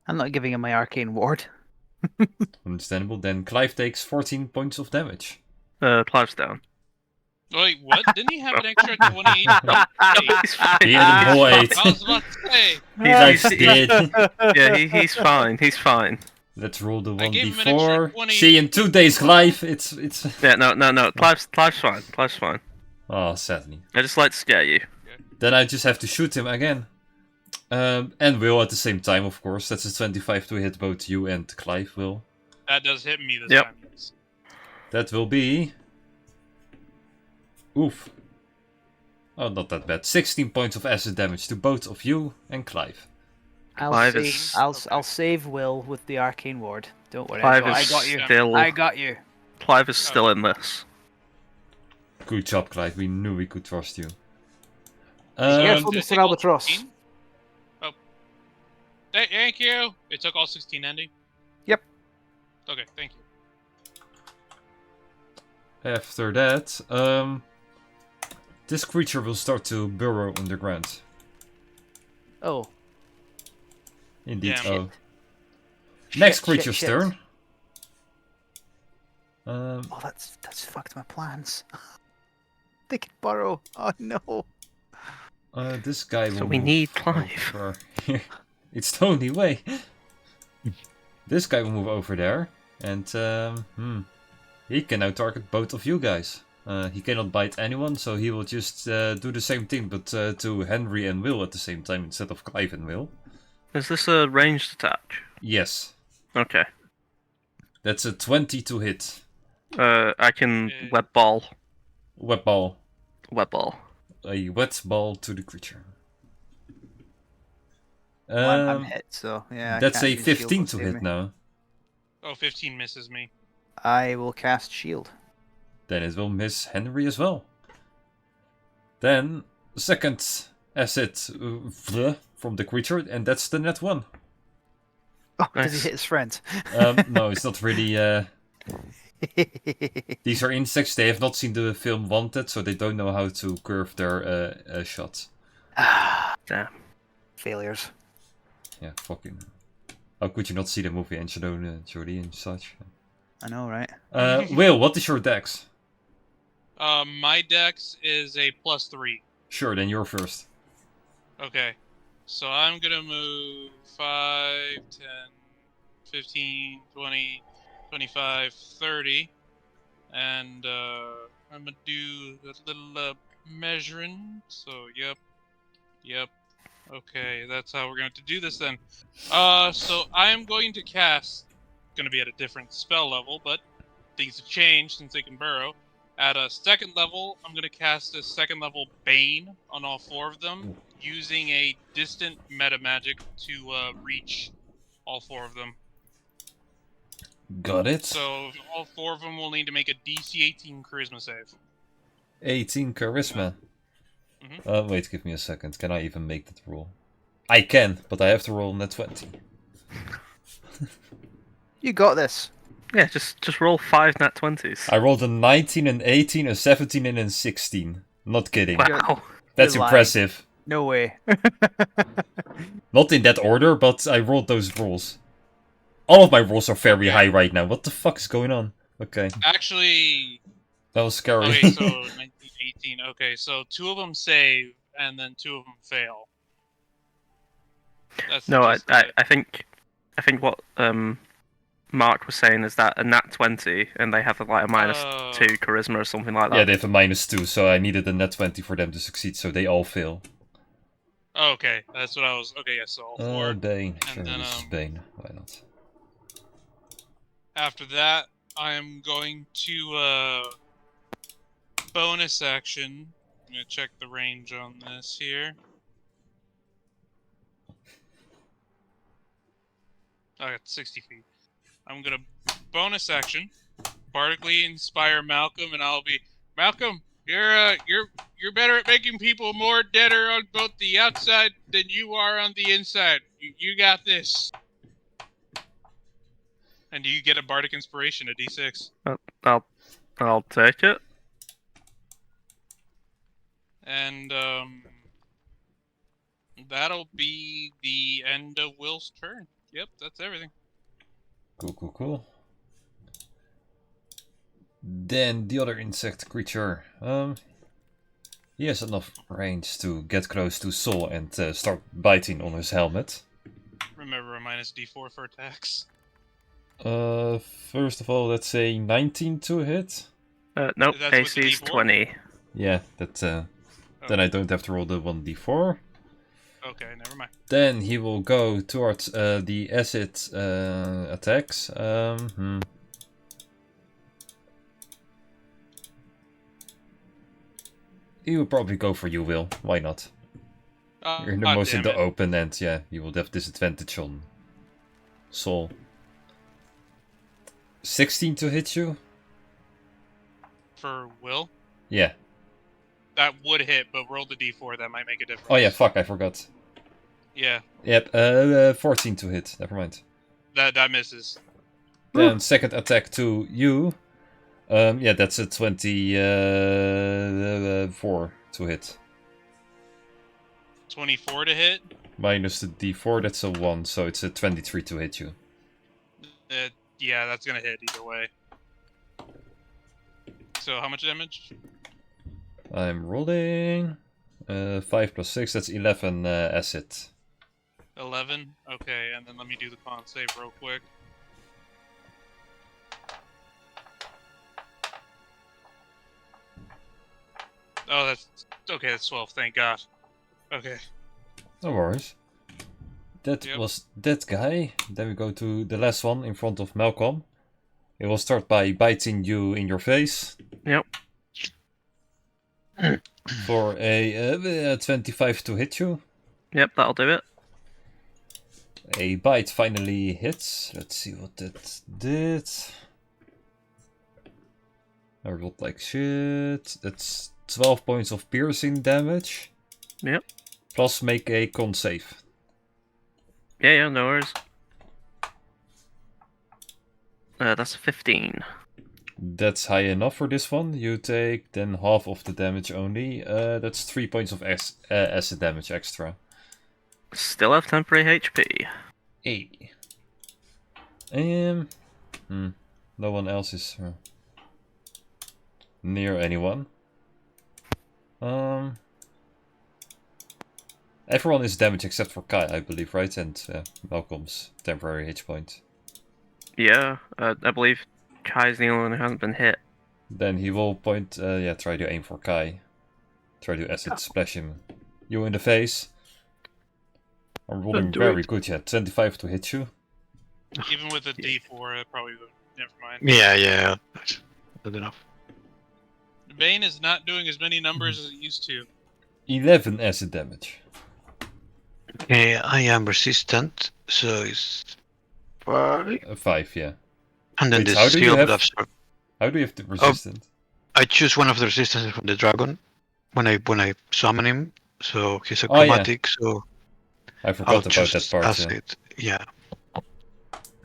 I'm not giving him my arcane ward. Understandable. Then Clive takes 14 points of damage. Clive's down. Wait, what? Didn't he have an extra 28? He's fine. He had a whole 8. I was about to say. Clive's dead. Yeah, he's fine. He's fine. Let's roll the I one gave him an before. extra 20. See you in 2 days, Clive. It's. Yeah, no. Clive's fine. Clive's fine. Oh, sadly. I just like to scare you. Then I just have to shoot him again. And Will at the same time, of course. That's a 25 to hit both you and Clive, Will. That does hit me this Yep. time. Yes. That will be... Oof. Oh, not that bad. 16 points of acid damage to both of you and Clive. I'll Clive save Will with the arcane ward. Don't worry. Clive I is got you. still. I got you. Clive is still in this. Good job, Clive. We knew we could trust you. Careful, Did it Mr. take all Albatross. 16? Oh. Thank you. It took all 16 ending? Yep. Okay, thank you. After that, this creature will start to burrow underground. Oh, Indeed. Damn. Oh. Next shit, creature's shit. turn. Oh, that's fucked my plans. They can burrow. Oh no. This guy will. So we move need Clive. over here. It's the only way. This guy will move over there, and he can now target both of you guys. He cannot bite anyone, so he will just do the same thing, but to Henry and Will at the same time instead of Clive and Will. Is this a ranged attack? Yes, Okay. that's a 20 to hit. I can web ball. Web ball. Web ball. A wet ball to the creature. Well, I'm hit, so yeah. I That's can't a use shield 15 to save hit me. now. Oh, 15 misses me. I will cast shield. Then it will miss Henry as well. Then, second acid from the creature, and that's the net 1. Oh, does he Nice. hit his friend? No, it's not really... These are insects, they have not seen the film Wanted, so they don't know how to curve their shot. Damn. Failures. Yeah, fucking... How could you not see the movie Angelina Jolie and such? I know, right? Will, what is your dex? My dex is a +3. Sure, then you're first. Okay. So I'm gonna move 5, 10, 15, 20, 25, 30. And I'm gonna do a little measuring. So, yep. Okay, that's how we're going to do this then. So I am going to cast, gonna be at a different spell level, but things have changed since they can burrow. At a second level, I'm gonna cast a second level Bane on all 4 of them, using a distant meta magic to reach all 4 of them. Got it. So all 4 of them will need to make a DC 18 Charisma save. 18 charisma. Mhm. Wait, give me a second. Can I even make that roll? I can, but I have to roll net 20. You got this. Yeah, just roll 5 nat 20s. I rolled a 19, an 18, a 17, and a 16. Not kidding. Wow. That's You're lying. impressive. No way. Not in that order, but I rolled those rolls. All of my rolls are very high right now. What the fuck is going on? Okay, Actually, that was scary. okay, so 19, 18. Okay, so 2 of them save, and then 2 of them fail. That's No, just I think what Mark was saying is that a nat 20 and they have like a minus Oh. 2 charisma or something like that. Yeah, they have a -2, so I needed a net 20 for them to succeed, so they all fail. Okay, that's what I was. Okay, yes, so all 4. Bane. And Sure, then, this is Bane. Why not? After that, I'm going to bonus action. I'm gonna check the range on this here. I got 60 feet. I'm gonna bonus action, bardically inspire Malcolm, and I'll be Malcolm. You're better at making people more deader on both the outside than you are on the inside. You got this. And you get a bardic inspiration, a d6. I'll take it. And that'll be the end of Will's turn. Yep, that's everything. Cool. Then the other insect creature. He has enough range to get close to Sol and start biting on his helmet. Remember a minus d4 for attacks. First of all, let's say 19 to hit. Nope, That's with the AC is D4? 20. Yeah, that. Then I don't have to roll the 1d4. Okay, never mind. Then he will go towards the acid attacks. He will probably go for you, Will. Why not? You're the most in the open, and yeah, you will have disadvantage on Sol. 16 to hit you? For Will? Yeah. That would hit, but roll the d4, that might make a difference. Oh yeah, fuck, I forgot. Yeah, Yep, 14 to hit. Never mind. that misses. Then second attack to you. Yeah, that's a 24 to hit. 24 to hit? Minus the d4, that's a 1, so it's a 23 to hit you. Yeah, that's gonna hit either way. So how much damage? I'm rolling. 5 plus 6, that's 11 acid. 11? Okay, and then let me do the con save real quick. Oh, that's... Okay, that's 12, thank God. Okay. No worries. That Yep. was that guy. Then we go to the last one in front of Malcolm. It will start by biting you in your face. Yep. For a 25 to hit you. Yep, that'll do it. A bite finally hits. Let's see what that did. I rolled like shit. That's 12 points of piercing damage. Yep. Plus make a con save. Yeah, no worries. That's 15. That's high enough for this one. You take then half of the damage only. That's 3 points of acid damage extra. Still have temporary HP. 80. No one else is near anyone. Everyone is damaged except for Kai, I believe, right? And Malcolm's temporary hit point. Yeah, I believe Kai's the only one who hasn't been hit. Then he will point, try to aim for Kai. Try to acid splash him. You in the face. I'm rolling very good, yeah. 25 to hit you. Even with a d4, that probably would... Never mind. Yeah. That's good enough. Bane is not doing as many numbers as it used to. 11 acid damage. Okay, I am resistant, so it's 5. 5, yeah. And then Wait, the how do you shield have- absorb. How do you have the resistant? I choose one of the resistances from the dragon when I summon him. So he's a Oh, yeah. chromatic, so I I'll forgot about choose that part, yeah. acid. Yeah.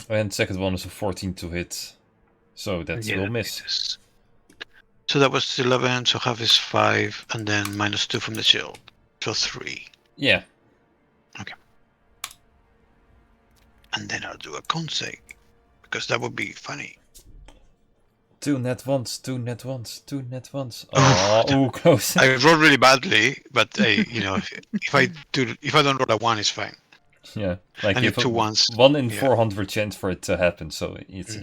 And second one is a 14 to hit. So that Yeah, will miss. it is. So that was 11, so half is 5, and then -2 from the shield. So 3. Yeah. And then I'll do a con save, because that would be funny. Two net ones, two net ones, two net ones. Oh, close. I rolled really badly, but you know, if I don't roll a 1, it's fine. Yeah, like I need if 2 ones. 1 in Yeah. 400 chance for it to happen, so it's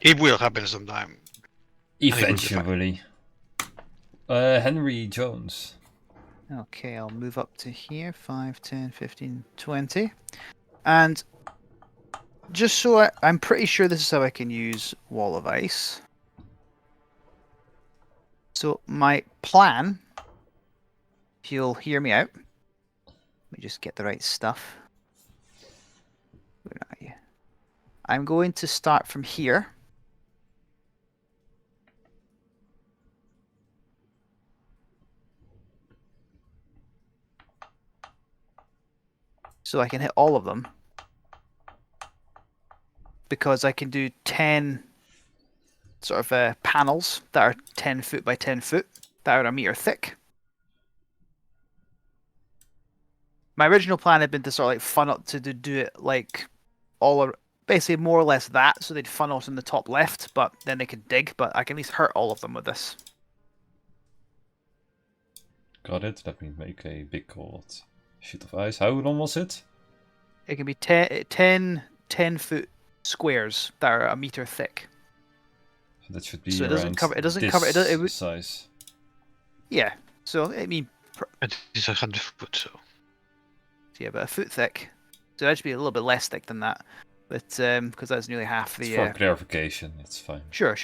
It will happen sometime. it will be fine. eventually. Henry Jones. Okay, I'll move up to here. 5, 10, 15, 20. And just so I'm pretty sure this is how I can use Wall of Ice. So my plan, if you'll hear me out, let me just get the right stuff. Where are you? I'm going to start from here. So I can hit all of them. Because I can do 10 sort of panels that are 10 foot by 10 foot, that are a meter thick. My original plan had been to sort of like funnel to do it like basically more or less that, so they'd funnel in the top left, but then they could dig. But I can at least hurt all of them with this. Got it. Let me make a big cold sheet of ice. How long was it? It can be 10 foot squares that are a meter thick. So that should be So it doesn't cover. It doesn't this cover. It would. size. Yeah. So I mean, It's 100 foot, so. yeah, but a foot thick. So that should be a little bit less thick than that, but because that's nearly half It's the. for clarification, it's fine. Sure.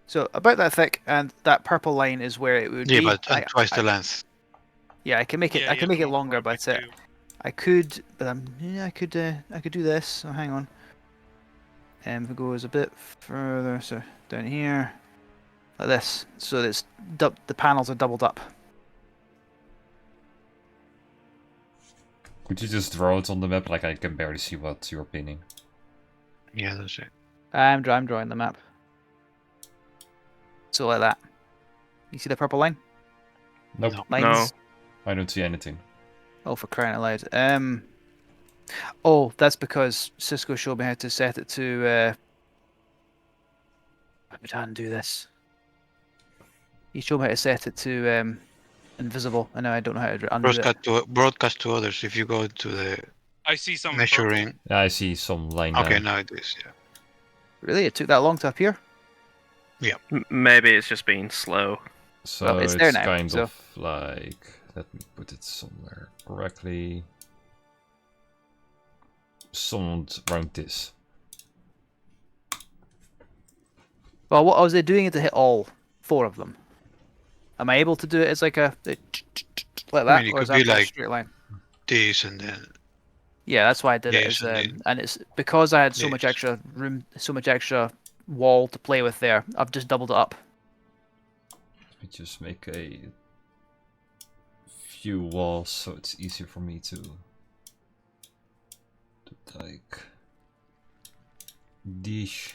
So about that thick, and that purple line is where it would Yeah, be. but twice the length. Yeah, I can make it. Yeah, I can you make it have to longer, roll but it too. I could. But yeah, I could do this. So hang on. If it goes a bit further, so down here, like this. So it's the panels are doubled up. Could you just draw it on the map? Like I can barely see what you're pinning. Yeah, that's it. I'm drawing the map. So like that. You see the purple line? Nope, No. Lines? I don't see anything. Oh, for crying out loud. Oh, that's because Cisco showed me how to set it to. Let me try and do this. He showed me how to set it to invisible, and now I don't know how to undo it. Broadcast to others. If you go to the I see some measuring. Yeah, I see some line Okay, down. now it is. Yeah. Really? It took that long to appear? Maybe it's just been slow. So Well, it's there now, kind so- of like, let me put it somewhere correctly. Somewhat around this. Well, what was I doing it to hit all 4 of them? Am I able to do it as like like that, it or could is that be a like- straight line? This and then. Yeah, that's why I did it. Yes, As, indeed. and it's because I had so much Yes. extra room, so much extra wall to play with there. I've just doubled it up. Let me just make a few walls so it's easier for me to like dish.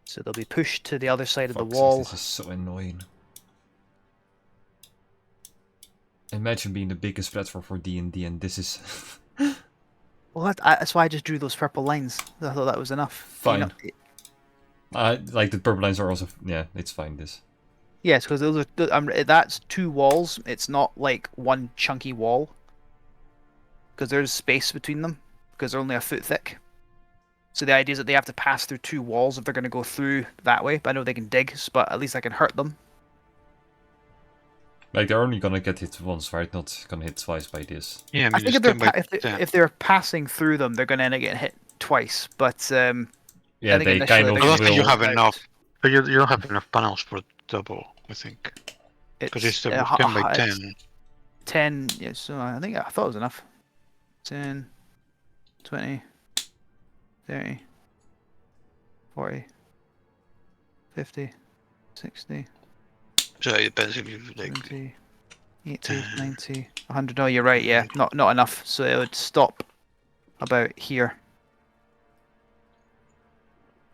So they'll be pushed to the other side of the Fuck's sake, wall. this is so annoying. Imagine being the biggest platform for D&D and this is Well, that's why I just drew those purple lines. I thought that was enough. You know, fine. Like the purple lines are also yeah, it's fine. This yes, because those are that's 2 walls. It's not like one chunky wall. Because there's space between them. Because they're only a foot thick. So the idea is that they have to pass through 2 walls if they're going to go through that way. But I know they can dig, but at least I can hurt them. like they're only gonna get hit once, right? Not gonna hit twice by this. Yeah, I think it's if they're 10 by if they're passing through them, they're going to end up getting hit twice. But Yeah, think they initially kind they're of I don't think you will. have enough. But you don't have enough panels for double, I think. Because it's 10 by 10. 10. Yeah, so I thought it was enough. 10, 20, 30, 40, 50, 60, So it depends if you like. 70, 80, 90, 100. No, you're right. Yeah, not enough. So it would stop about here.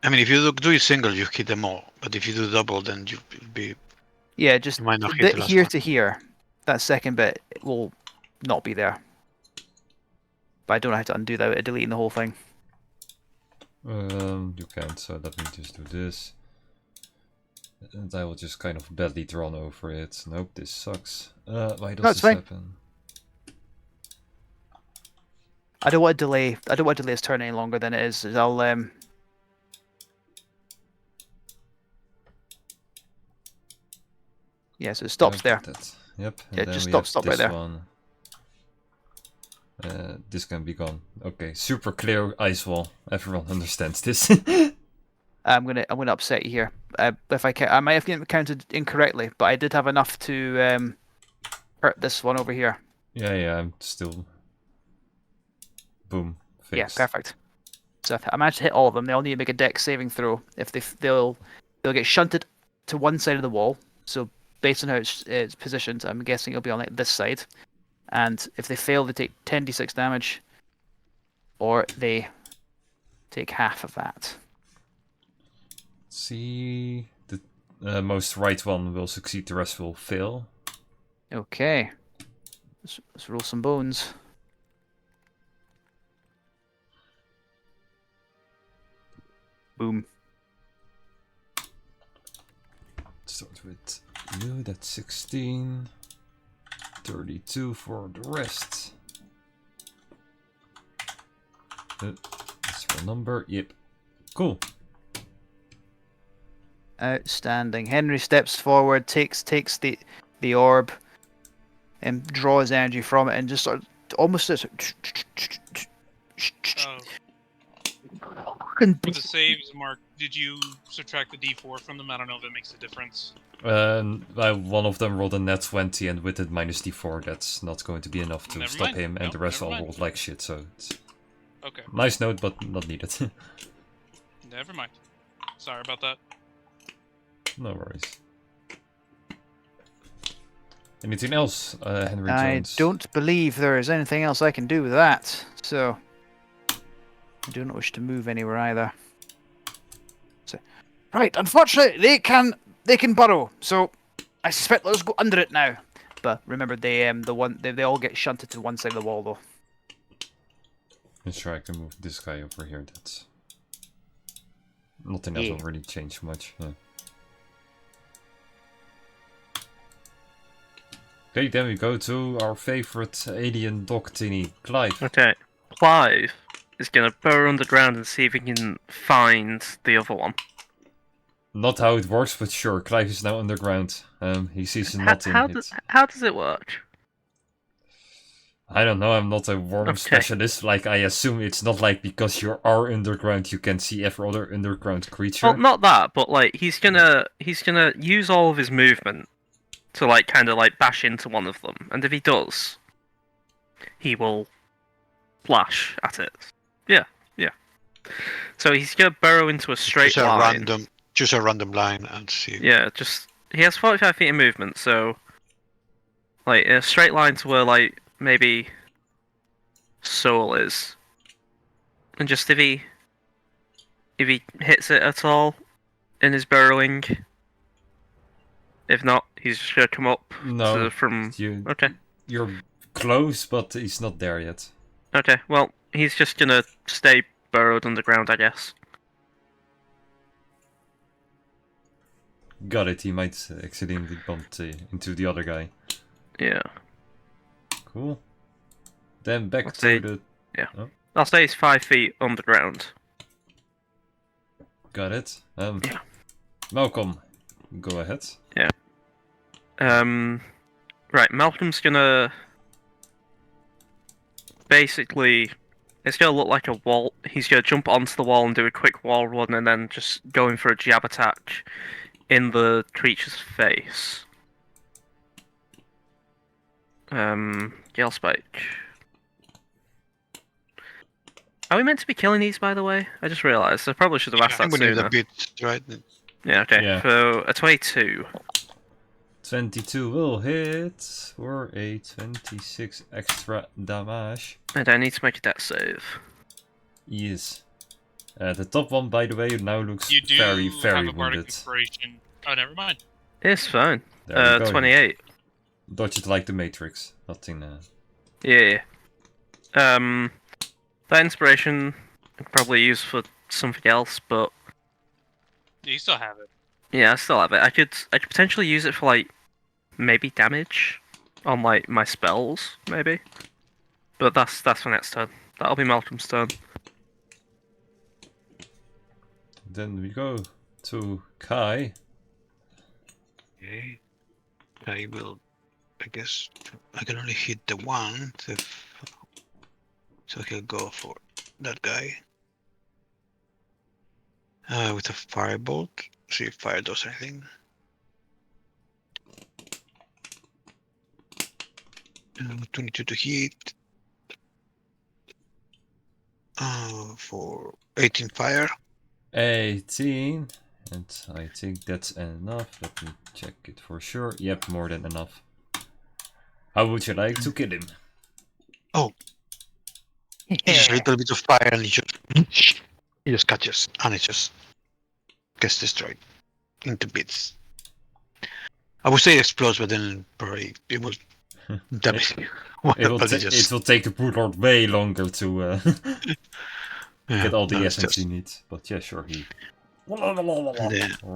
I mean, if you do it single, you hit them all. But if you do double, then you'll be Yeah, just You might not hit the last here one. to here. That second bit will not be there. But I don't know how to undo that without deleting the whole thing. You can't, so let me just do this. And I will just kind of badly drawn over it. Nope, this sucks. Why does No, it's this fine. happen? I don't want to delay. I don't want to delay this turn any longer than it is. I'll Yeah, so it stops there. That. Yep. And Yeah, then just we stop have right this there. one. This can be gone. Okay, super clear ice wall. Everyone understands this. I'm gonna upset you here. If I might have counted incorrectly, but I did have enough to hurt this one over here. yeah, I'm still. Boom. Fixed. Yeah, perfect. So I managed to hit all of them. They all need to make a dex saving throw. If they'll get shunted to one side of the wall. So based on how it's positioned, I'm guessing it'll be on like this side. And if they fail, they take 10d6 damage, or they take half of that. See, the most right one will succeed. The rest will fail. Okay. Let's roll some bones. Boom. Start with you. That's 16. 32 for the rest. That's for a number. Yep. Cool. Outstanding. Henry steps forward, takes the orb, and draws energy from it, and just sort of almost says, For the saves, Mark, did you subtract the d4 from them? I don't know if it makes a difference. One of them rolled a net 20, and with it minus d4, that's not going to be enough to Never stop mind. him, and Nope, the rest never all mind. rolled like shit, so it's Okay, nice note, but not needed. never mind. Sorry about that. No worries. Anything else, Henry I Jones? don't believe there is anything else I can do with that, so I do not wish to move anywhere either. So, right, unfortunately, they can burrow, so I suspect let's go under it now. But remember, they all get shunted to one side of the wall, though. Let's try to move this guy over here. That's nothing else Yeah. will really change much. Yeah. Okay, then we go to our favorite alien dog thingy, Clive. Okay. Clive is gonna burrow underground and see if he can find the other one. Not how it works, but sure. Clive is now underground. He sees nothing. How does it work? I don't know. I'm not a worm Okay. specialist. Like, I assume it's not like because you are underground, you can see every other underground creature. Well, not that, but like he's gonna use all of his movement to like kind of like bash into one of them, and if he does, he will flash at it. Yeah. So he's gonna burrow into a straight Choose a line. random line and see. Yeah, he has 45 feet of movement, so like in a straight line to where like maybe Soul is, and just if he hits it at all in his burrowing, if not, he's just gonna come up No, from. Okay. You're close, but he's not there yet. Okay, well, he's just gonna stay burrowed underground, I guess. Got it. He might accidentally bump into the other guy. Yeah. Cool. Then back Let's to see. the. I'll say he's 5 feet underground. Got it. Yeah. Malcolm, go ahead. Right, Malcolm's gonna basically, it's gonna look like a wall. He's gonna jump onto the wall and do a quick wall run, and then just go in for a jab attack in the creature's face. Gale Spike. Are we meant to be killing these, by the way? I just realised. I probably should have asked I that think we need sooner. a bit, right? Yeah, okay. Yeah. So, a 22. 22 will hit for a 26 extra damage. And I need to make a death save. Yes. The top one, by the way, now looks You do very, very have a bardic wounded. inspiration. Oh, never mind. It's fine. There we go. 28. Dodge it like the Matrix. Nothing. Yeah. That inspiration I could probably use for something else, but You still have it. yeah, I still have it. I could potentially use it for like maybe damage on like my spells, maybe. But that's for next turn. That'll be Malcolm's turn. Then we go to Kai. Okay. I will. I guess I can only hit the one, so he'll go for that guy. With a firebolt. See if fire does anything. 22 to hit. For 18 fire. 18. And I think that's enough. Let me check it for sure. Yep, more than enough. How would you like to kill him? Just a little bit of fire and he just catches and it just gets destroyed into bits. I would say it explodes, but then probably it will damage. It will take the Broodlord way longer to get all the essence he needs. But yeah, sure, he... or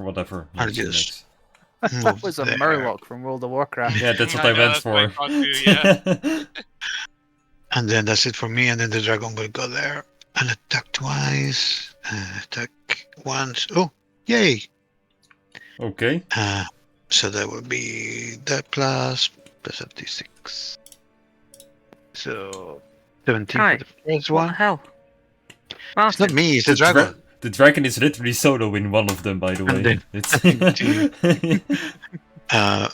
whatever. I'll noise he just makes. That was a Murloc from World of Warcraft. Yeah, that's what I went that's what I for. thought too, yeah. And then that's it for me, and then the dragon will go there and attack twice, attack once. Oh, yay! Okay. So that will be that plus 56. So 17 Hi. for the first What the one. hell? It's not Martin, me, it's the dragon. The dragon is literally solo in one of them, by the way. And then- It's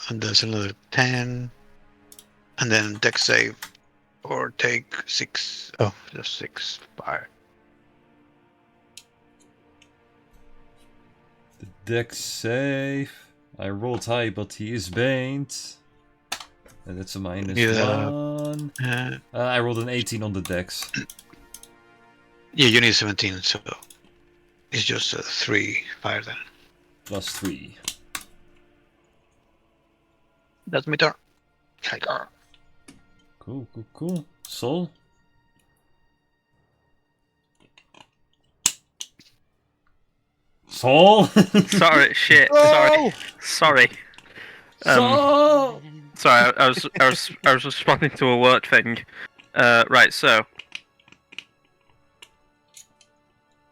And there's another 10. And then dex save. Or take 6. Oh, just 6 fire. The dex save. I rolled high, but he is baned. And that's a minus Yeah. 1. Uh, I rolled an 18 on the dex. yeah, you need 17, so it's just 3 fire then. Plus 3. That's my turn. Cool. Sol? Sol? sorry, shit, Oh! sorry. Sol! Sorry, I was responding to a work thing. Right, so.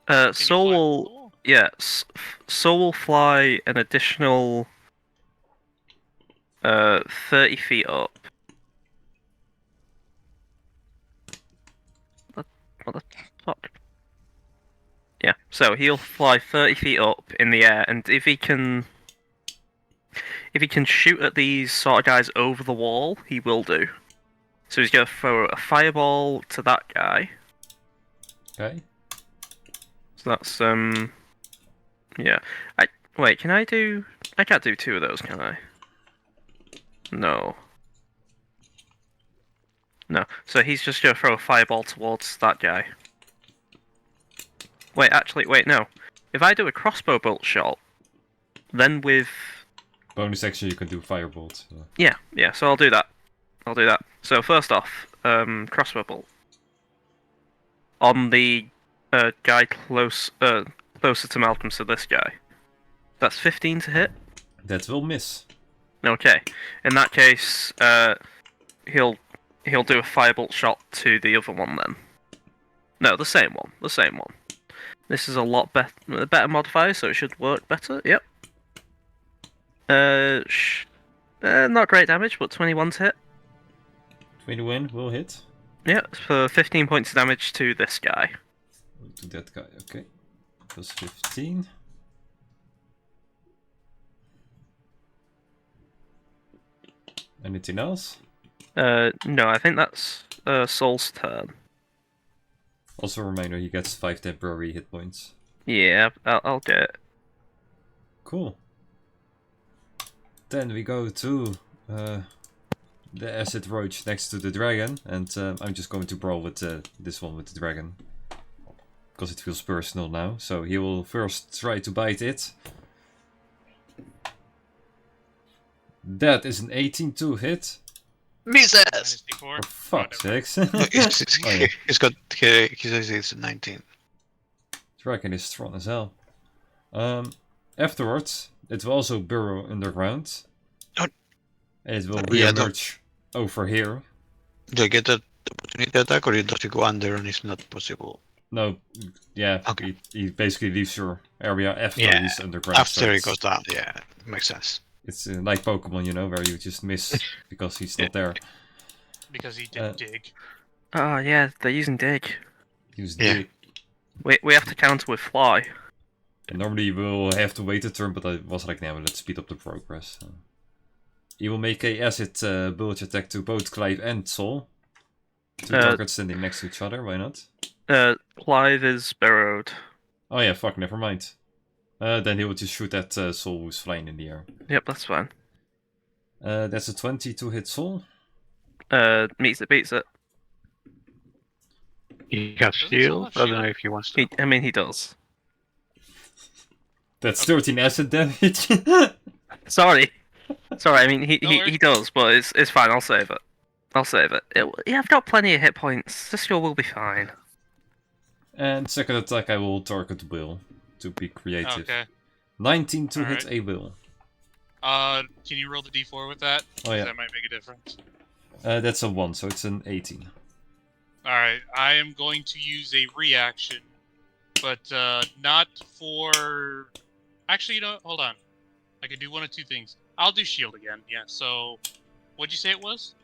Can you Soul fly will, cool? yeah, Soul will fly an additional 30 feet up. What the fuck? Yeah, so he'll fly 30 feet up in the air, and if he can shoot at these sort of guys over the wall, he will do. So he's gonna throw a fireball to that guy. Okay. So that's yeah. Wait, can I do? I can't do 2 of those, can I? No. No. So he's just gonna throw a fireball towards that guy. Wait, actually, wait, no. If I do a crossbow bolt shot, then with Bonus action, you can do firebolt. So. yeah. So I'll do that. So first off, crossbow bolt on the guy closer to Malcolm, so this guy. That's 15 to hit. That will miss. Okay. In that case, he'll do a firebolt shot to the other one then. No, the same one. This is a lot better modifier, so it should work better. Yep. Not great damage, but 21 to hit. 21 will hit. Yeah, for 15 points of damage to this guy. To that guy, okay. Plus 15. Anything else? No, I think that's Soul's turn. Also a reminder, he gets 5 temporary hit points. Yeah, I'll get it. Cool. Then we go to the acid roach next to the dragon, and I'm just going to brawl with this one with the dragon. Because it feels personal now, so he will first try to bite it. That is an 18 to hit. Misses! Minus D4. For fuck's sakes. No, Oh, yeah. he's got. He says it's 19. Dragon is strong as hell. Afterwards, it will also burrow underground. Oh. And it will Yeah, re-emerge over here. Do I get that opportunity attack, or does he go under and it's not possible? No, yeah, Okay. he basically leaves your area after Yeah, he's underground. After so he it's- goes down, yeah, makes sense. It's like Pokemon, you know, where you just miss because he's not there. Because he didn't dig. Oh yeah, they're using dig. Use Yeah. dig. We have to counter with fly. And normally we'll have to wait a turn, but I was like, nah, let's speed up the progress. He will make a acid bullet attack to both Clive and Sol. Two targets standing next to each other, why not? Clive is burrowed. Oh yeah, fuck, never mind. Then he will just shoot at Sol who's flying in the air. Yep, that's fine. That's a 20 to hit Sol. Meets it, beats it. He has Doesn't shield. Sol I have don't know if he wants to. He does. That's 13 acid damage. Sorry. I mean, No worries. he does, but it's fine. I'll save it. Yeah, I've got plenty of hit points. This will be fine. And second attack, I will target Will to be creative. Okay. 19 to Alright. hit a Will. Can you roll the D4 with that? Oh yeah, That might make a difference. that's a 1, so it's an 18. Alright, I am going to use a reaction, but not for... Actually, you know what? Hold on. I can do one of two things. I'll do shield again, yeah, so... What'd you say it was?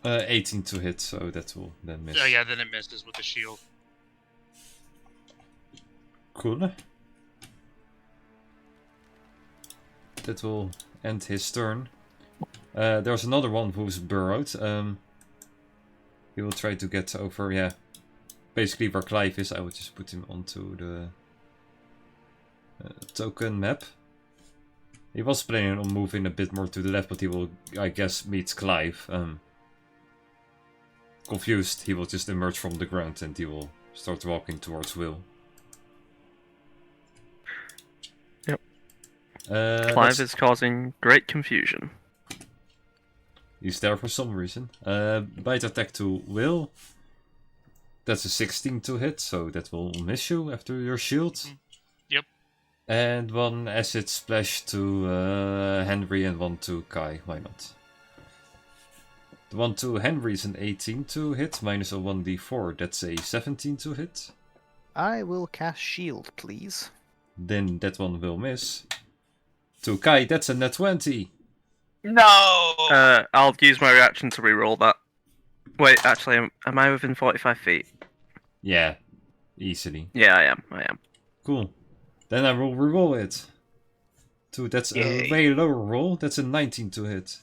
18 to hit, so that will then miss. Oh yeah, then it misses with the shield. Cool. That will end his turn. There's another one who's burrowed. He will try to get over, yeah. Basically where Clive is, I will just put him onto the token map. He was planning on moving a bit more to the left, but he will, I guess, meet Clive. Confused, he will just emerge from the ground and he will start walking towards Will. Yep. Clive Clive is causing great confusion. He's there for some reason. Bite attack to Will. That's a 16 to hit, so that will miss you after your shield. Yep. And one acid splash to Henry and one to Kai. Why not? The one to Henry is an 18 to hit, minus a 1d4. That's a 17 to hit. I will cast shield, please. Then that one will miss. To Kai, that's a net 20. No! I'll use my reaction to reroll that. Wait, actually, am I within 45 feet? Yeah, easily. Yeah, I am. Cool. Then I will reroll it. That's Yay. a way lower roll. That's a 19 to hit.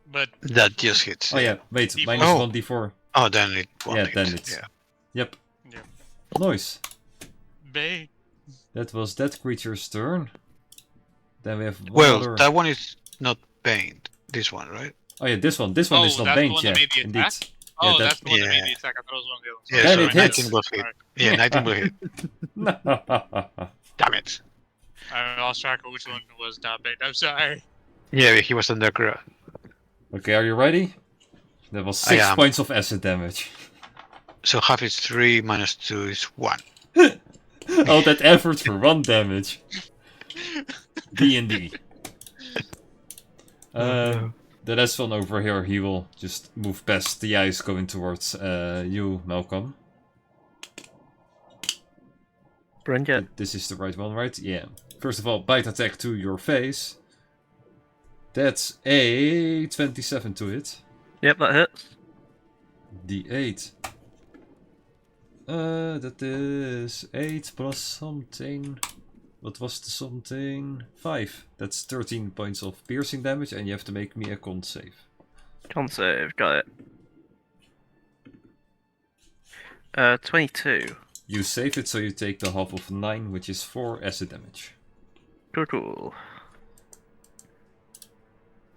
But That just hits. Oh yeah, wait, D4. minus Oh. 1d4. Oh, then it won't Yeah, hit. then it's... Yeah. Yep. Yep. Nice. Bay. That was that creature's turn. Then we have one Well, other... that one is not baned. This one, right? Oh yeah, this one. This one Oh, is not that's the banged, one yeah. that made the Indeed. attack? Yeah, Oh, that- that's the one that made yeah. the attack. I thought it was one of the other ones. Yeah, Then so it hits. 19 will hit. Alright. Yeah, 19 will hit. Damn it. I lost track of which one was not bait. I'm sorry. Yeah, he was underground. Okay, are you ready? That was I 6 am. points of acid damage. So half is 3 minus 2 is 1. All that effort for 1 damage. D&D. The last one over here, he will just move past the ice going towards you, Malcolm. Bring it. This is the right one, right? Yeah. First of all, bite attack to your face. That's a 27 to hit. Yep, that hits. D8. That is 8 plus something. What was the something? 5. That's 13 points of piercing damage, and you have to make me a con save. Con save, got it. 22. You save it, so you take the half of 9, which is 4 acid damage. Cool.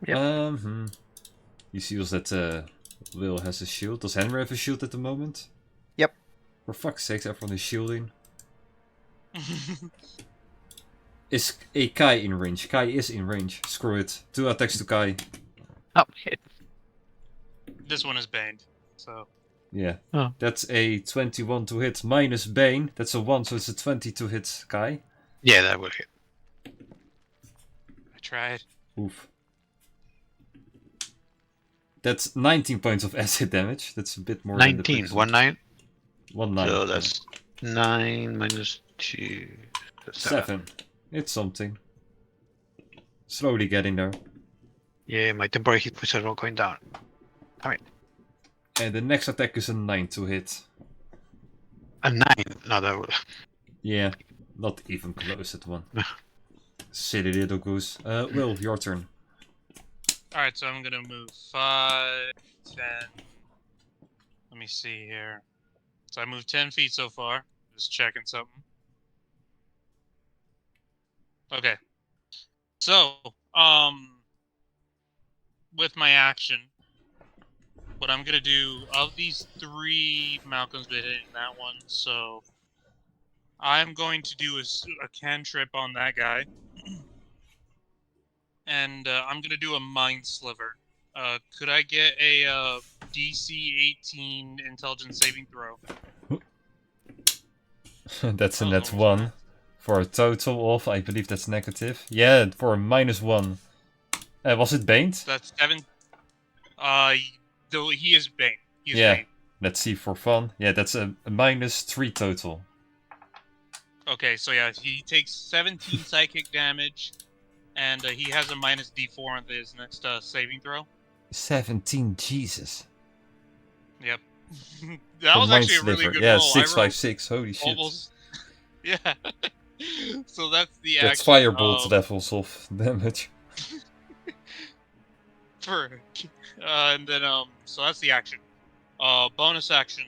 Yep. You see also that Will has a shield. Does Henry have a shield at the moment? Yep. For fuck's sake, everyone is shielding. Is a Kai in range? Kai is in range. Screw it. 2 attacks to Kai. Oh, hit. This one is banned, so Yeah. Oh. That's a 21 to hit minus Bane. That's a 1, so it's a 20 to hit Kai. Yeah, that will hit. I tried. Oof. That's 19 points of acid damage. That's a bit more than the 19. previous 1 9. 1 9. So that's 9 minus 2. 7. It's something. Slowly getting there. Yeah, my temporary hit points are all going down. And the next attack is a 9 to hit. A 9. No, that will. Yeah, not even close at one. Silly little goose. Will, your turn. Alright, so I'm gonna move 5, 10. Let me see here. So I moved 10 feet so far. Just checking something. Okay. So, with my action, what I'm gonna do, of these 3, Malcolm's been hitting that one, so I'm going to do a cantrip on that guy. And I'm gonna do a Mind Sliver. Could I get a DC 18 Intelligence saving throw? That's a Oh, net almost 1. For a total of, I believe that's negative. Yeah, for a minus 1. Was it Baned? That's 7. Though he is Bane. He is Yeah. Bane. Let's see for fun. Yeah, that's a minus 3 total. Okay, so yeah, he takes 17 psychic damage, and he has a minus D4 on his next saving throw. 17, Jesus. Yep. That For was Mind actually a really Sliver. good Yeah, roll. 656. Holy shit. Almost. Yeah. So that's the That's action. firebolt levels of damage. And then so that's the action. Bonus action.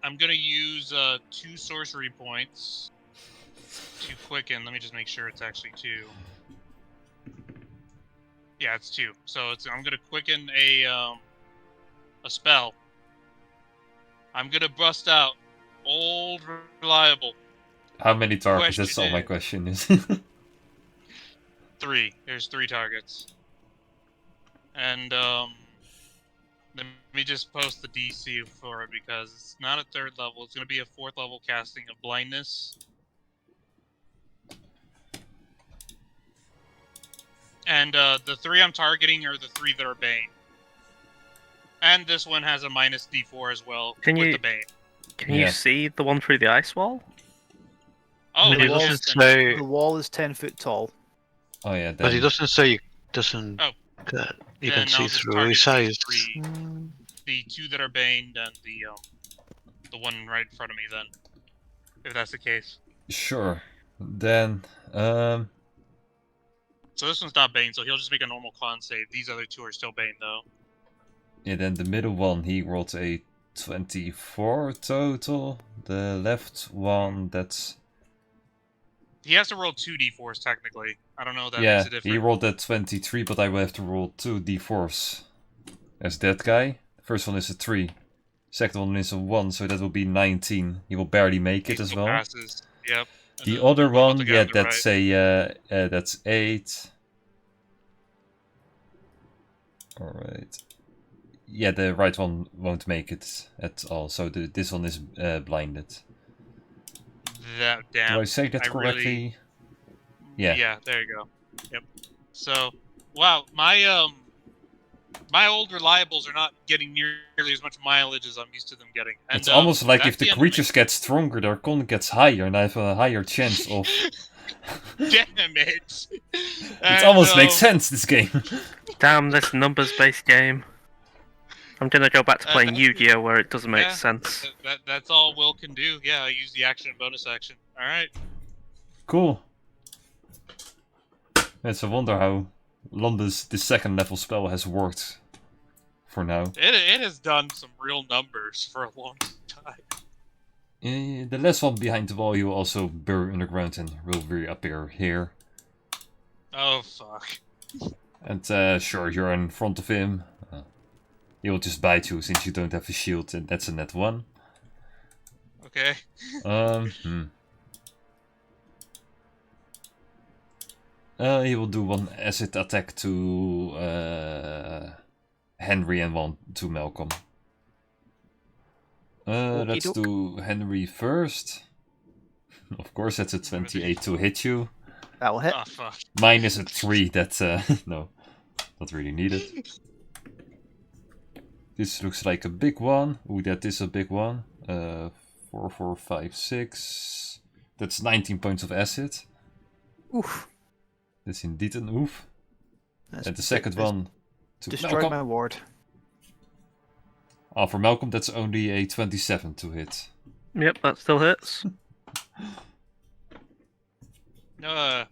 I'm gonna use 2 sorcery points to quicken. Let me just make sure it's actually 2. Yeah, it's 2. So I'm gonna quicken a spell. I'm gonna bust out Old Reliable. How many targets? That's Question all my is- question is. 3. There's 3 targets. And let me just post the DC for it because it's not a 3rd level. It's going to be a 4th level casting of blindness. And the 3 I'm targeting are the 3 that are Bane. And this one has a minus D4 as well Can with you- the Bane. Can Yeah. you see the one through the ice wall? Oh, But it it walls- is doesn't then- say. The wall is 10 foot tall. Oh yeah, But it then. doesn't say. Doesn't. Oh. That you Then can see I'll just through target his these eyes. 3. The 2 that are Baned and the one right in front of me then. If that's the case. Sure. Then, So this one's not Bane, so he'll just make a normal con save. These other 2 are still Bane though. yeah, then the middle one, he rolled a 24 total. The left one, that's... He has to roll 2 d4s technically. I don't know if that yeah, makes a difference. he rolled that 23, but I will have to roll 2 d4s. As that guy. First one is a 3. Second one is a 1, so that will be 19. He will barely make it He as still well. Passes. Yep. And The then other we'll one, take it yeah, on the that's right. that's 8. Alright. Yeah, the right one won't make it at all, so this one is blinded. That damn. Do I say that I correctly? really- Yeah. Yeah, there you go. Yep. So, wow, my old reliables are not getting nearly as much mileage as I'm used to them getting. And, It's almost like that's if the end of my- creatures get stronger, their con gets higher, and I have a higher chance of... Damn it! It almost makes sense, this game. Damn this numbers-based game. I'm gonna go back to playing that's- Yu-Gi-Oh! Where it doesn't make yeah. sense. That's all Will can do. Yeah, I use the action and bonus action. Alright. Cool. It's a wonder how London's the 2nd level spell has worked for now. It has done some real numbers for a long time. The last one behind the wall you will also bury underground and will reappear here. Oh, fuck. And sure, you're in front of him. He'll just bite you since you don't have a shield, and that's a net 1. Okay. He will do one acid attack to Henry and one to Malcolm. Let's Okey-doke. do Henry first. Of course, that's a 28 to hit you. That will hit. Oh fuck. Mine is a 3, that's no, not really needed. This looks like a big one. Ooh, that is a big one. 4, 4, 5, 6. That's 19 points of acid. Oof. That's indeed an oof. That's And the second that's one to destroyed Malcolm. my ward. Oh, for Malcolm, that's only a 27 to hit. Yep, that still hits. No,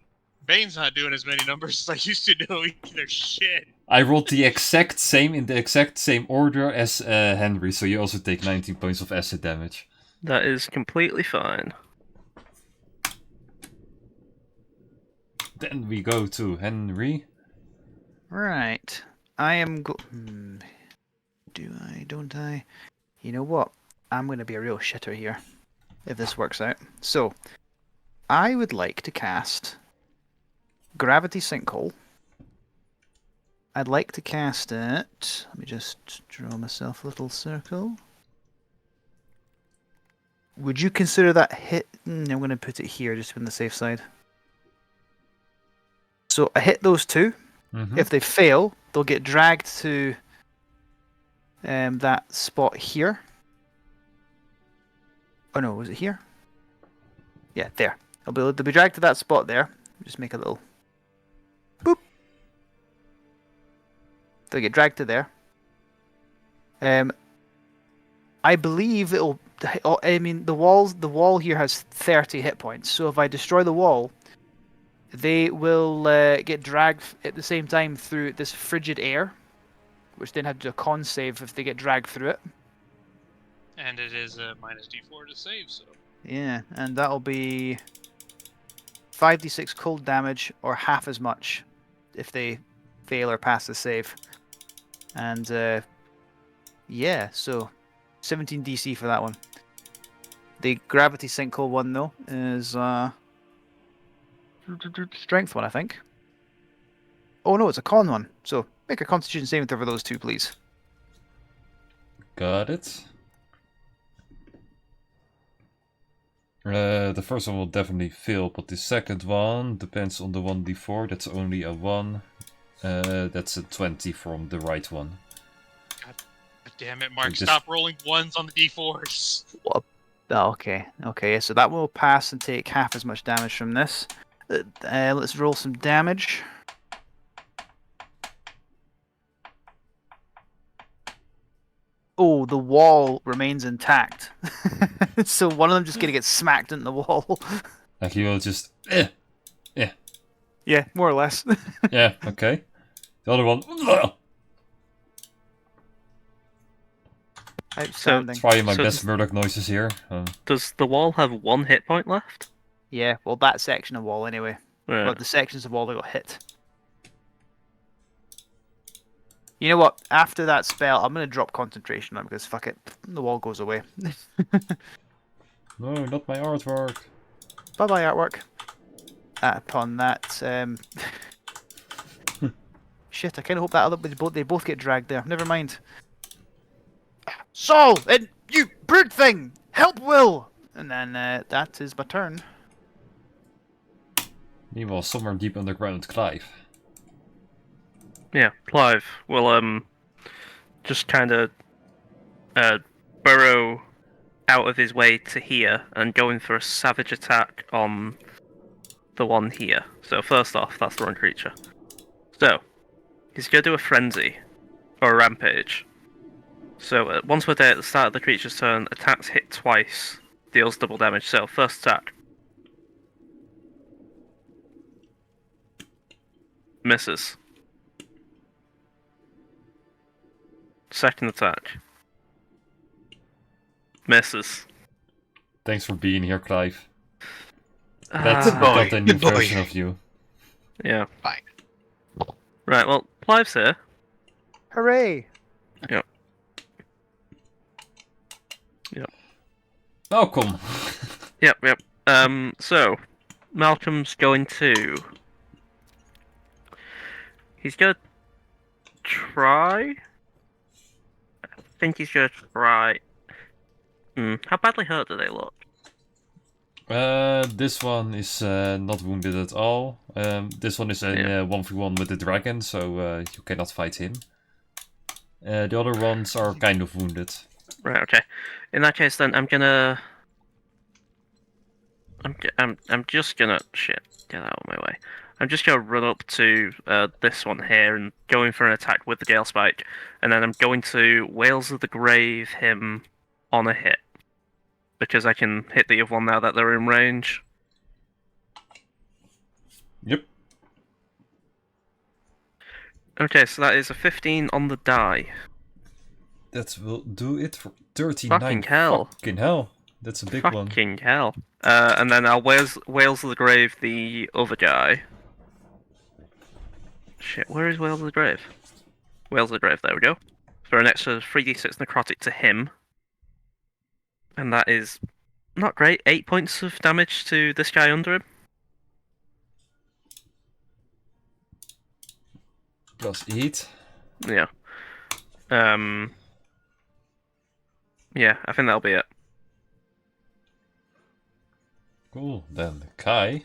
Bane's not doing as many numbers as I used to do either. Shit. I rolled the exact same in the exact same order as Henry, so you also take 19 points of acid damage. That is completely fine. Then we go to Henry. Right. I am do I, don't I? You know what? I'm going to be a real shitter here, if this works out. So, I would like to cast Gravity Sinkhole. I'd like to cast it... Let me just draw myself a little circle. Would you consider that hit... I'm going to put it here, just on the safe side. So, I hit those two. Mhm. If they fail, they'll get dragged to that spot here. Oh no, was it here? Yeah, there. They'll be dragged to that spot there. Just make a little boop. They'll get dragged to there. I believe it'll. I mean, the wall here has 30 hit points. So if I destroy the wall, they will get dragged at the same time through this frigid air, which then have to do a con save if they get dragged through it. And it is a minus D4 to save, so. Yeah, and that'll be 5d6 cold damage or half as much if they fail or pass the save. And yeah, so 17 DC for that one. The gravity sinkhole one though is strength one, I think. Oh no, it's a con one. So make a Constitution saving throw for those two, please. Got it. The first one will definitely fail, but the second one depends on the 1d4. That's only a 1. That's a 20 from the right one. God damn it, Mark. Just- Stop rolling ones on the D4s. Oh, okay. So that will pass and take half as much damage from this. Let's roll some damage. Oh, the wall remains intact. So one of them just gonna get smacked into the wall. Like he will just... Yeah, more or less. Yeah, okay. The other one... Outstanding. Trying my So best Murdoch noises here. Does the wall have 1 hit point left? Yeah, well, that section of wall anyway. Right. But the sections of wall that got hit. You know what? After that spell, I'm gonna drop concentration on it because fuck it, the wall goes away. No, not my artwork. Bye bye artwork. Upon that, shit, I kind of hope that they both get dragged there. Never mind. Saul, and you bird thing, help Will. And then that is my turn. Meanwhile, somewhere deep underground, Clive. Yeah, Clive will just kind of burrow out of his way to here and go in for a savage attack on the one here. So first off, that's the wrong creature. So he's going to do a frenzy or a rampage. So once we're there at the start of the creature's turn, attacks hit twice, deals double damage. So first attack misses. Second attack misses. Thanks for being here, Clive. That's Ah, boy, got a new good boy. version of you. yeah. Fine. Right, well, Clive's here. Hooray! Malcolm! Yep. So Malcolm's going to He's gonna try. I think he's gonna try. How badly hurt do they look? This one is not wounded at all. This one is in 1v1 with the dragon, so you cannot fight him. The other ones are kind of wounded. Right. Okay. In that case, then I'm just gonna shit. Get out of my way. I'm just gonna run up to this one here and go in for an attack with the Gale Spike, and then I'm going to Whales of the Grave him on a hit because I can hit the other one now that they're in range. Yep. Okay, so that is a 15 on the die. That will do it for 39. Fucking hell. Fucking hell. That's a big one. Fucking hell. And then I'll Whales of the Grave the other guy. Shit, where is Whales of the Grave? Whales of the Grave, there we go. For an extra 3d6 necrotic to him. And that is not great. 8 points of damage to this guy under him. Plus 8. Yeah. Yeah, I think that'll be it. Cool. Then Kai.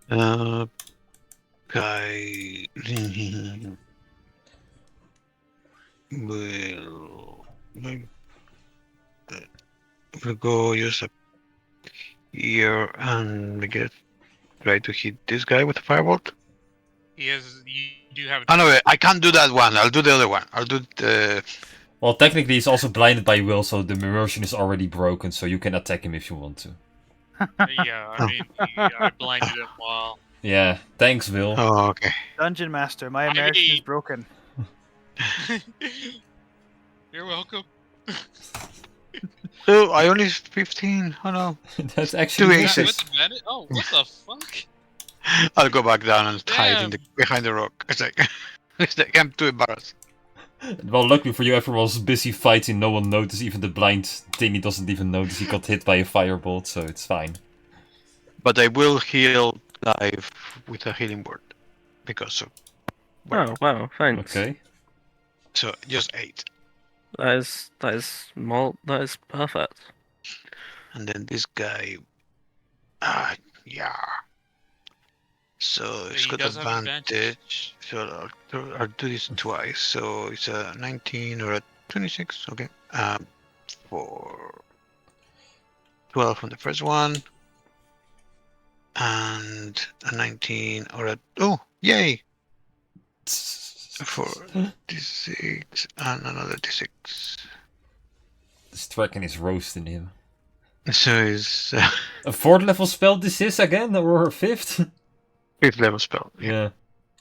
Kai we'll go use a here and try to hit this guy with a firebolt. You do have. Oh no, I can't do that one. I'll do the other one. I'll do the. Well, technically he's also blinded by will, so the immersion is already broken, so you can attack him if you want to. Yeah, I mean, I blinded him while. Yeah, thanks, Will. Oh, okay. Dungeon Master, my immersion is broken. You're welcome. Oh, I only 15. Oh no. That's actually Two nice. aces. Oh, what the fuck? I'll go back down and hide Damn. behind the rock. It's like I'm too embarrassed. Well, luckily for you, everyone was busy fighting. No one noticed. Even the blind thingy doesn't even notice he got hit by a firebolt, so it's fine. But I will heal live with a healing word because of. Oh, wow, thanks. Okay. So just 8. That is perfect. And then this guy. Yeah. So it's He got does have advantage. So I'll do this twice. So it's a 19 or a 26. Okay. For 12 on the first one. And a 19 or a. Oh, yay! For D6 and another D6. This dragon is roasting him. So it's A 4th level spell this is again, or a 5th? 5th level spell. Yeah.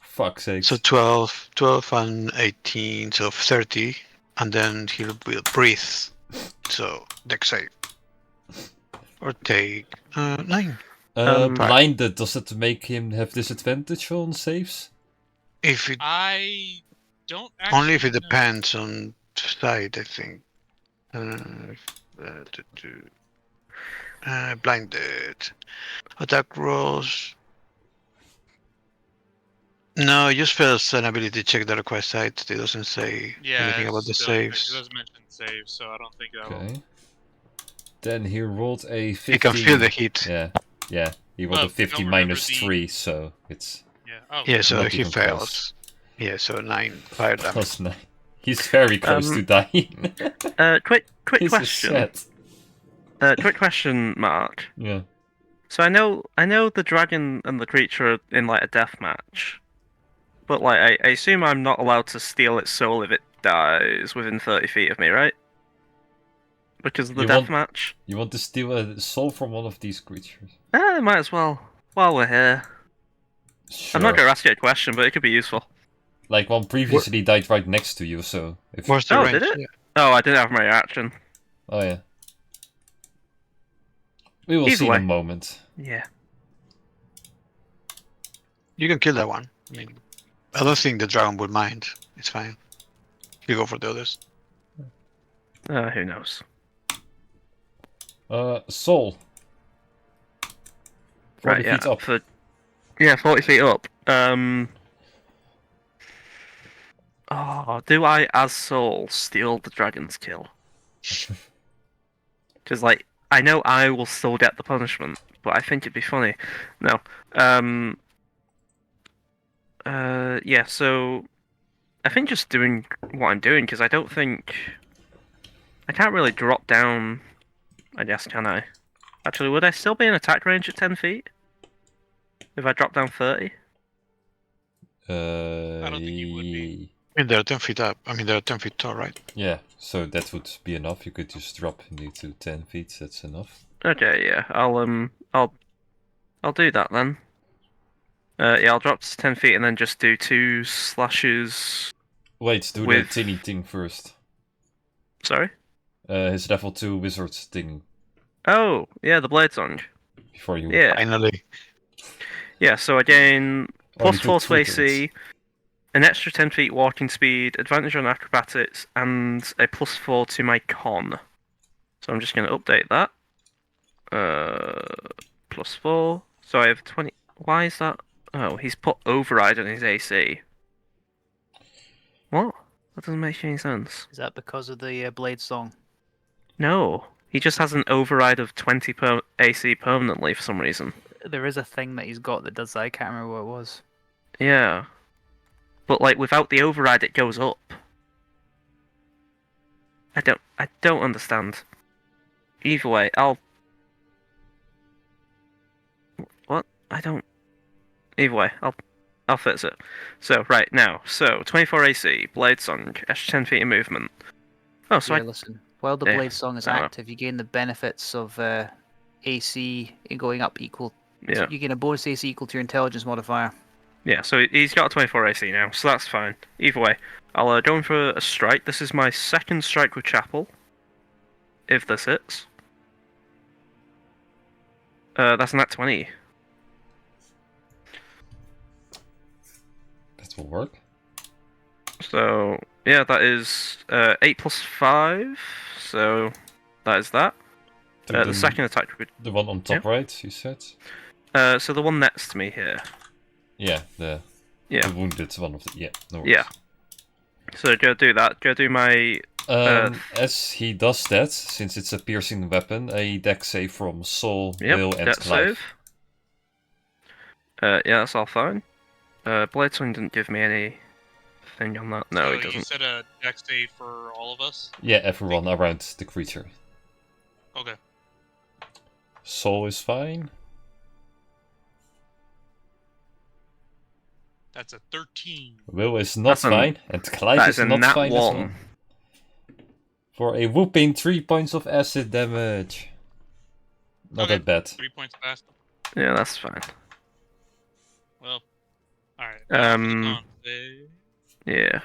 Fuck's sake. So 12 and 18, so 30, and then he'll breathe. So dex save. Or take 9. Blinded, does that make him have disadvantage on saves? If it I don't actually only if it know. depends on side, I think. Blinded. Attack rolls. No, it just fails an ability check that requires sight. It doesn't say anything about the saves. It does mention saves, so I don't think that will. Okay. Then he rolled a 15. You can feel the heat. Yeah. He rolled Oh, a 50 don't remember minus the- 3, so it's Yeah. Oh. Yeah, so Not he even fails. close. Yeah, so 9 fire damage. plus 9. He's very close to dying. Quick He's question. upset. Quick question, Mark. Yeah. So I know the dragon and the creature are in like a death match, but like I assume I'm not allowed to steal its soul if it dies within 30 feet of me, right? Because of the You death want- match. You want to steal a soul from one of these creatures? Might as well while we're here. Sure. I'm not gonna ask you a question, but it could be useful. Like one previously died right next to you, so if What's the Oh, range? did it? Yeah. Oh, I didn't have my reaction. Oh yeah. We will Either see way. in a moment. Yeah. You can kill that one. I mean, I don't think the dragon would mind. It's fine. You go for the others. Who knows? Soul. 40 Right, yeah. feet up. 40 feet up. Um. Oh, do I, as Soul, steal the dragon's kill? Because, like, I know I will still get the punishment, but I think it'd be funny. No. Um. Yeah. So I think just doing what I'm doing, because I don't think I can't really drop down. I guess, can I? Actually, would I still be in attack range at 10 feet if I drop down 30? I don't think you would be. I mean, they're 10 feet up. I mean, they're 10 feet tall, right? Yeah, so that would be enough. You could just drop indeed to 10 feet. That's enough. Okay, yeah. I'll do that then. Yeah, I'll drop to 10 feet and then just do 2 slashes. Wait, do With- the tinny thing first. Sorry. His level 2 wizard thing Oh, yeah, the blade song. before you. Yeah, Finally. yeah. So again, Only plus 4 took to 3 turns. AC, an extra 10 feet walking speed, advantage on acrobatics, and a plus 4 to my con. So I'm just going to update that. Plus 4. So I have 20. Why is that? Oh, he's put override on his AC. What? That doesn't make any sense. Is that because of the blade song? No, he just has an override of 20 AC permanently for some reason. There is a thing that he's got that does that. I can't remember what it was. Yeah, but like without the override, it goes up. I don't understand. Either way, What? I don't. Either way, I'll fix it. So right now, 24 AC, blade song, extra 10 feet of movement. Oh, so Yeah, listen. While the Yeah. blade song is Oh. active, you gain the benefits of AC going up equal. yeah. You gain a bonus AC equal to your intelligence modifier. Yeah, so he's got a 24 AC now, so that's fine. Either way, I'll go in for a strike. This is my second strike with Chapel. If this hits. That's nat 20. That will work. So, yeah, that is 8 plus 5. So, that is that. To The second attack with. The one on top right, you said? So the one next to me here. Yeah, the wounded one of the. Yeah, no worries. Yeah. So go do that. Go do my. As he does that, since it's a piercing weapon, a dex save from Sol, Yep, Will, and dex Clive. save. Yeah, that's all fine. Blade Swing didn't give me any thing on that. No, So it you doesn't. said a dex save for all of us? Yeah, everyone around the creature. Okay. Sol is fine. That's a 13. Will is not That's fine, and Clive that is is a not nat fine as well. 1. For a whooping 3 points of acid damage. Not Okay. that bad. 3 points past. Yeah, that's fine. Well, alright. Um, Yeah.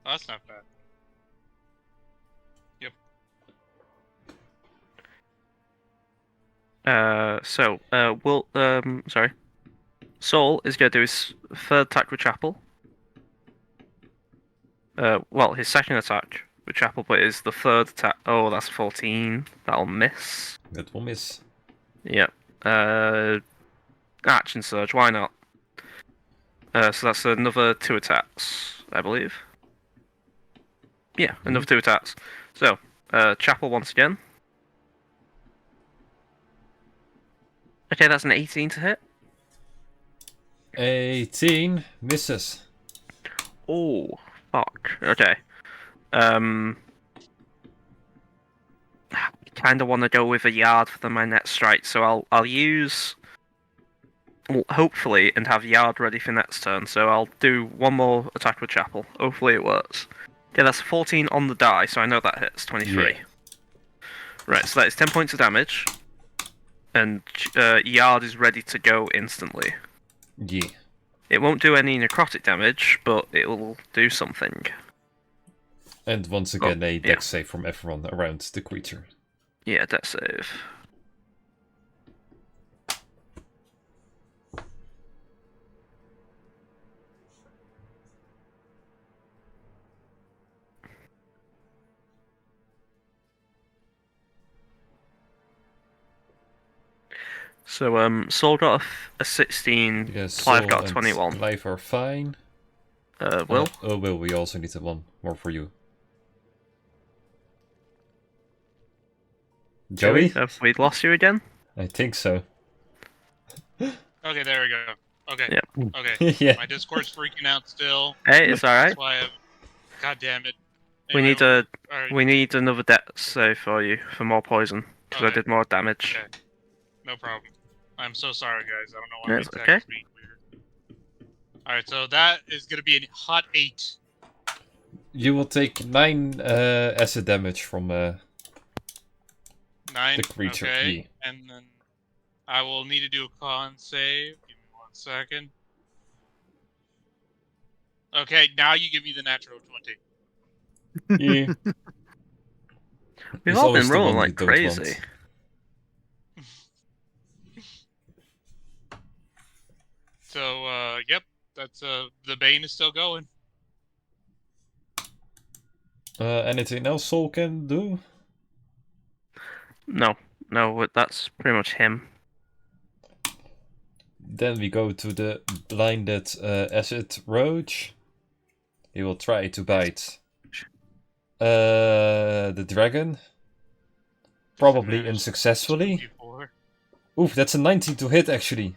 Oh, that's not bad. Sorry. Soul is going to do his third attack with Chapel. Well, his second attack with Chapel, but it's the third attack. Oh, that's 14. That'll miss. That will miss. Yep. Action Surge, why not? So that's another 2 attacks, I believe. Yeah, another 2 attacks. So, Chapel once again. Okay, that's an 18 to hit. 18 misses. Oh, fuck. Okay. Kind of want to go with a yard for my next strike, so I'll use. Well, hopefully, and have yard ready for next turn. So I'll do one more attack with Chapel. Hopefully it works. Yeah, that's 14 on the die, so I know that hits 23. Yeah. Right, so that is 10 points of damage, and yard is ready to go instantly. Yeah. It won't do any necrotic damage, but it will do something. And once again, a yeah. dex save from everyone around the creature. Yeah, death save. So Saul got a 16. Yes, Clive Sol got a and 21. Clive are fine. Will? Oh, Will, we also need one more for you. Joey? Have we lost you again? I think so. Okay, there we go. Okay. Yeah. Okay. Yeah. My Discord's freaking out still. Hey, it's alright. That's why I'm. God damn it. We need Anyway, alright, We need another death save for you for more poison because I Okay. did more damage. Okay. No problem. I'm so sorry, guys. I don't know why That's my okay. text being weird. Alright, so that is gonna be a hot 8. You will take 9 acid damage from 9. the creature. Okay. Yeah. And then I will need to do a con save. Give me 1 second. Okay, now you give me the natural 20. Yeah. We've It's all always been the rolling one you like don't crazy. want. So, yep, that's the Bane is still going. Anything else Soul can do? No, that's pretty much him. Then we go to the blinded acid roach. He will try to bite the dragon. Probably Disadvantage. unsuccessfully. 24. Oof, that's a 19 to hit actually.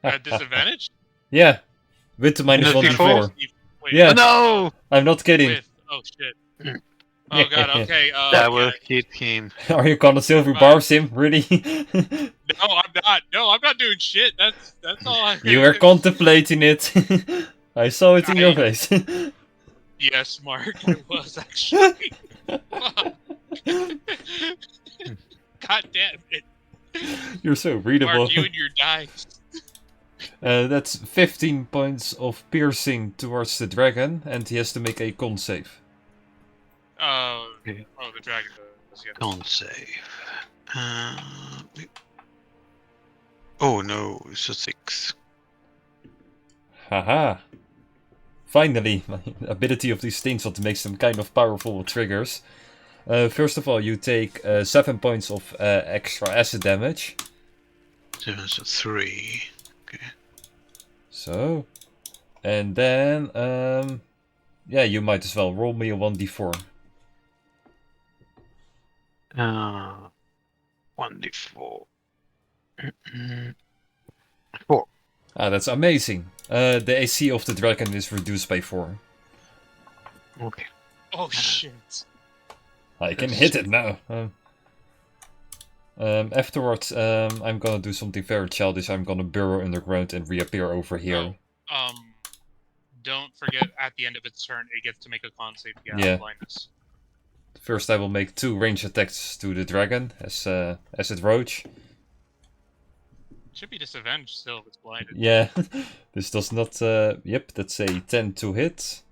At disadvantage? Yeah, with the minus No, 1d4. Wait, Yeah. No! I'm not kidding. with. Oh shit. Oh god. Okay. That will yeah. hit him. Are you gonna silver Fine. bar Sim? Really? No, I'm not. No, I'm not doing shit. That's all I. You were contemplating it. I saw it in your face. Yes, Mark. I was actually. Fuck. God damn it. You're so readable. Mark, you and your dice. That's 15 points of piercing towards the dragon, and he has to make a con save. Okay. Oh, the dragon does. Yeah. Can't save. Oh no, it's a 6. Haha. Finally, my ability of these things what makes them kind of powerful triggers. First of all, you take 7 points of extra acid damage. So it's a 3. So, and then, yeah, you might as well roll me a 1d4. 1d4. 4. Ah, that's amazing. The AC of the dragon is reduced by 4. Okay. Oh shit. I can hit it now. Afterwards, I'm gonna do something very childish. I'm gonna burrow underground and reappear over here. Oh, don't forget at the end of its turn, it gets to make a con save. Yeah. Blindness. First, I will make 2 range attacks to the dragon as it roach. Should be disadvantaged still if it's blinded. Yeah, this does not. Yep, that's a 10 to hit.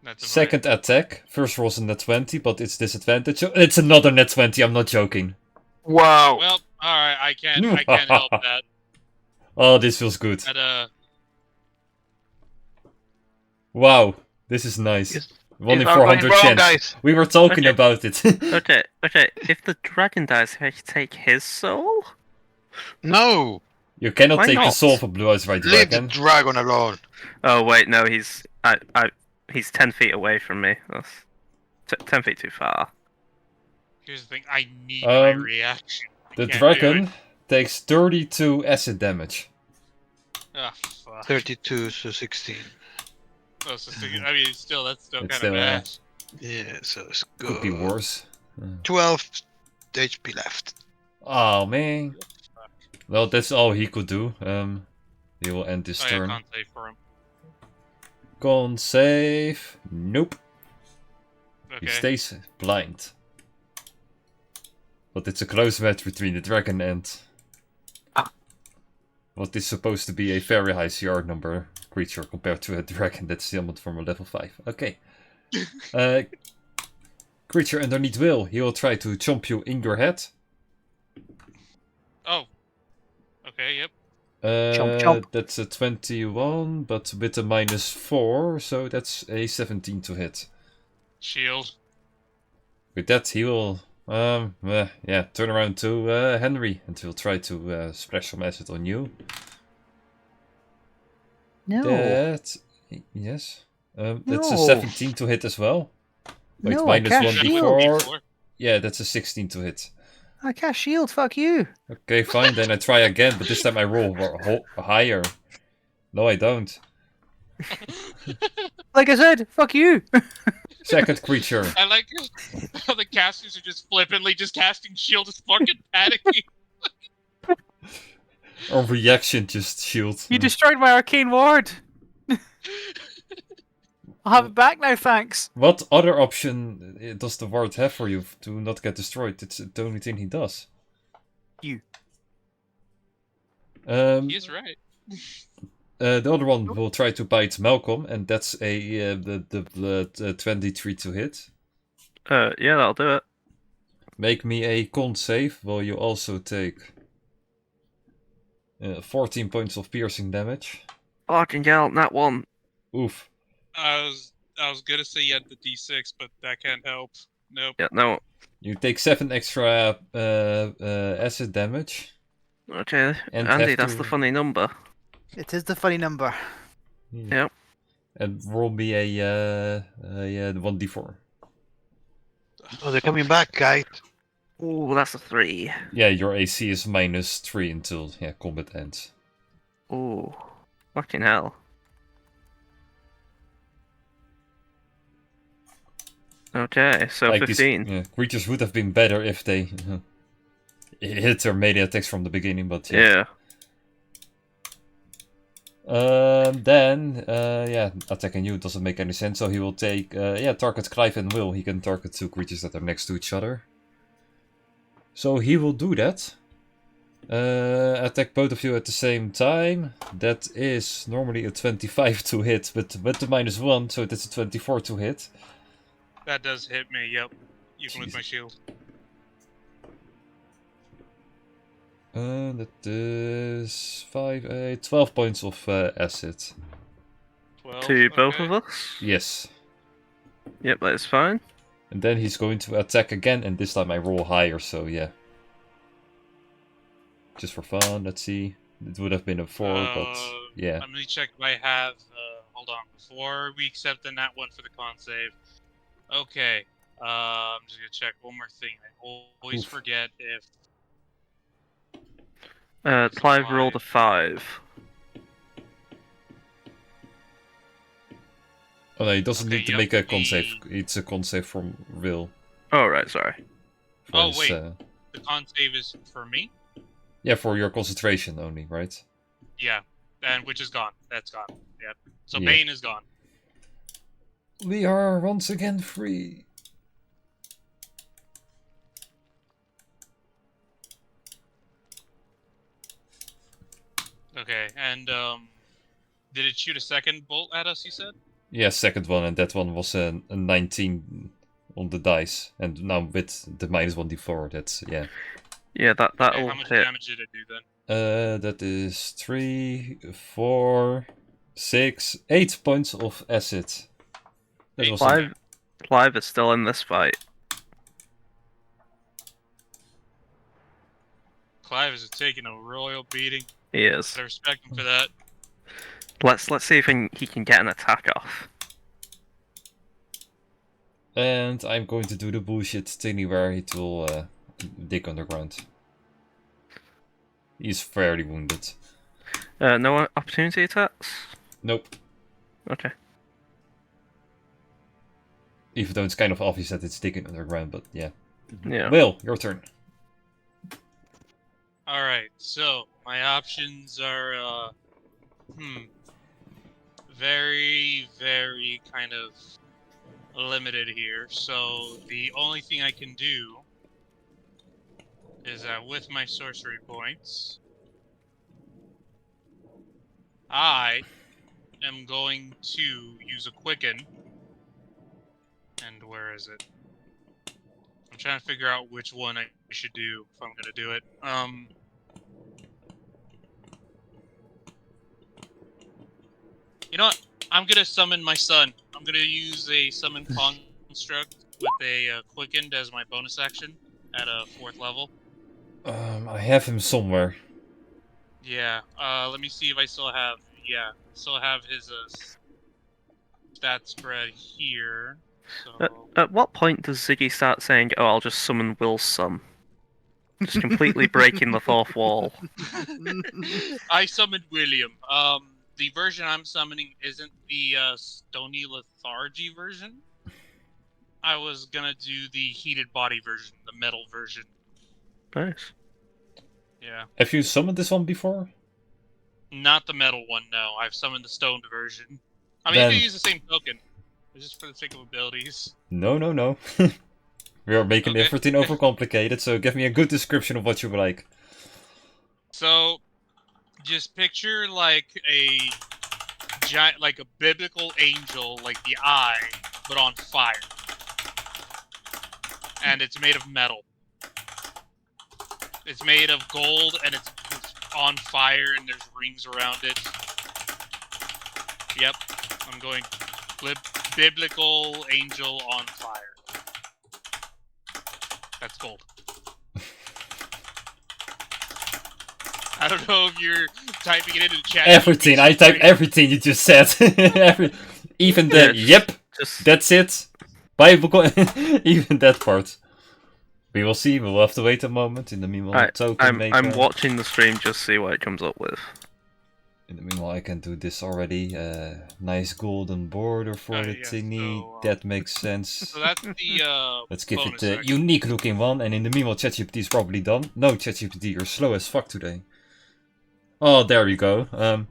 That's a Second attack. First rolls a net 20, but it's disadvantage. So it's another net 20. I'm not joking. Wow! Well, all right, I can't help that. Oh, this feels good. That Wow, this is nice. Yes. 1 in It's all going 400 wrong, chance. guys. We were talking Okay. about it. Okay. If the dragon dies, can I take his soul? No! You cannot Why take the not? soul for Blue Eyes White Leave the Dragon. dragon alone! Oh wait, no, he's 10 feet away from me. That's 10 feet too far. here's the thing. I need my reaction. I The can't do dragon it. takes 32 acid damage. Ah, fuck. 32 to 16. Oh, so I mean, still, that's still It's kind of still, bad. Yeah, so it's good. Could be worse. 12 HP left. Oh man. Well, that's all he could do. He will end this Oh, yeah, turn. con save for him. Con save. Nope. He Okay. stays blind. But it's a close match between the dragon and what is supposed to be a very high CR number creature compared to a dragon that's summoned from a level 5. Okay. Creature underneath will. He will try to chomp you in your head. Oh. Okay, yep. Chomp, chomp. That's a 21, but with a minus 4, so that's a 17 to hit. Shield. With that, he will Yeah, turn around to Henry and he'll try to splash some acid on you. No. That... Yes. That's a No. 17 to hit as well. Wait, No, I minus cast 1 shield. before. Yeah, that's a 16 to hit. I cast shield, fuck you. Okay, fine, then I try again, but this time I roll higher. No, I don't. Like I said, fuck you. Second creature. I like how the casters are just flippantly just casting shield, just fucking panicking. Or reaction, just shield. You destroyed my arcane ward. I'll have it back now, thanks. What other option does the ward have for you to not get destroyed? It's the only thing he does. You. He's right. The other one will try to bite Malcolm, and that's a the 23 to hit. Yeah, that'll do it. Make me a con save, while you also take 14 points of piercing damage. Fucking hell, that one. Oof. I was gonna say you had the D6, but that can't help. Nope. Yeah, no. You take 7 extra acid damage. Okay, And Andy, have that's to- the funny number. It is the funny number. Yep. And roll me a 1d4. Oh, they're coming back, guys. Ooh, that's a 3. Yeah, your AC is minus 3 until combat ends. Ooh, fucking hell. Okay, so Like 15. These, creatures would have been better if they hit their melee attacks from the beginning, but Yeah. Then, attacking you doesn't make any sense, so he will take, target Clive and Will. He can target 2 creatures that are next to each other. So he will do that. Attack both of you at the same time. That is normally a 25 to hit, but with the minus 1, so that's a 24 to hit. That does hit me, yep. Even with my Jesus. shield. That is 12 points of acid. 12. To both okay. of us? Yes. Yep, that is fine. And then he's going to attack again, and this time I roll higher, so yeah. Just for fun, let's see. It would have been a 4, but yeah. Let me check if I have. Hold on. Before we accept the nat 1 for the con save. Okay. I'm just gonna check one more thing. I always Oof. forget if. Clive rolled a 5. Oh no, he doesn't Okay, need to yep, make a con the- save. It's a con save from Will. Oh, right, sorry. For Oh, his, wait. The con save is for me? yeah, for your concentration only, right? Yeah. And which is gone. That's gone. Yep. So Yeah. Bane is gone. We are once again free. Okay, and did it shoot a second bolt at us, you said? Yeah, second one, and that one was a 19 on the dice. And now with the minus 1d4, that's, yeah. Yeah, Okay, that'll how much hit. damage did it do then? That is 3, 4, 6, 8 points of acid. That Eight. was Clive is still in this fight. Clive is taking a royal beating. He is. I respect him for that. Let's see if he can get an attack off. And I'm going to do the bullshit thingy where it will dig underground. He's fairly wounded. No opportunity attacks? Nope. Okay. Even though it's kind of obvious that it's digging underground, but yeah. Yeah. Will, your turn. Alright, so my options are very, very kind of limited here. So the only thing I can do is that with my sorcery points, I am going to use a quicken. And where is it? I'm trying to figure out which one I should do if I'm gonna do it. You know what? I'm gonna summon my son. I'm gonna use a summon construct with a quickened as my bonus action. at a 4th level. I have him somewhere. Yeah. Let me see if I still have. Yeah, still have his stat spread here. So At what point does Ziggy start saying, "Oh, I'll just summon Will Sum"? Just completely breaking the fourth wall. I summoned William. The version I'm summoning isn't the Stony Lethargy version. I was gonna do the heated body version, the metal version. Nice. Yeah. Have you summoned this one before? Not the metal one, no. I've summoned the stoned version. I mean, Then- you can use the same token. It's just for the sake of abilities. No. We are making Okay. everything overcomplicated, so give me a good description of what you would like. So, just picture like a giant, like a biblical angel, like the eye, but on fire. And it's made of metal. It's made of gold, and it's on fire, and there's rings around it. Yep, I'm going biblical angel on fire. That's gold. I don't know if you're typing it into the chat. Everything, I typed everything you just said. Even the, Yeah, yep, Just that's it. Bible, even that part. We will see, we'll have to wait a moment. In the meanwhile, token maker. I'm watching the stream just see what it comes up with. In the meanwhile, I can do this already. Nice golden border for the yes, thingy. so, That makes sense. So that's the Let's give it bonus a action. unique looking one. And in the meanwhile, ChatGPT is probably done. No, ChatGPT, you're slow as fuck today. Oh, there you go.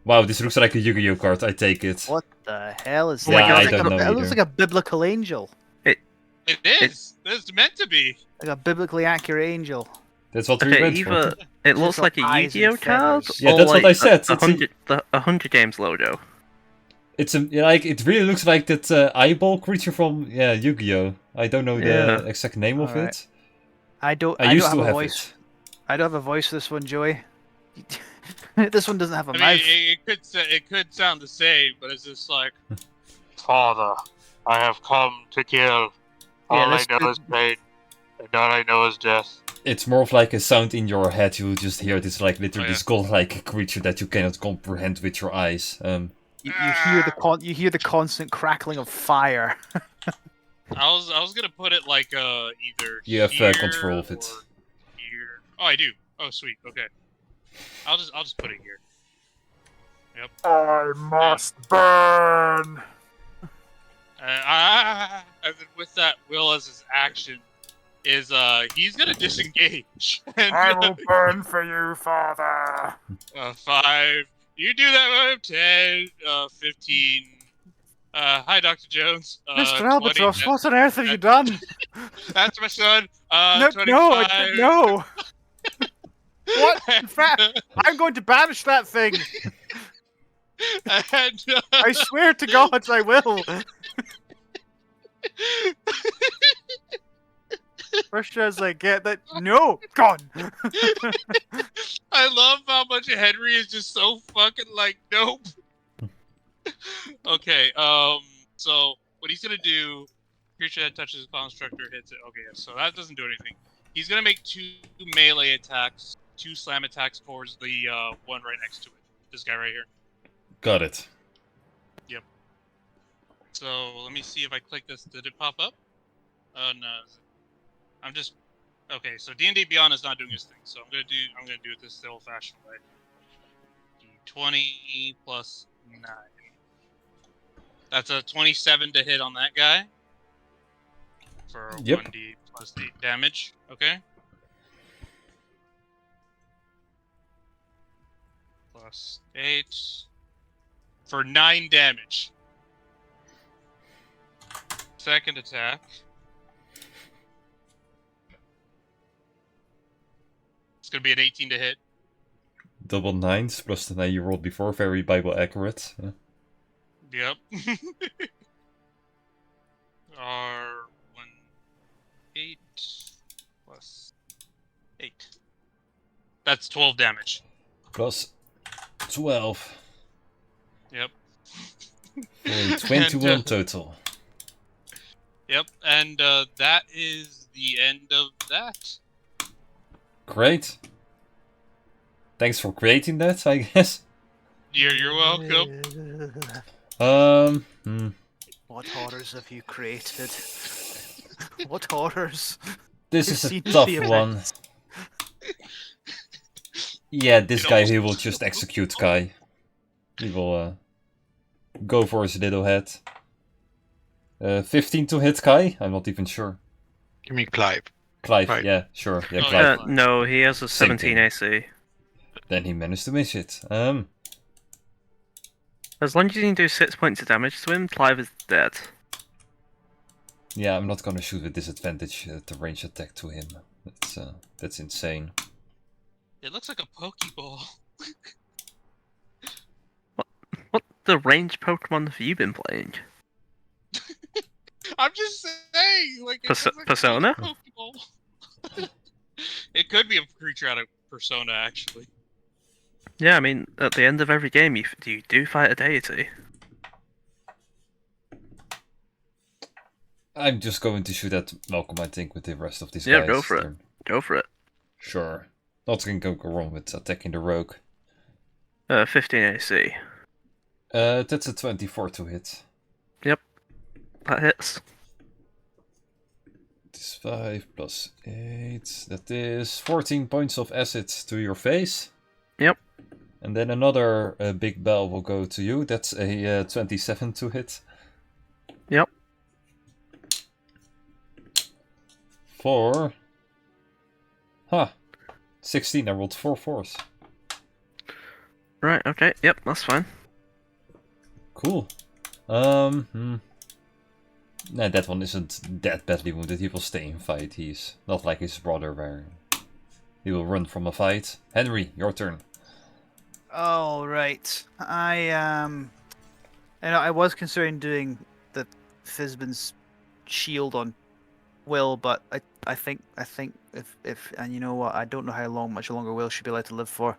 Wow, this looks like a Yu-Gi-Oh card. I take it. What the hell is Yeah, that? I It looks don't like know it looks either. like a biblical angel. It is. It's meant to be. Like a biblically accurate angel. That's what we Okay, went either for. it looks got like a eyes and Yu-Gi-Oh card, feathers. Yeah, or that's what like I said. a Hunger Games logo. It's a, like, it really looks like that eyeball creature from Yu-Gi-Oh. I don't know Yeah. the exact name of Alright. it. I don't used have to a have voice. it. I don't have a voice for this one, Joey. This one doesn't have a I mouth. mean, it could sound the same, but it's just like, Father, I have come to kill. All this- I know is pain, and all I know is death. It's more of like a sound in your head. You just hear this like literally Oh, yeah. this godlike creature that you cannot comprehend with your eyes. You hear the constant crackling of fire. I was gonna put it like either You have, here control of it. or here. Oh, I do. Oh, sweet. Okay. I'll just put it here. Yep. I must burn. And then with that, Will as his action is he's gonna disengage. And, I will burn for you, Father. 5. You do that move. 10. 15. Hi, Dr. Jones. Mr. 20, Albatross, what on earth have you done? That's my son. No, 25. no. What? In fact, I'm going to banish that thing. And, I swear to God, I will. First as I get that. No, gone. I love how much Henry is just so fucking like, nope. Okay, so what he's gonna do, creature that touches a constructor hits it. Okay, so that doesn't do anything. He's gonna make 2 melee attacks, 2 slam attacks towards the one right next to it. This guy right here. Got it. So let me see if I click this. Did it pop up? Oh no. I'm just okay. So D&D Beyond is not doing his thing. So I'm gonna do it this the old-fashioned way. D20 plus 9. That's a 27 to hit on that guy. For Yep. 1d plus 8 damage. Okay. Plus 8 for 9 damage. Second attack. It's gonna be an 18 to hit. Double 9s plus the 9 you rolled before. Very Bible accurate. Yep. R 1 8 plus 8. That's 12 damage. Plus 12. Yep. For 21 And, total. Yep, and that is the end of that. Great. Thanks for creating that, I guess. You're welcome. What horrors have you created? What horrors? This You've is a seen tough the one. events. Yeah, this It guy, almost he will looks just so execute cool. Kai. He will go for his little head. 15 to hit Kai? I'm not even sure. You mean Clive? Clive, Right. yeah, sure. Yeah, Oh, Clive. yeah. No, he has a Same 17 thing. AC. Then he managed to miss it. As long as you can do 6 points of damage to him, Clive is dead. Yeah, I'm not gonna shoot with disadvantage the range attack to him. That's insane. It looks like a Pokeball. What the range Pokemon have you been playing? I'm just saying, like, it Perso- looks like a Persona? Pokeball. It could be a creature out of Persona, actually. Yeah, I mean, at the end of every game, you do fight a deity. I'm just going to shoot at Malcolm, I think, with the rest of these Yeah, guys. go for it. They're- Go for it. Sure. Nothing can go wrong with attacking the rogue. 15 AC. That's a 24 to hit. That hits. This 5 plus 8. That is 14 points of acid to your face. Yep. And then another big bell will go to you. That's a 27 to hit. Yep. For... 16. I rolled 4 4s. Right, okay, yep, that's fine. Cool. Nah, that one isn't that badly wounded. He will stay in fight. He's not like his brother where he will run from a fight. Henry, your turn. All right. I was considering doing the Fizban's shield on Will, but I think if and you know what, I don't know how much longer Will should be allowed to live for.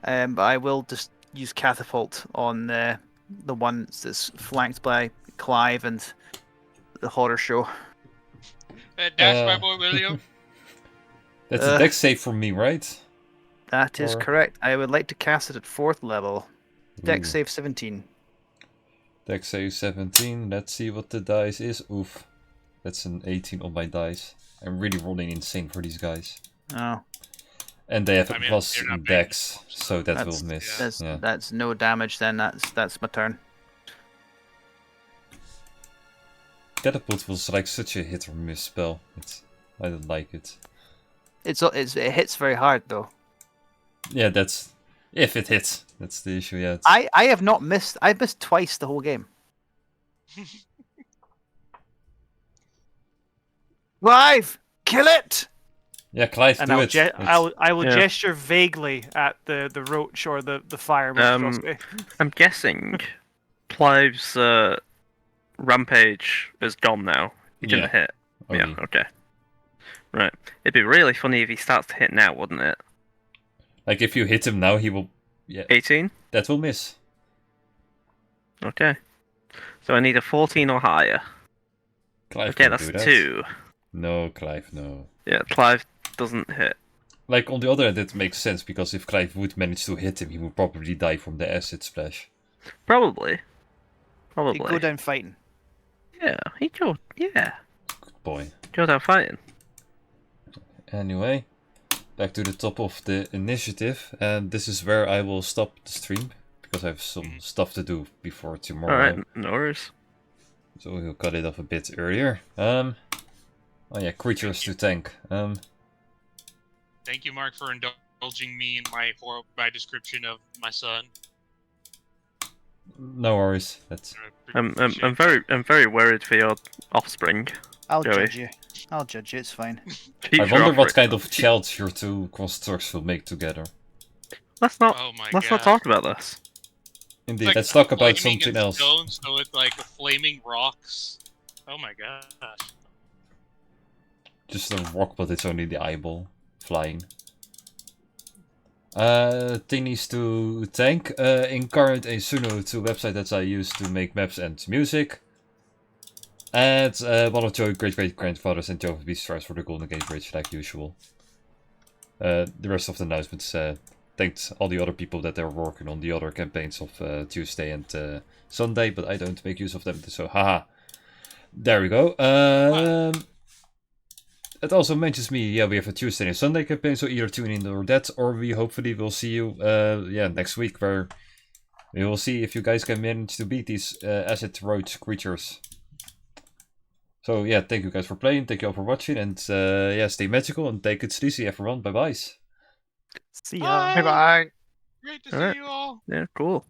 But I will just use catapult on the one that's flanked by Clive and the horror show. Dash, my boy William. That's a dex save from me, right? That is Or- correct. I would like to cast it at 4th level. Dex Ooh. save 17. Dex save 17. Let's see what the dice is. Oof. That's an 18 on my dice. I'm really rolling insane for these guys. Oh, And they have a I mean, plus you're not in paying dex, much, so so that that's- will miss. that's Yeah. that's no damage then. That's my turn. Catapult was like such a hit or miss spell. I don't like it. It hits very hard though. Yeah, that's... If it hits. That's the issue, yeah. I have not missed. I missed twice the whole game. Clive, kill it! Yeah, Clive, And do I'll it. I will Yeah. gesture vaguely at the roach or the fire monstrosity. I'm guessing Clive's rampage is gone now. He didn't Yeah. hit. Oh, Yeah, okay. Right. It'd be really funny if he starts to hit now, wouldn't it? Like, if you hit him now, he will... Yeah, 18? that will miss. Okay. So I need a 14 or higher. Clive Okay, can that's do that. 2. No, Clive, no. Yeah, Clive doesn't hit. Like, on the other hand, it makes sense, because if Clive would manage to hit him, he would probably die from the acid splash. Probably. You Probably. go down fighting. Yeah, he'd go. Yeah. Good boy. Go down fighting. Anyway, back to the top of the initiative, and this is where I will stop the stream, because I have some stuff to do before tomorrow. Alright, no worries. So we'll cut it off a bit earlier. Oh yeah, creatures to tank. Thank you, Mark, for indulging me in my description of my son. No worries. That's I appreciate I'm very worried for your offspring. I'll Joey. judge you. I'll judge you. It's fine. I Future wonder what offspring. kind of child your two constructs will make together. Let's not. Oh my Let's god. not talk about this. Indeed, Like let's talk about flaming something and else. Stone, so it's like flaming rocks. Oh my gosh. Just a rock, but it's only the eyeball flying. Thingies to tank. Incarnate and Suno, two websites that I use to make maps and music. And one of Joe's great-great-grandfathers and Joe B. Strauss for the Golden Gate Bridge, like usual. The rest of the announcements thanked all the other people that are working on the other campaigns of Tuesday and Sunday, but I don't make use of them, so haha. There we go. It also mentions me, yeah, we have a Tuesday and Sunday campaign, so either tune in or that, or we hopefully will see you, next week, where we will see if you guys can manage to beat these acid roach creatures. So yeah, thank you guys for playing, thank you all for watching, and stay magical and take it easy, everyone. Bye bye. See ya. Bye bye. Great to Alright. see you all. Yeah, cool.